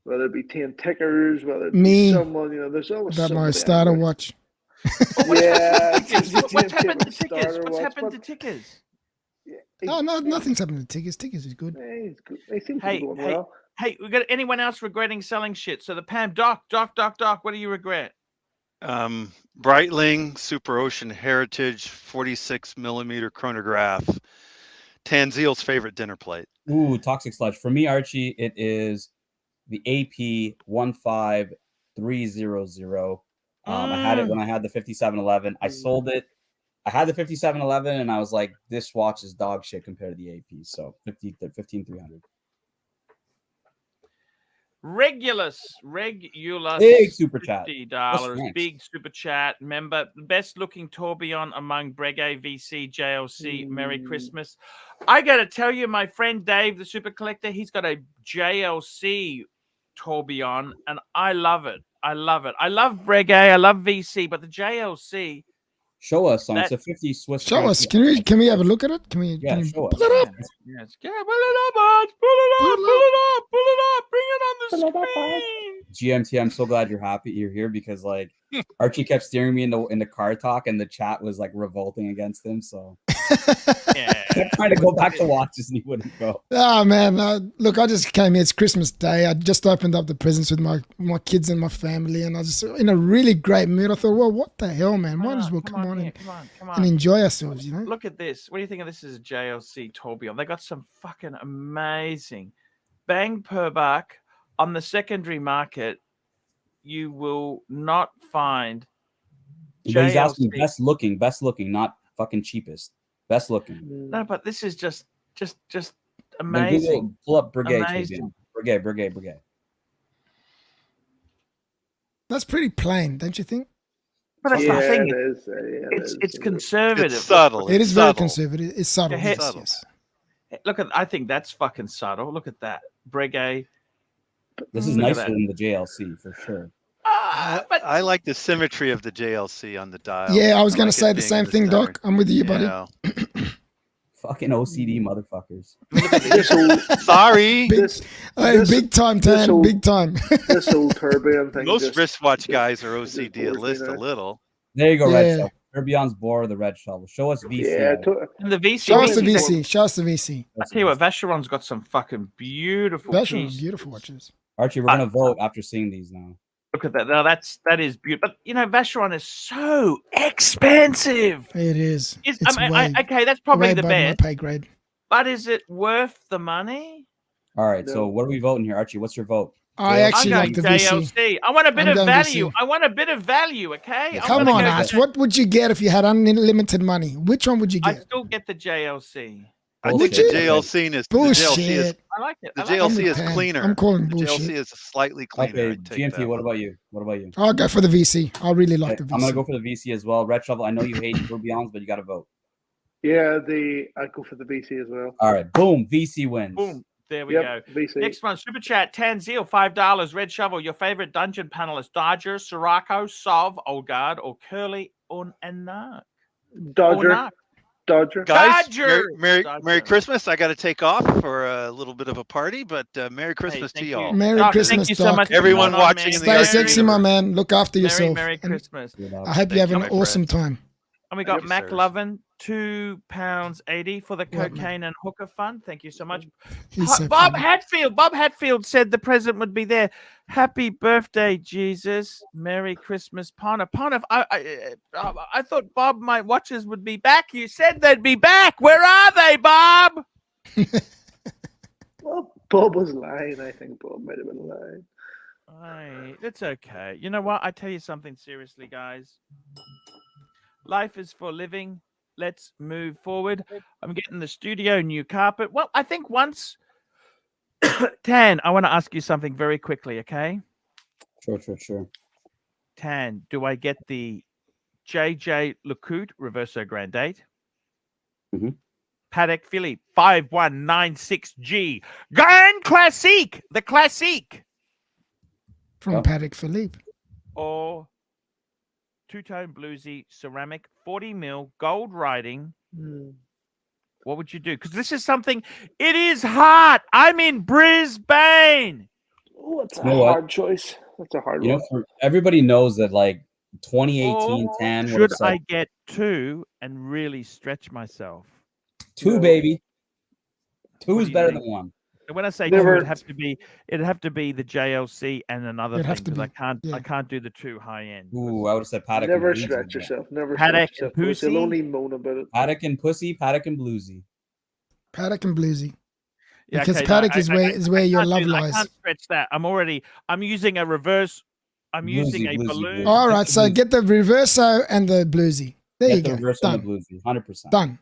whether it be 10 tickers, whether it be someone, there's always about my starter watch. Yeah. What's happened to Tickers? What's happened to Tickers? Oh, no, nothing's happened to Tickers. Tickers is good. Yeah, he's good. He seems to be going well. Hey, we got anyone else regretting selling shit? So the Pam, Doc, what do you regret? Breitling Super Ocean Heritage 46mm chronograph. Tanzeel's favorite dinner plate. Ooh, Toxic Sludge. For me, Archie, it is the AP 15300. I had it when I had the 5711. I sold it. I had the 5711, and I was like, this watch is dog shit compared to the AP. So 15300. Regulus, big super chat, $50, big super chat. Remember, best looking tourbillon among Breguet, VC, JLC. Merry Christmas. I got to tell you, my friend Dave, the super collector, he's got a JLC tourbillon, and I love it. I love Breguet, I love VC, but the JLC. Show us on it's a 50 Swiss. Show us. Can we have a look at it? Can we? Yeah, show us. Pull it up. Yes. Yeah, pull it up, Arch. Pull it up. Bring it on the screen. GMT, I'm so glad you're happy you're here because like Archie kept steering me into car talk and the chat was like revolting against him. So yeah, I kept trying to go back to watches and he wouldn't go. Oh man, look, I just came here. It's Christmas Day. I just opened up the presents with my kids and my family, and I was just in a really great mood. I thought, well, what the hell, man? Might as well come on and enjoy ourselves, you know. Look at this. What do you think of this? Is a JLC tourbillon? They got some fucking amazing bang per buck on the secondary market. You will not find. But he's asking best looking, not fucking cheapest. Best looking. No, but this is just amazing. Pull up Breguet. That's pretty plain, don't you think? But that's the thing. It's conservative. It's subtle. It is very conservative. It's subtle. Yes. Look at. I think that's fucking subtle. Look at that, Breguet. This is nicer than the JLC for sure. But I like the symmetry of the JLC on the dial. Yeah, I was going to say the same thing, Doc. I'm with you, buddy. Fucking OCD motherfuckers. Sorry. Big time, Tan. Big time. This whole tourbillon thing. Most wristwatch guys are OCD at least a little. There you go, Red Shovel. Tourbillon's bore the Red Shovel. Show us VC. Yeah, and the VC. Show us the VC. Show us the VC. I tell you what, Vacheron's got some fucking beautiful. Vacheron's beautiful watches. Archie, we're gonna vote after seeing these now. Look at that. Now that is beautiful. But you know, Vacheron is so expensive. It is. Okay, that's probably the best. Pay grade. But is it worth the money? All right. So what are we voting here, Archie? What's your vote? I actually like the JLC. VC. I want a bit of value. I want a bit of value. Okay. Come on, Arch. What would you get if you had unlimited money? Which one would you get? I'd still get the JLC. I think the JLC is bullshit. I like it. The JLC is cleaner. I'm calling the bullshit. JLC is slightly cleaner. Okay, GMT, what about you? I'll go for the VC. I really like the VC. I'm gonna go for the VC as well. Red Shovel, I know you hate tourbillons, but you gotta vote. Yeah, I go for the VC as well. All right, boom, VC wins. Boom. There we go. VC. Next one, Super Chat, Tanzeal, $5. Red Shovel, your favorite dungeon panelist, Dodger, Sirocco, Sov, Old Guard, or Curly Unanak? Dodger. Guys, Dodger. Merry Christmas. I got to take off for a little bit of a party, but Merry Christmas to y'all. Merry Christmas, thank you so much. Everyone watching. Stay sexy, my man. Look after yourself. Merry Christmas. I hope you have an awesome time. And we got Mac Lovin, £2.80 for the cocaine and hooker fund. Thank you so much. Bob Hatfield said the present would be there. Happy birthday, Jesus. Merry Christmas, Pontiff. I thought Bob, my watches would be back. You said they'd be back. Where are they, Bob? Well, Bob was lying. I think Bob might have been lying. It's okay. You know what? I tell you something seriously, guys. Life is for living. Let's move forward. I'm getting the studio new carpet. Well, I think once, Tan, I want to ask you something very quickly, okay? Sure. Tan, do I get the JJ Lecoute Reverso Grand Date? Mm-hmm. Paddock Philippe 5196G Grand Classique, the Classique. From Paddock Philippe. Or two-tone bluesy ceramic 40 mil gold writing. What would you do? Because this is something, it is hot. I'm in Brisbane. Oh, that's a hard choice. That's a hard one. Everybody knows that like 2018 Or tan. should I get 2 and really stretch myself? 2, baby. 2 is better think? than 1. When I say Never- 2, it'd have to be the JLC and another It'd thing have to because be, I can't do the 2 high end. Ooh, I would have said paddock Never and bluesy. stretch yourself. Never Paddock stretch yourself. and Because you'll pussy? only moan about it. Paddock and pussy, paddock and bluesy. Paddock and bluesy. Yeah, Because okay, paddock no, is where your can't love do that. lies. I can't stretch that. I'm using a reverse. I'm using a Bluesy, balloon. bluesy. All Get right, the so bluesy. get the reverso and the bluesy. There Get you the go. reverse on the Done. bluesy. 100%. Done.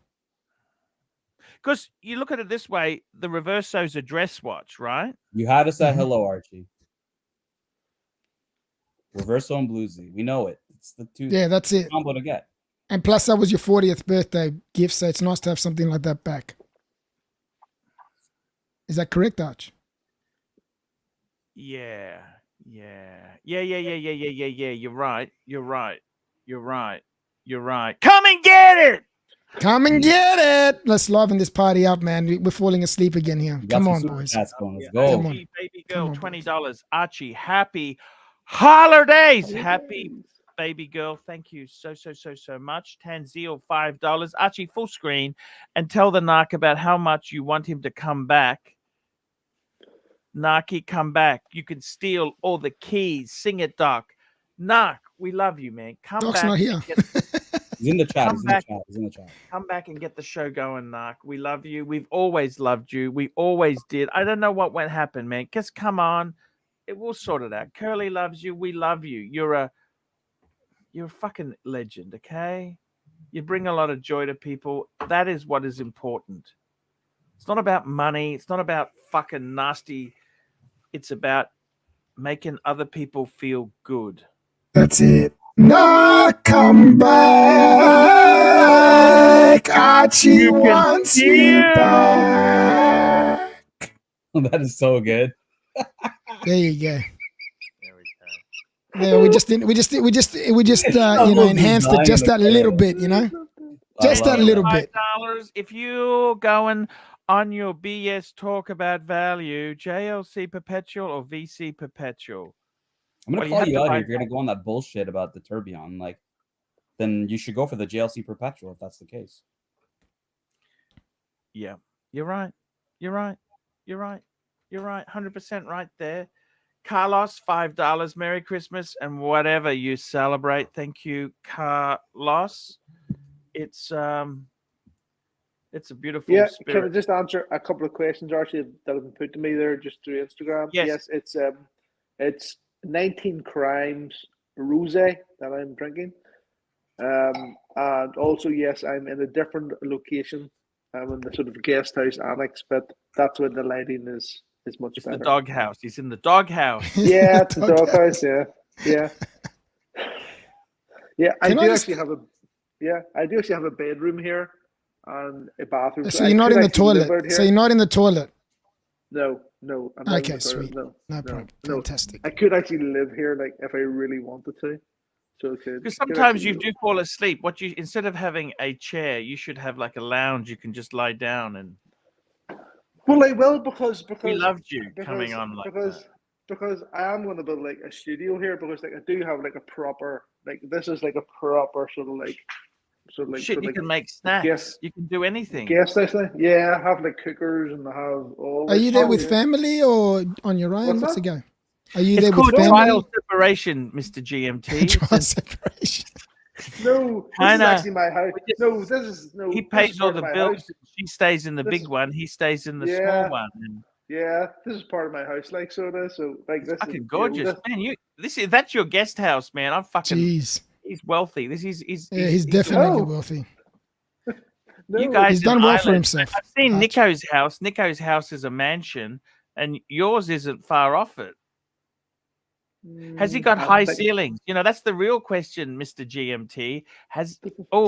Because you look at it this way, the reverso's a dress watch, right? You had us at Mhm. hello, Archie. Reverso and bluesy. We know it. It's the 2 Yeah, that's it. combo to get. And plus, that was your 40th birthday gift, so it's nice to have something like that back. Is that correct, Arch? Yeah. You're right. Come and get it. Come and get it. Let's liven this party up, man. We're falling asleep again here. We got Come some on, super boys. chats going. Let's Yeah, go. Come on. Archie, baby Come girl, on, $20. Archie, happy holidays. Happy baby girl. Thank you so much. Tanzil, $5. Archie, full screen and tell the narc about how much you want him to come back. Narky, come back. You can steal all the keys. Sing it, Doc. Narc, we love you, man. Come Doc's back. not here. He's in the chat. Come He's back. in the chat. Come back and get the show going, Narc. We love you. We've always loved you. We always did. I don't know what went happen, man. Just come on. It will sort it out. Curly loves you. We love you. You're a fucking legend, okay? You bring a lot of joy to people. That is what is important. It's not about money. It's not about fucking nasty. It's about making other people feel good. That's it. Nah, come back. Archie wants you back. That is so good. There you go. There we go. Yeah, we just enhanced it just that little bit, just that little bit. $5. If you're going on your BS talk about value, JLC perpetual or VC perpetual? I'm gonna call you out here if you're gonna go on that bullshit about the tourbillon. Like, then you should go for the JLC perpetual if that's the case. Yeah, you're right. 100% right there. Carlos, $5. Merry Christmas and whatever you celebrate. Thank you, Carlos. It's a beautiful spirit. Can I just answer a couple of questions, Archie, that have been put to me there just through Instagram? Yes, it's 19 Crimes Rosé that I'm drinking. And also, yes, I'm in a different location. I'm in the sort of guest house annex, but that's where the lighting is much better. The doghouse. He's in the doghouse. Yeah, it's the doghouse. Yeah. I do actually have a bedroom here and a bathroom. So you're not in the toilet. So you're not in the toilet. No. I'm not Okay, in the toilet. sweet. No problem. Fantastic. I could actually live here, like if I really wanted to. So because sometimes you do fall asleep. Instead of having a chair, you should have like a lounge. You can just lie down and. Well, I will because we loved you coming on because I am going to build like a studio here because like I do have like a proper this is like a proper sort of shit. You can make snacks. You can do anything. Guest house, yeah. I have like cookers and I have all. Are you there with family or on your own? What's the go? Are you there with family? Trial separation, Mr. GMT. Trial separation. No, this is actually my house. He pays all the bills. She stays in the big one. He stays in the small one. Yeah, this is part of my house, like so. So like this fucking gorgeous, man. That's your guest house, man. I'm fucking. Jeez. He's wealthy. He's definitely wealthy. You guys, he's done well for himself. I've seen Nico's house. Nico's house is a mansion, and yours isn't far off it. Has he got high ceilings? That's the real question, Mr. GMT.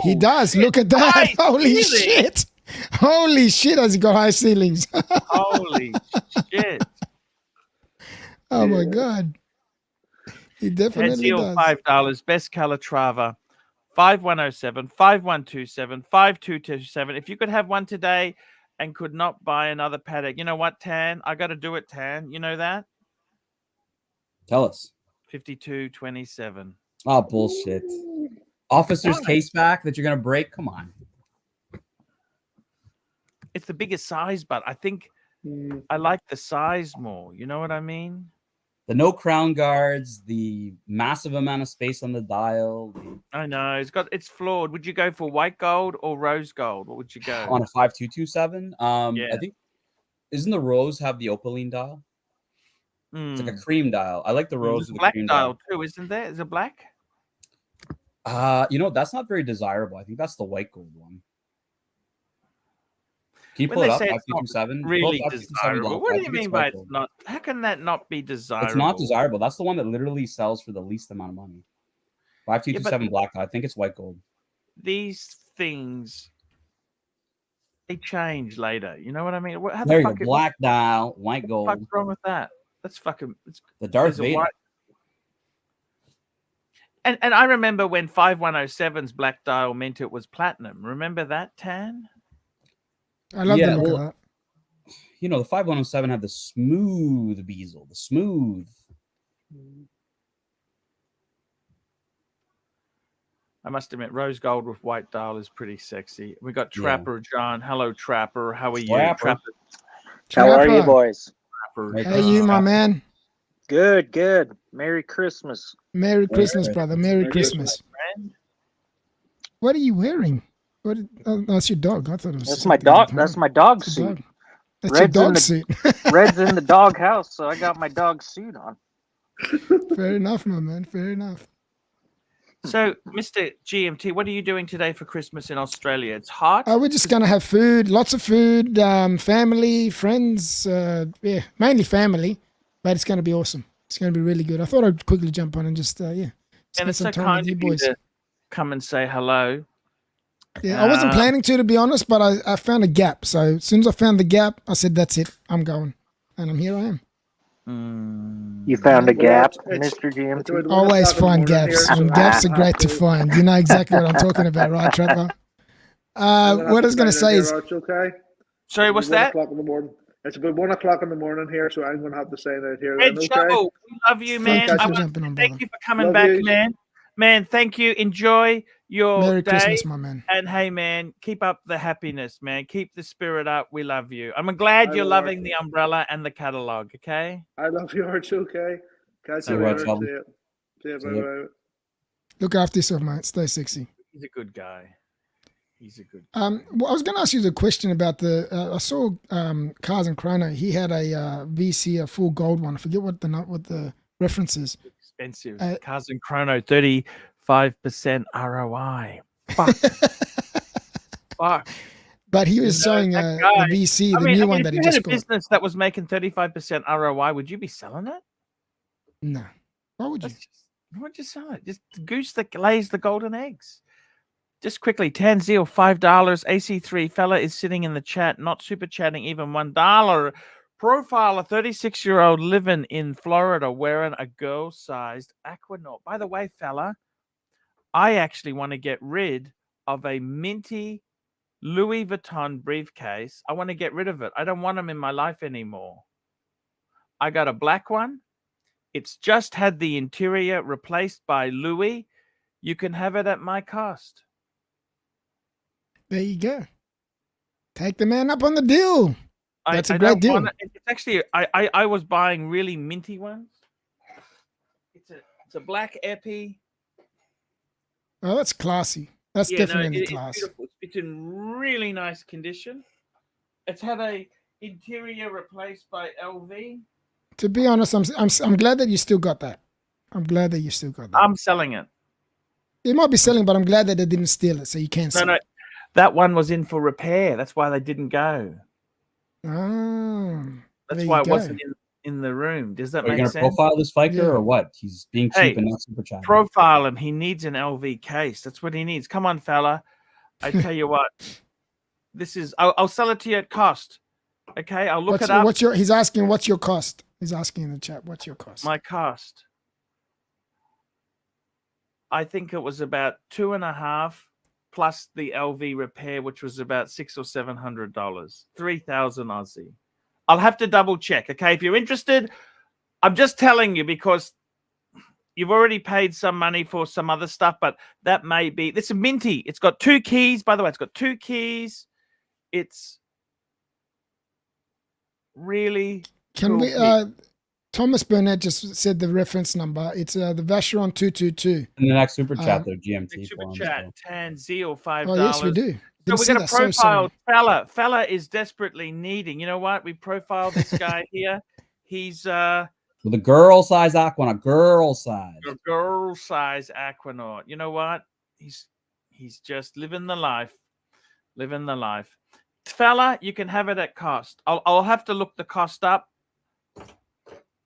He does. Look at that. Holy shit. Holy shit, has he got high ceilings? Holy shit. Oh my God. He definitely does. $5. Best Calatrava. 5107, 5127, 5227. If you could have one today and could not buy another paddock, you know what, Tan? I got to do it, Tan. You know that? Tell us. 5227. Oh, bullshit. Officer's case back that you're going to break? Come on. It's the biggest size, but I think I like the size more. You know what I mean? The no crown guards, the massive amount of space on the dial. I know it's flawed. Would you go for white gold or rose gold? What would you go on a 5227? Yeah. I think isn't the rose have the opaline dial? It's like a cream dial. I like the rose with the black cream dial too, isn't there? Is it black? You know, that's not very desirable. I think that's the white gold one. Can you pull it up? 5227. Really desirable. What do you mean by it's not? How can that not be desirable? It's not desirable. That's the one that literally sells for the least amount of money. 5227 black. I think it's white gold. These things they change later. You know what I mean? How there the you fuck go. Black dial, white gold. What's wrong with that? That's fucking. The Darth Vader. And I remember when 5107's black dial meant it was platinum. Remember that, Tan? I love the look of that. You know, the 5107 had the smooth bezel, the smooth. I must admit, rose gold with white dial is pretty sexy. We got Trapper John. Hello, Trapper. How are you? Trapper. How are you, boys? Trapper. How are you, my man? Good, good. Merry Christmas. Merry Christmas, brother. Merry Christmas. What are you wearing? What? Oh, that's your dog. I thought it was. That's my dog. That's my dog suit. That's your dog suit. Red's in the dog house, so I got my dog suit on. Fair enough, my man. Fair enough. So, Mr. GMT, what are you doing today for Christmas in Australia? It's hot. We're just gonna have food, lots of food, family, friends. Yeah, mainly family, but it's gonna be awesome. It's gonna be really good. I thought I'd quickly jump on and just and spend it's some so time kind with you of you boys. to come and say hello. Yeah, I wasn't planning to be honest, but I found a gap. So as soon as I found the gap, I said, "That's it. I'm going," and here I am. You found a gap, Mr. GMT? Always find gaps. And gaps are great to find. You know exactly what I'm talking about, right, Trevor? What I was going to say is... Okay. Sorry, what's that? 1 o'clock in the morning. It's about 1 o'clock in the morning here, so I'm going to have to sign out here. Red then, Shovel, we love you, man. Thank you for coming back, man. Man, thank you. Enjoy your Merry day. Christmas, my man. And hey, man, keep up the happiness, man. Keep the spirit up. We love you. I'm glad you're loving the umbrella and the catalog, okay? I love you, Archie, okay? Catch you later. See you. Bye-bye. Look after yourself, mate. Stay sexy. He's a good guy. He's a good guy. Well, I was going to ask you the question about the... I saw Cars and Chrono. He had a VC, a full gold one. I forget what the reference is. Expensive. Cars and Chrono, 35% ROI. Fuck. Fuck. But he was showing the VC, the new one that he just got. If you had a business that was making 35% ROI, would you be selling it? No. Why would you? Why would you sell it? Just the goose that lays the golden eggs. Just quickly, Tanzil, $5. AC3 fella is sitting in the chat, not super chatting even $1. Profile a 36-year-old living in Florida wearing a girl-sized Aquanaut. By the way, fella, I actually want to get rid of a minty Louis Vuitton briefcase. I want to get rid of it. I don't want them in my life anymore. I got a black one. It's just had the interior replaced by Louis. You can have it at my cost. There you go. Take the man up on the deal. That's a great deal. It's actually, I was buying really minty ones. It's a black epi. Oh, that's classy. That's definitely class. It's beautiful. It's in really nice condition. It's had a interior replaced by LV. To be honest, I'm glad that you still got that. I'm glad that you still got that. I'm selling it. It might be selling, but I'm glad that they didn't steal it, so you can't sell it. That one was in for repair. That's why they didn't go. Oh, that's why it wasn't in the room. Does that make sense? Are you going to profile this fighter or what? He's being cheap and not super chatty. Profile him. He needs an LV case. That's what he needs. Come on, fella. I tell you what. This is. I'll sell it to you at cost. Okay, I'll look it up. He's asking what's your cost. He's asking in the chat what's your cost. My cost. I think it was about 2.5 plus the LV repair, which was about $600 or $700, 3,000 Aussie. I'll have to double check. Okay, if you're interested, I'm just telling you because you've already paid some money for some other stuff, but that may be. This is minty. It's got 2 keys. By the way, it's got 2 keys. It's really. Can cool we? kit. Thomas Burnett just said the reference number. It's the Vacheron 222. In the next super chat, though, GMT. Super chat, Tan Zeal, $5. Oh yes, we do. So Didn't we're see going to that. So sorry. profile Fella is desperately needing. You know what? We profile this guy here. He's with a girl size Aquanaut, girl size. A girl size Aquanaut. You know what? He's just living the life. Living the life. Fella, you can have it at cost. I'll have to look the cost up.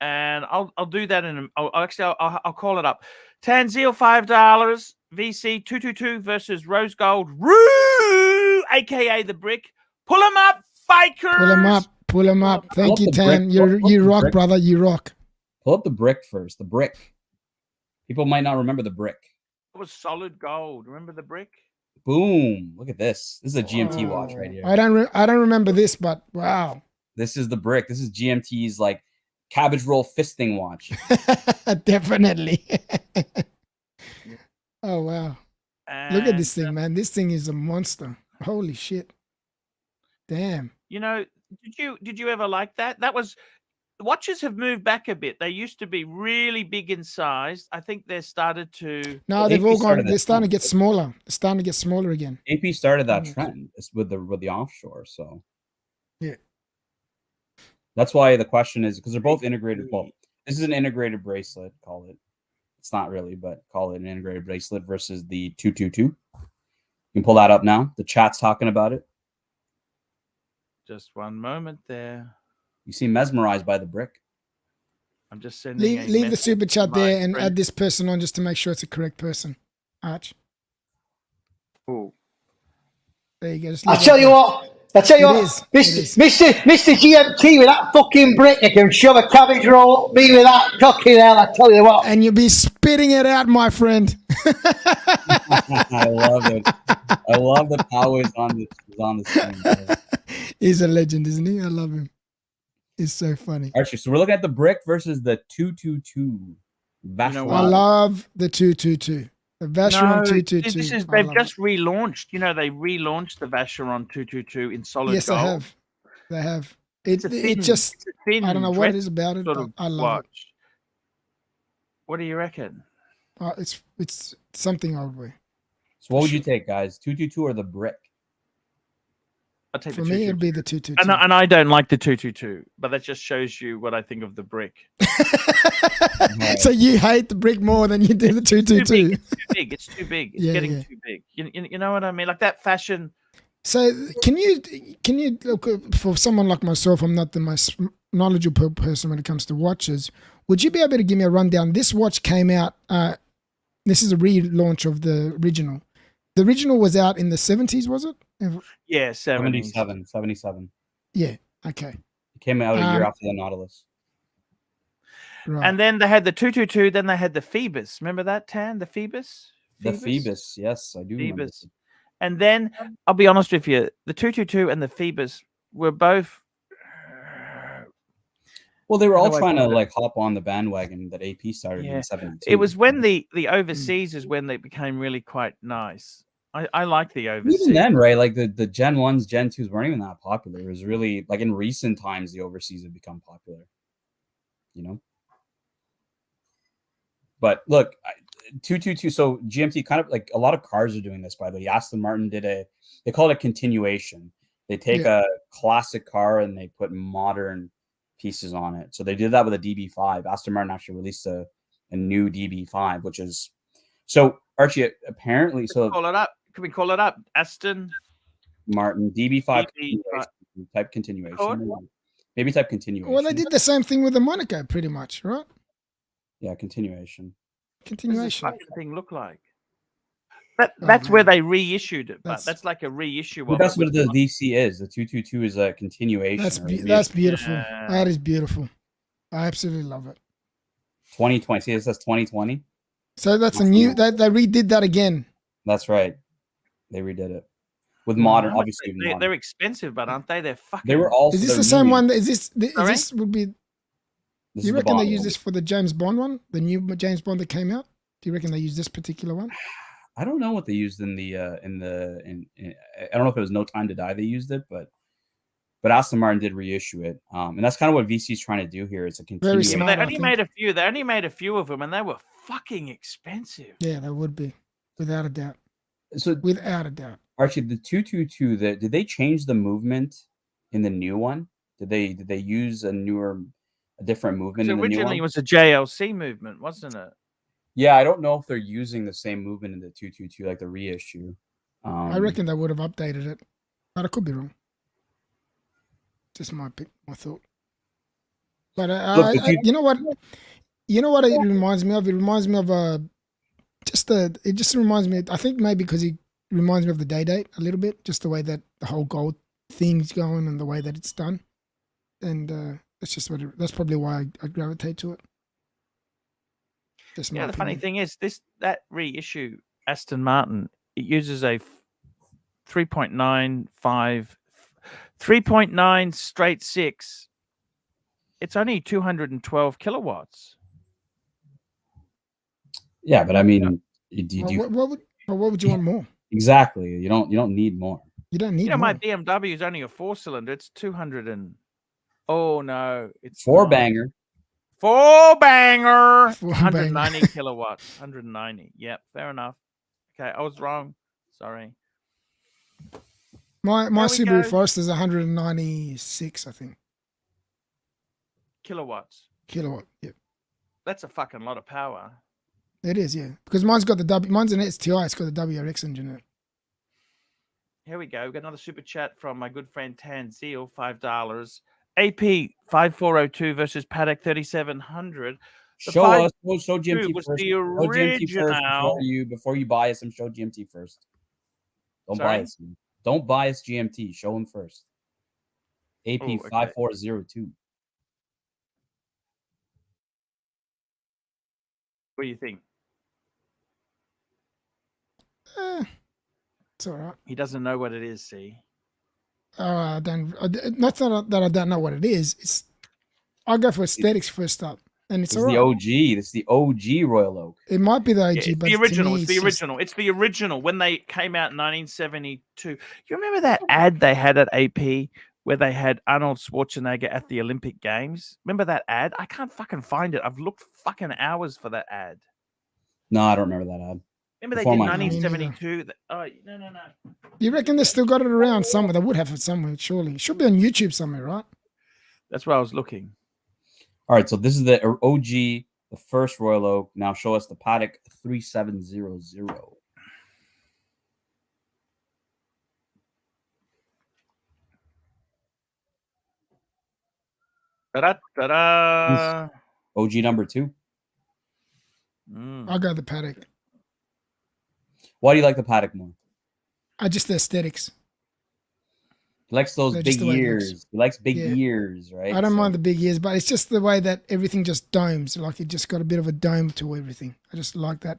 And I'll do that I'll call it up. Tanzil $5, VC 222 versus Rose Gold Roo, aka the Brick. Pull him up, fakers. Pull him up. Pull him up. Thank you, Tan. You rock, brother. You rock. Pull up the Brick first. The Brick. People might not remember the Brick. It was solid gold. Remember the Brick? Boom! Look at this. This is a GMT watch right here. I don't remember this, but wow. This is the Brick. This is GMT's like cabbage roll fisting watch. Definitely. Oh wow! Look at this thing, man. This thing is a monster. Holy shit! Damn. You know, did you ever like that? That was. Watches have moved back a bit. They used to be really big in size. I think they started to. No, they've all gone. They're starting to get smaller. They're starting to get smaller again. AP started that trend with the offshore. So yeah, that's why the question is because they're both integrated. Well, this is an integrated bracelet. Call it. It's not really, but call it an integrated bracelet versus the 222. You can pull that up now. The chat's talking about it. Just one moment there. You seem mesmerized by the Brick. I'm just sending. Leave the super chat there and add this person on just to make sure it's a correct person. Arch. Oh. There you go. I tell you what, Mr. GMT with that fucking Brick, you can shove a cabbage roll. Me with that fucking hell, I tell you what. And you'll be spitting it out, my friend. I love it. I love the power is on the screen. He's a legend, isn't he? I love him. It's so funny. Archie, so we're looking at the Brick versus the 222. I love the 222. The Vacheron 222. They've just relaunched. You know, they relaunched the Vacheron 222 in solid gold. Yes, they have. They have. It just, I don't know what it is about it, but I love it. What do you reckon? It's something I would wear. So what would you take, guys? 222 or the Brick? I'll take For me, it'd be the 222. And I don't like the 222, but that just shows you what I think of the Brick. So you hate the Brick more than you do the 222. It's too big. It's too big. It's getting too big. You know what I mean? Like that fashion. So can you look, for someone like myself, I'm not the most knowledgeable person when it comes to watches. Would you be able to give me a rundown? This watch came out. This is a relaunch of the original. The original was out in the 70s, was it? Yeah, 77. Yeah, okay. It came out a year after the Nautilus. Right. And then they had the 222, then they had the Phoebus. Remember that, Tan? The Phoebus? The Phoebus, yes, I do remember. And then, I'll be honest with you, the 222 and the Phoebus were both... Well, they were all trying to like hop on the bandwagon that AP started in 72. It was when the overseas is when they became really quite nice. I like the overseas. Even then, right? Like the Gen 1s, Gen 2s weren't even that popular. It was really like in recent times the overseas have become popular. You know? But look, 222, so GMT kind of like a lot of cars are doing this, by the way. Aston Martin they call it a continuation. They take a classic car and they put modern pieces on it. So they did that with a DB5. Aston Martin actually released a new DB5, which is so Archie apparently. So call it up. Can we call it up? Aston Martin DB5 type continuation. Maybe type continuation. Well, they did the same thing with the Monaco, pretty much, right? Yeah, continuation. Continuation. What does the thing look like? That's where they reissued it, but that's like a reissue. Well, that's what the VC is. The 222 is a continuation. That's beautiful. Yeah. That is beautiful. I absolutely love it. 2020. See, it says 2020. So that's a new. They redid that again. That's right. They redid it with modern. Obviously, they're expensive, but aren't they? They're fucking. They were also. Is this the same one? Is this would be? This Do you is the reckon they bond use one. this for the James Bond one, the new James Bond that came out? Do you reckon they use this particular one? I don't know what they used in the I don't know if it was No Time to Die they used it, but Aston Martin did reissue it, and that's kind of what VC is trying to do here. It's a Very continuation. smart. They only made a few. They only made a few of them, and they were fucking expensive. Yeah, they would be, without a doubt. So without a doubt, Archie, the 222, did they change the movement in the new one? Did they use a different movement in the new one? Originally, it was a JLC movement, wasn't it? Yeah, I don't know if they're using the same movement in the 222, like the reissue. I reckon they would have updated it, but I could be wrong. Just my thought. But you know what? You know what it reminds me of? It reminds me of it just reminds me. I think maybe because it reminds me of the day date a little bit, just the way that the whole gold thing's going and the way that it's done, and that's just that's probably why I gravitate to it. Just the funny thing is that reissue Aston Martin, it uses a 3.9 straight 6. It's only 212 kilowatts. Yeah, but I mean, what would you want more? Exactly. You don't need more. You don't need. My BMW is only a 4-cylinder. It's 200 and. Oh no, it's 4-banger. 4-banger. 190 kilowatts. 190. Yep, fair enough. Okay, I was wrong. Sorry. My Subaru Forester is 196, I think. Kilowatts. Yep. That's a fucking lot of power. It is, yeah. Because mine's got mine's an STI. It's got the WRX engine in it. Here we go. We've got another super chat from my good friend Tanzil, $5. AP 5402 versus Paddock 3700. Show GMT was first. the original. Before you bias him, show GMT first. Don't bias him. Don't bias GMT. Show him first. AP 5402. What do you think? It's all right. He doesn't know what it is, see? Not that I don't know what it is. It's I'll go for aesthetics first up. And it's all right. The OG. This is the OG Royal Oak. It might be the OG, but the original. It's the original. It's the original. When they came out in 1972. You remember that ad they had at AP where they had Arnold Schwarzenegger at the Olympic Games? Remember that ad? I can't fucking find it. I've looked fucking hours for that ad. No, I don't remember that ad. Remember they did 1972? Oh, no. You reckon they still got it around somewhere? They would have it somewhere, surely. It should be on YouTube somewhere, right? That's where I was looking. All right, so this is the OG, the first Royal Oak. Now show us the Paddock 3700. Ta-da! OG number 2. I'll go the Paddock. Why do you like the Paddock more? Just the aesthetics. He likes those big ears. He likes big ears, right? I don't mind the big ears, but it's just the way that everything just domes. Like it just got a bit of a dome to everything. I just like that.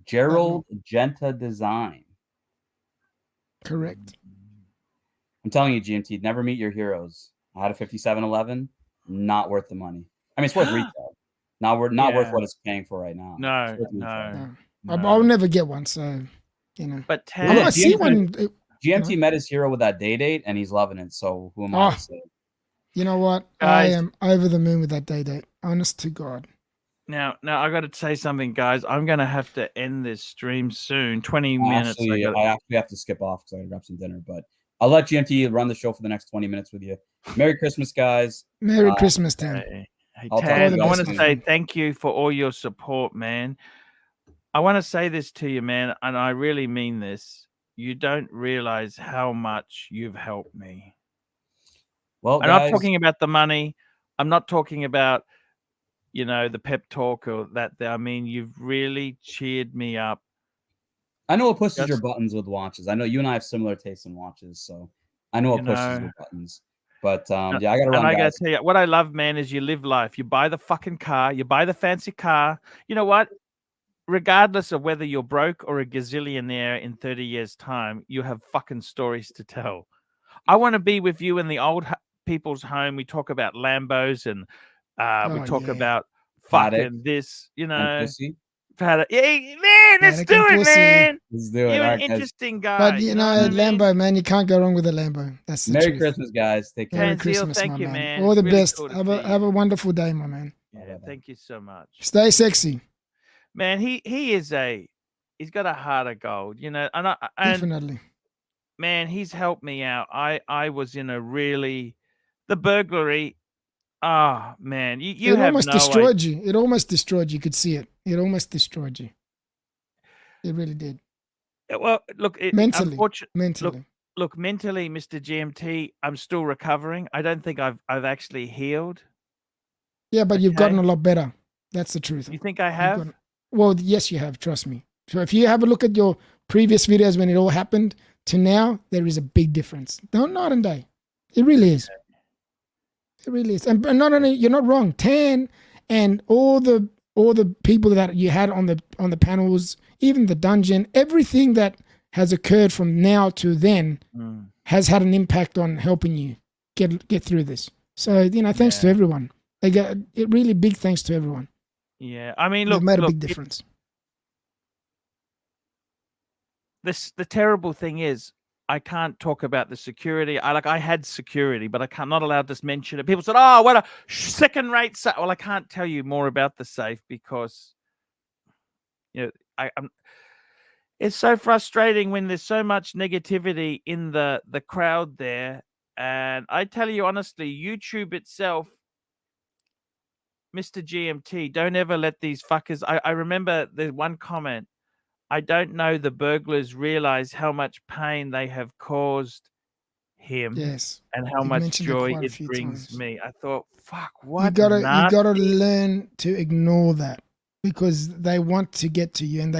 Gerald Genta design. Correct. I'm telling you, GMT, never meet your heroes. I had a 5711. Not worth the money. I mean, it's worth retail. Not worth what it's paying for right now. No. I'll never get one, so you know. But I see one. GMT met his hero with that date, and he's loving it. So who am I to say? You know what? Guys, I am over the moon with that date. Honest to God. Now I got to say something, guys. I'm going to have to end this stream soon. 20 minutes. I actually have to skip off because I got to grab some dinner. But I'll let GMT run the show for the next 20 minutes with you. Merry Christmas, guys. Merry Christmas, Tam. Hey, Tam, I want to say thank you for all your support, man. I want to say this to you, man, and I really mean this. You don't realize how much you've helped me. Well, I'm not talking about the money. I'm not talking about, the pep talk or that. I mean, you've really cheered me up. I know it pushes your buttons with watches. I know you and I have similar tastes in watches, so I know it pushes your buttons. But I got to run. And I got to tell you, what I love, man, is you live life. You buy the fucking car. You buy the fancy car. You know what? Regardless of whether you're broke or a gazillionaire in 30 years' time, you have fucking stories to tell. I want to be with you in the old people's home. We talk about Lambos and We talk yeah. about Paddock fucking this, you and know. pussy. Paddock. Yeah, man, let's Paddock do and it, pussy. man. Let's do it. You're All an right, guys. interesting guy. But you know, what I mean? Lambo, man, you can't go wrong with a Lambo. That's the Merry truth. Christmas, guys. Take care. Merry Tanzil, Christmas, thank my you, man. man. All It's the really best. cool to Have see a you. wonderful day, my man. Yeah, thank you so much. Stay sexy. Man, he's got a heart of gold, you know, and Definitely. man, he's helped me out. I was in a really the burglary. Oh man, you It have almost no destroyed you. It almost destroyed you. You could see it. It almost destroyed you. It really did. Well, look, Mentally. unfortunately, look, mentally, Mr. GMT, I'm still recovering. I don't think I've actually healed. Yeah, but you've gotten Okay. a lot better. That's the truth. You think I You've have? gotten- well, yes, you have. Trust me. So if you have a look at your previous videos when it all happened to now, there is a big difference. Night and day. It really is. It really is. And not only you're not wrong. Tan and all the people that you had on the panels, even the dungeon, everything that has occurred from now to then has had an impact on helping you get through this. So, you know, thanks to everyone. It really big thanks to everyone. Yeah, I mean, They've look, made a big difference. The terrible thing is, I can't talk about the security. I had security, but I'm not allowed to mention it. People said, "Oh, what a second-rate safe." Well, I can't tell you more about the safe because, you know, I'm. It's so frustrating when there's so much negativity in the crowd there, and I tell you honestly, YouTube itself, Mr. GMT, don't ever let these fuckers. I remember there's one comment. I don't know the burglars realize how much pain they have caused him. Yes. And how You've much mentioned it joy quite a it few brings times. me. I thought, fuck, You what gotta learn to ignore that because they want to get to you, and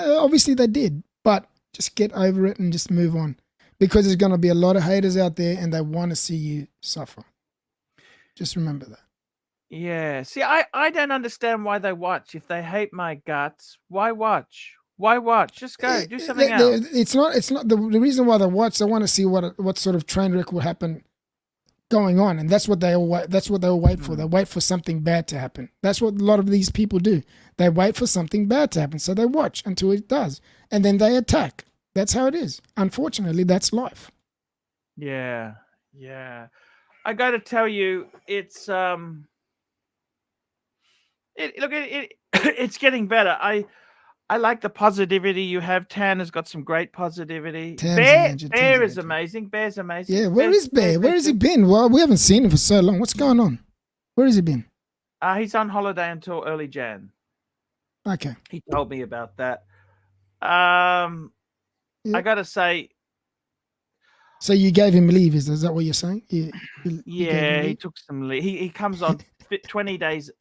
obviously they did. But just get over it and just move on, because there's gonna be a lot of haters out there, and they want to see you suffer. Just remember that. Yeah. See, I don't understand why they watch. If they hate my guts, why watch? Why watch? Just go. Do something else. It's not the reason why they watch. They want to see what sort of train wreck will happen going on, and that's what they all wait for. They wait for something bad to happen. That's what a lot of these people do. They wait for something bad to happen, so they watch until it does, and then they attack. That's how it is. Unfortunately, that's life. Yeah. I got to tell you, it's it's getting better. I like the positivity you have. Tan has got some great positivity. Bear is amazing. Bear's amazing. Yeah, where is Bear? Where has he been? Well, we haven't seen him for so long. What's going on? Where has he been? He's on holiday until early Jan. Okay. He told me about that. I got to say. So you gave him leave? Is that what you're saying? Yeah, he took some leave. He comes on 20 days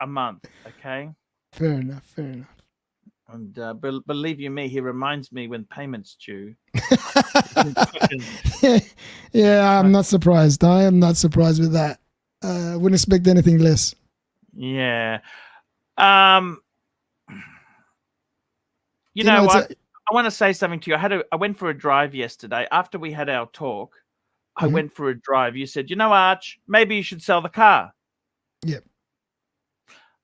a month. Okay. Fair enough. And believe you me, he reminds me when payment's due. Yeah, I'm not surprised. I am not surprised with that. Wouldn't expect anything less. Yeah. You know what? I want to say something to you. I went for a drive yesterday. After we had our talk, I went for a drive. You said, you know, Arch, maybe you should sell the car. Yep.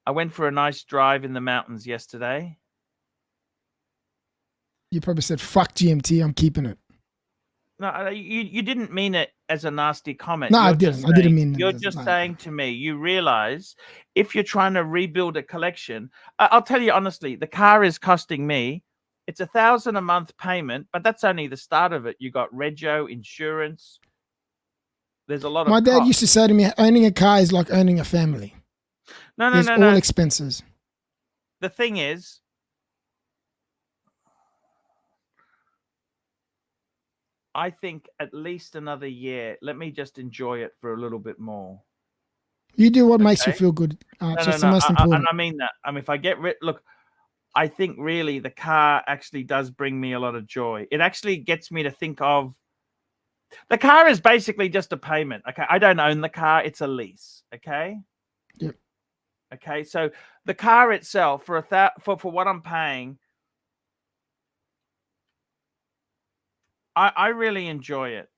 I went for a nice drive in the mountains yesterday. You probably said, fuck GMT, I'm keeping it. No, you didn't mean it as a nasty comment. No, I didn't. I didn't mean it. You're just saying to me, you realize if you're trying to rebuild a collection, I'll tell you honestly, the car is costing me, it's $1,000 a month payment, but that's only the start of it. You got rego, insurance. There's a lot of My dad used to say to me, owning a car is like owning a family. No. There's all expenses. The thing is, I think at least another year. Let me just enjoy it for a little bit more. You do what makes you feel good. That's the most important. And I mean that. I mean, if I get look, I think really the car actually does bring me a lot of joy. It actually gets me to think of the car is basically just a payment. Okay, I don't own the car; it's a lease. Okay. Yep. Okay, so the car itself for what I'm paying. I really enjoy it.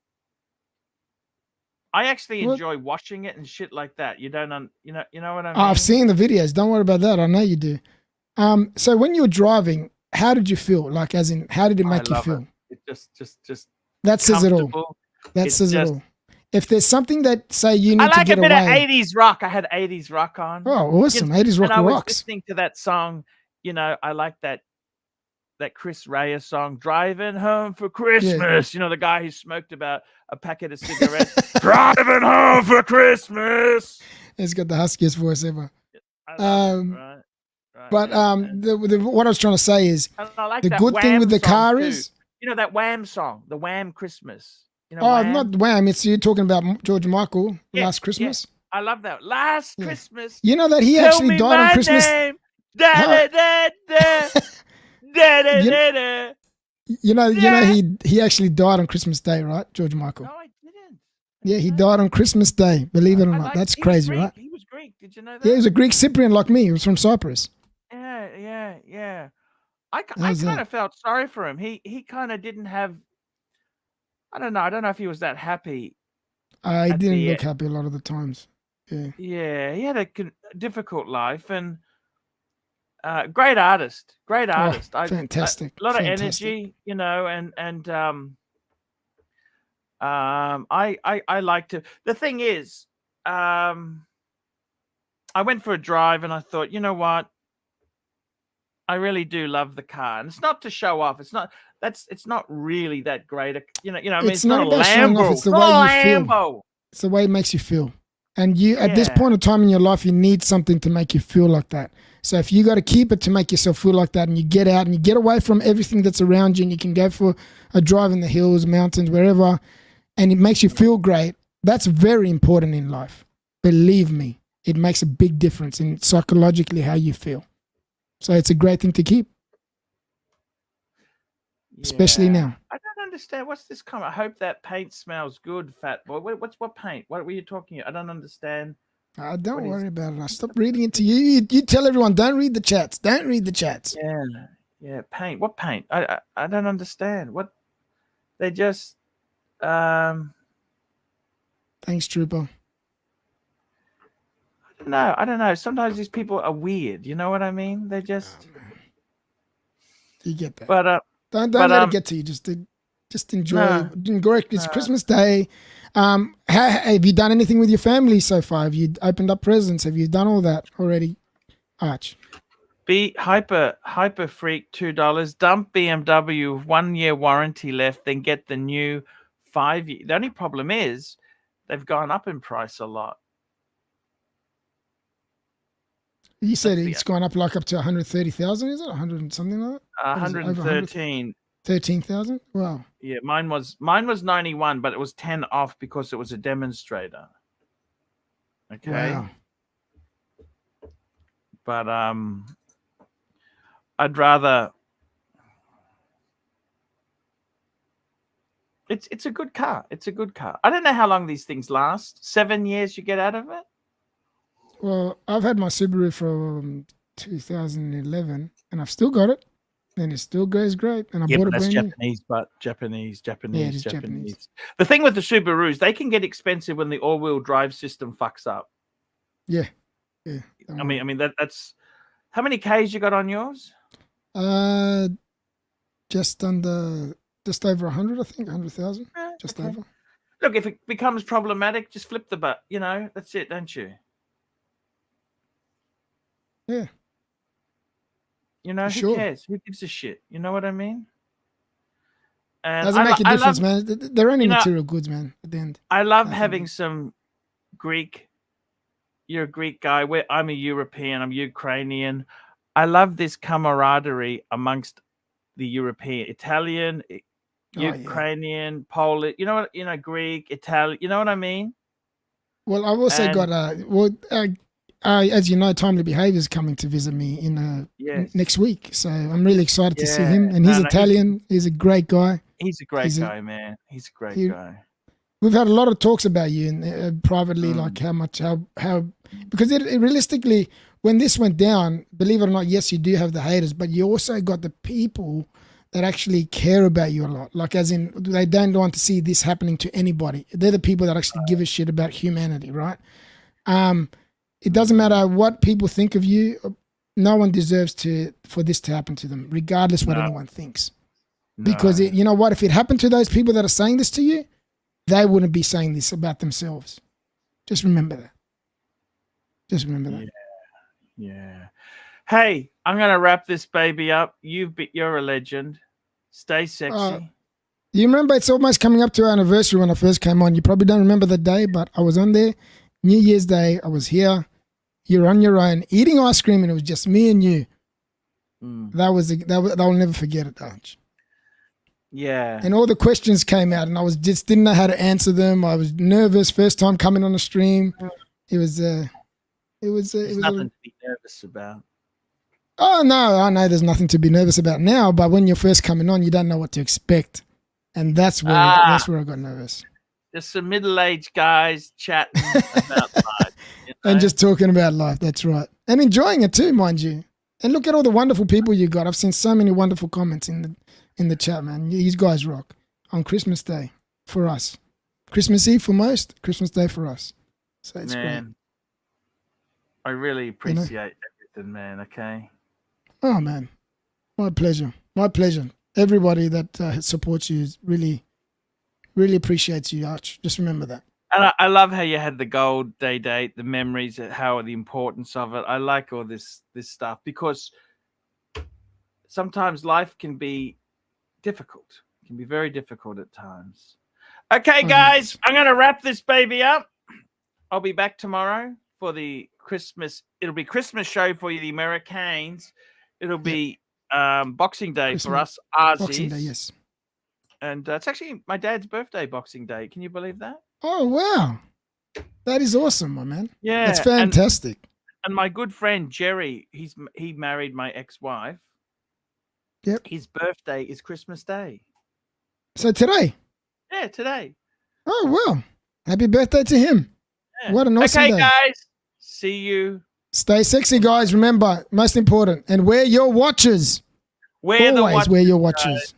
I actually What? enjoy watching it and shit like that. You don't, you know what I mean? I've seen the videos. Don't worry about that. I know you do. So when you were driving, how did you feel? Like, as in, how did it make you feel? It just That says it all. comfortable. That It's says it just- all. If there's something that say you I need to like a get bit away. of 80s rock. I had 80s rock on. Oh, awesome. 80s rock and I was rocks. listening to that song. You know, I like that Chris Rea song, Driving Home for Christmas. You know, the guy who smoked about a packet of cigarettes. Driving home for Christmas. He's got the huskiest voice ever. I love it, right. But what I was trying to say is And I like the that good thing Wham with the song car too. is, You know that Wham song, the Wham Christmas. You know, oh, Wham? not Wham. It's you're talking about George Michael, Yeah, Last Christmas. I love that. Last Yeah. Christmas. You know that he Tell actually me died on my Christmas. name. Da, da, da, da. Da, da, da, da. You know he actually died on Christmas Day, right? George Michael. No, I didn't. Yeah, he died on Christmas Day. Believe it or not, that's He was crazy, Greek. right? He was Greek. Did you know that? Yeah, he was a Greek Cyprian like me. He was from Cyprus. Yeah. I How's kind that? of felt sorry for him. He kind of didn't have. I don't know if he was that happy. He at didn't the look happy a lot of the times. Yeah. Yeah, he had a difficult life and great artist. Great artist. Fantastic. A lot of Fantastic. energy, you know, and I like to. The thing is, I went for a drive and I thought, you know what? I really do love the car, and it's not to show off. It's not really that great. You know. I mean, It's not a about showing off, Lambo. it's the not way a you feel. Lambo. It's the way it makes you feel. And you, at this Yeah. point in time in your life, you need something to make you feel like that. So if you got to keep it to make yourself feel like that, and you get out and you get away from everything that's around you, and you can go for a drive in the hills, mountains, wherever, and it makes you feel great, that's very important in life. Believe me, it makes a big difference in psychologically how you feel. So it's a great thing to keep, especially Yeah. now. I don't understand. What's this comment? I hope that paint smells good, fat boy. What paint? What were you talking about? I don't understand. Don't worry about it. I stop reading it to you. You tell everyone, don't read the chats. Don't read the chats. Yeah, paint. What paint? I don't understand. What they just Thanks, Trooper. I don't know. Sometimes these people are weird. You know what I mean? They just You get that. but Don't but, let it get to you. Just enjoy. No. Enjoy. It's Christmas Day. Have you done anything with your family so far? Have you opened up presents? Have you done all that already, Arch? be hyper freak $2. Dump BMW 1 year warranty left, then get the new 5 year. The only problem is they've gone up in price a lot. You said That's it's gone up like up to 130,000, is it? 100 and something like that? 113. 13,000? Wow. Yeah, mine was 91, but it was 10 off because it was a demonstrator. Okay. Wow. But I'd rather it's a good car. It's a good car. I don't know how long these things last. 7 years you get out of it? Well, I've had my Subaru from 2011 and I've still got it. And it still goes great. And I bought it that's brand new. Japanese, but Japanese. Yeah, it is Japanese. The thing with the Subarus, they can get expensive when the all-wheel drive system fucks up. Yeah. I mean that's how many Ks you got on yours? Just over 100, I think, 100,000. Just okay. over. Look, if it becomes problematic, just flip the butt. You know, that's it, don't you? Yeah. You know, who Sure. cares? Who gives a shit? You know what I mean? And Doesn't make a difference, man. They're only you know, material goods, man, at the end. I love Nothing. having some Greek. You're a Greek guy. I'm a European. I'm Ukrainian. I love this camaraderie amongst the European, Italian, Ukrainian, Polish. You know what? You know, Greek, Italian. You know what I mean? Well, I've also got as you know, Timely Behaviour is coming to visit me in next week. So I'm really excited to see him. And he's Italian. He's a great guy. He's a great guy, man. He's a great guy. We've had a lot of talks about you and privately, like how because it realistically, when this went down, believe it or not, yes, you do have the haters, but you also got the people that actually care about you a lot. Like, as in, they don't want to see this happening to anybody. They're the people that actually give a shit about humanity, right? It doesn't matter what people think of you. No one deserves for this to happen to them, regardless what anyone thinks. Because you know what? If it happened to those people that are saying this to you, they wouldn't be saying this about themselves. Just remember that. Just remember that. Yeah. Hey, I'm gonna wrap this baby up. You're a legend. Stay sexy. You remember it's almost coming up to our anniversary when I first came on. You probably don't remember the day, but I was on there. New Year's Day, I was here. You're on your own, eating ice cream, and it was just me and you. I'll never forget it, Arch. Yeah. And all the questions came out, and I didn't know how to answer them. I was nervous first time coming on the stream. It was nothing to be nervous about. Oh no, I know there's nothing to be nervous about now, but when you're first coming on, you don't know what to expect, and that's where I got nervous. Just some middle-aged guys chatting about life, and just talking about life. That's right, and enjoying it too, mind you. And look at all the wonderful people you got. I've seen so many wonderful comments in the chat, man. These guys rock on Christmas Day for us. Christmas Eve for most, Christmas Day for us. So it's great. I really appreciate everything, man. Okay. Oh man, my pleasure. My pleasure. Everybody that supports you really, really appreciates you, Arch. Just remember that. And I love how you had the gold day date, the memories, how the importance of it. I like all this stuff because sometimes life can be difficult. It can be very difficult at times. Okay, guys, I'm going to wrap this baby up. I'll be back tomorrow for the Christmas. It'll be Christmas show for you, the Americans. It'll be Boxing Day Christmas. For us, Aussies. Boxing Day, yes. And it's actually my dad's birthday, Boxing Day. Can you believe that? Oh, wow. That is awesome, my man. Yeah. That's fantastic. And my good friend, Jerry, he married my ex-wife. Yep. His birthday is Christmas Day. So today? Yeah, today. Oh, well. Happy birthday to him. Yeah. What an awesome day. Okay, guys. See you. Stay sexy, guys. Remember, most important. And wear your watches. Always wear your watches. Guys.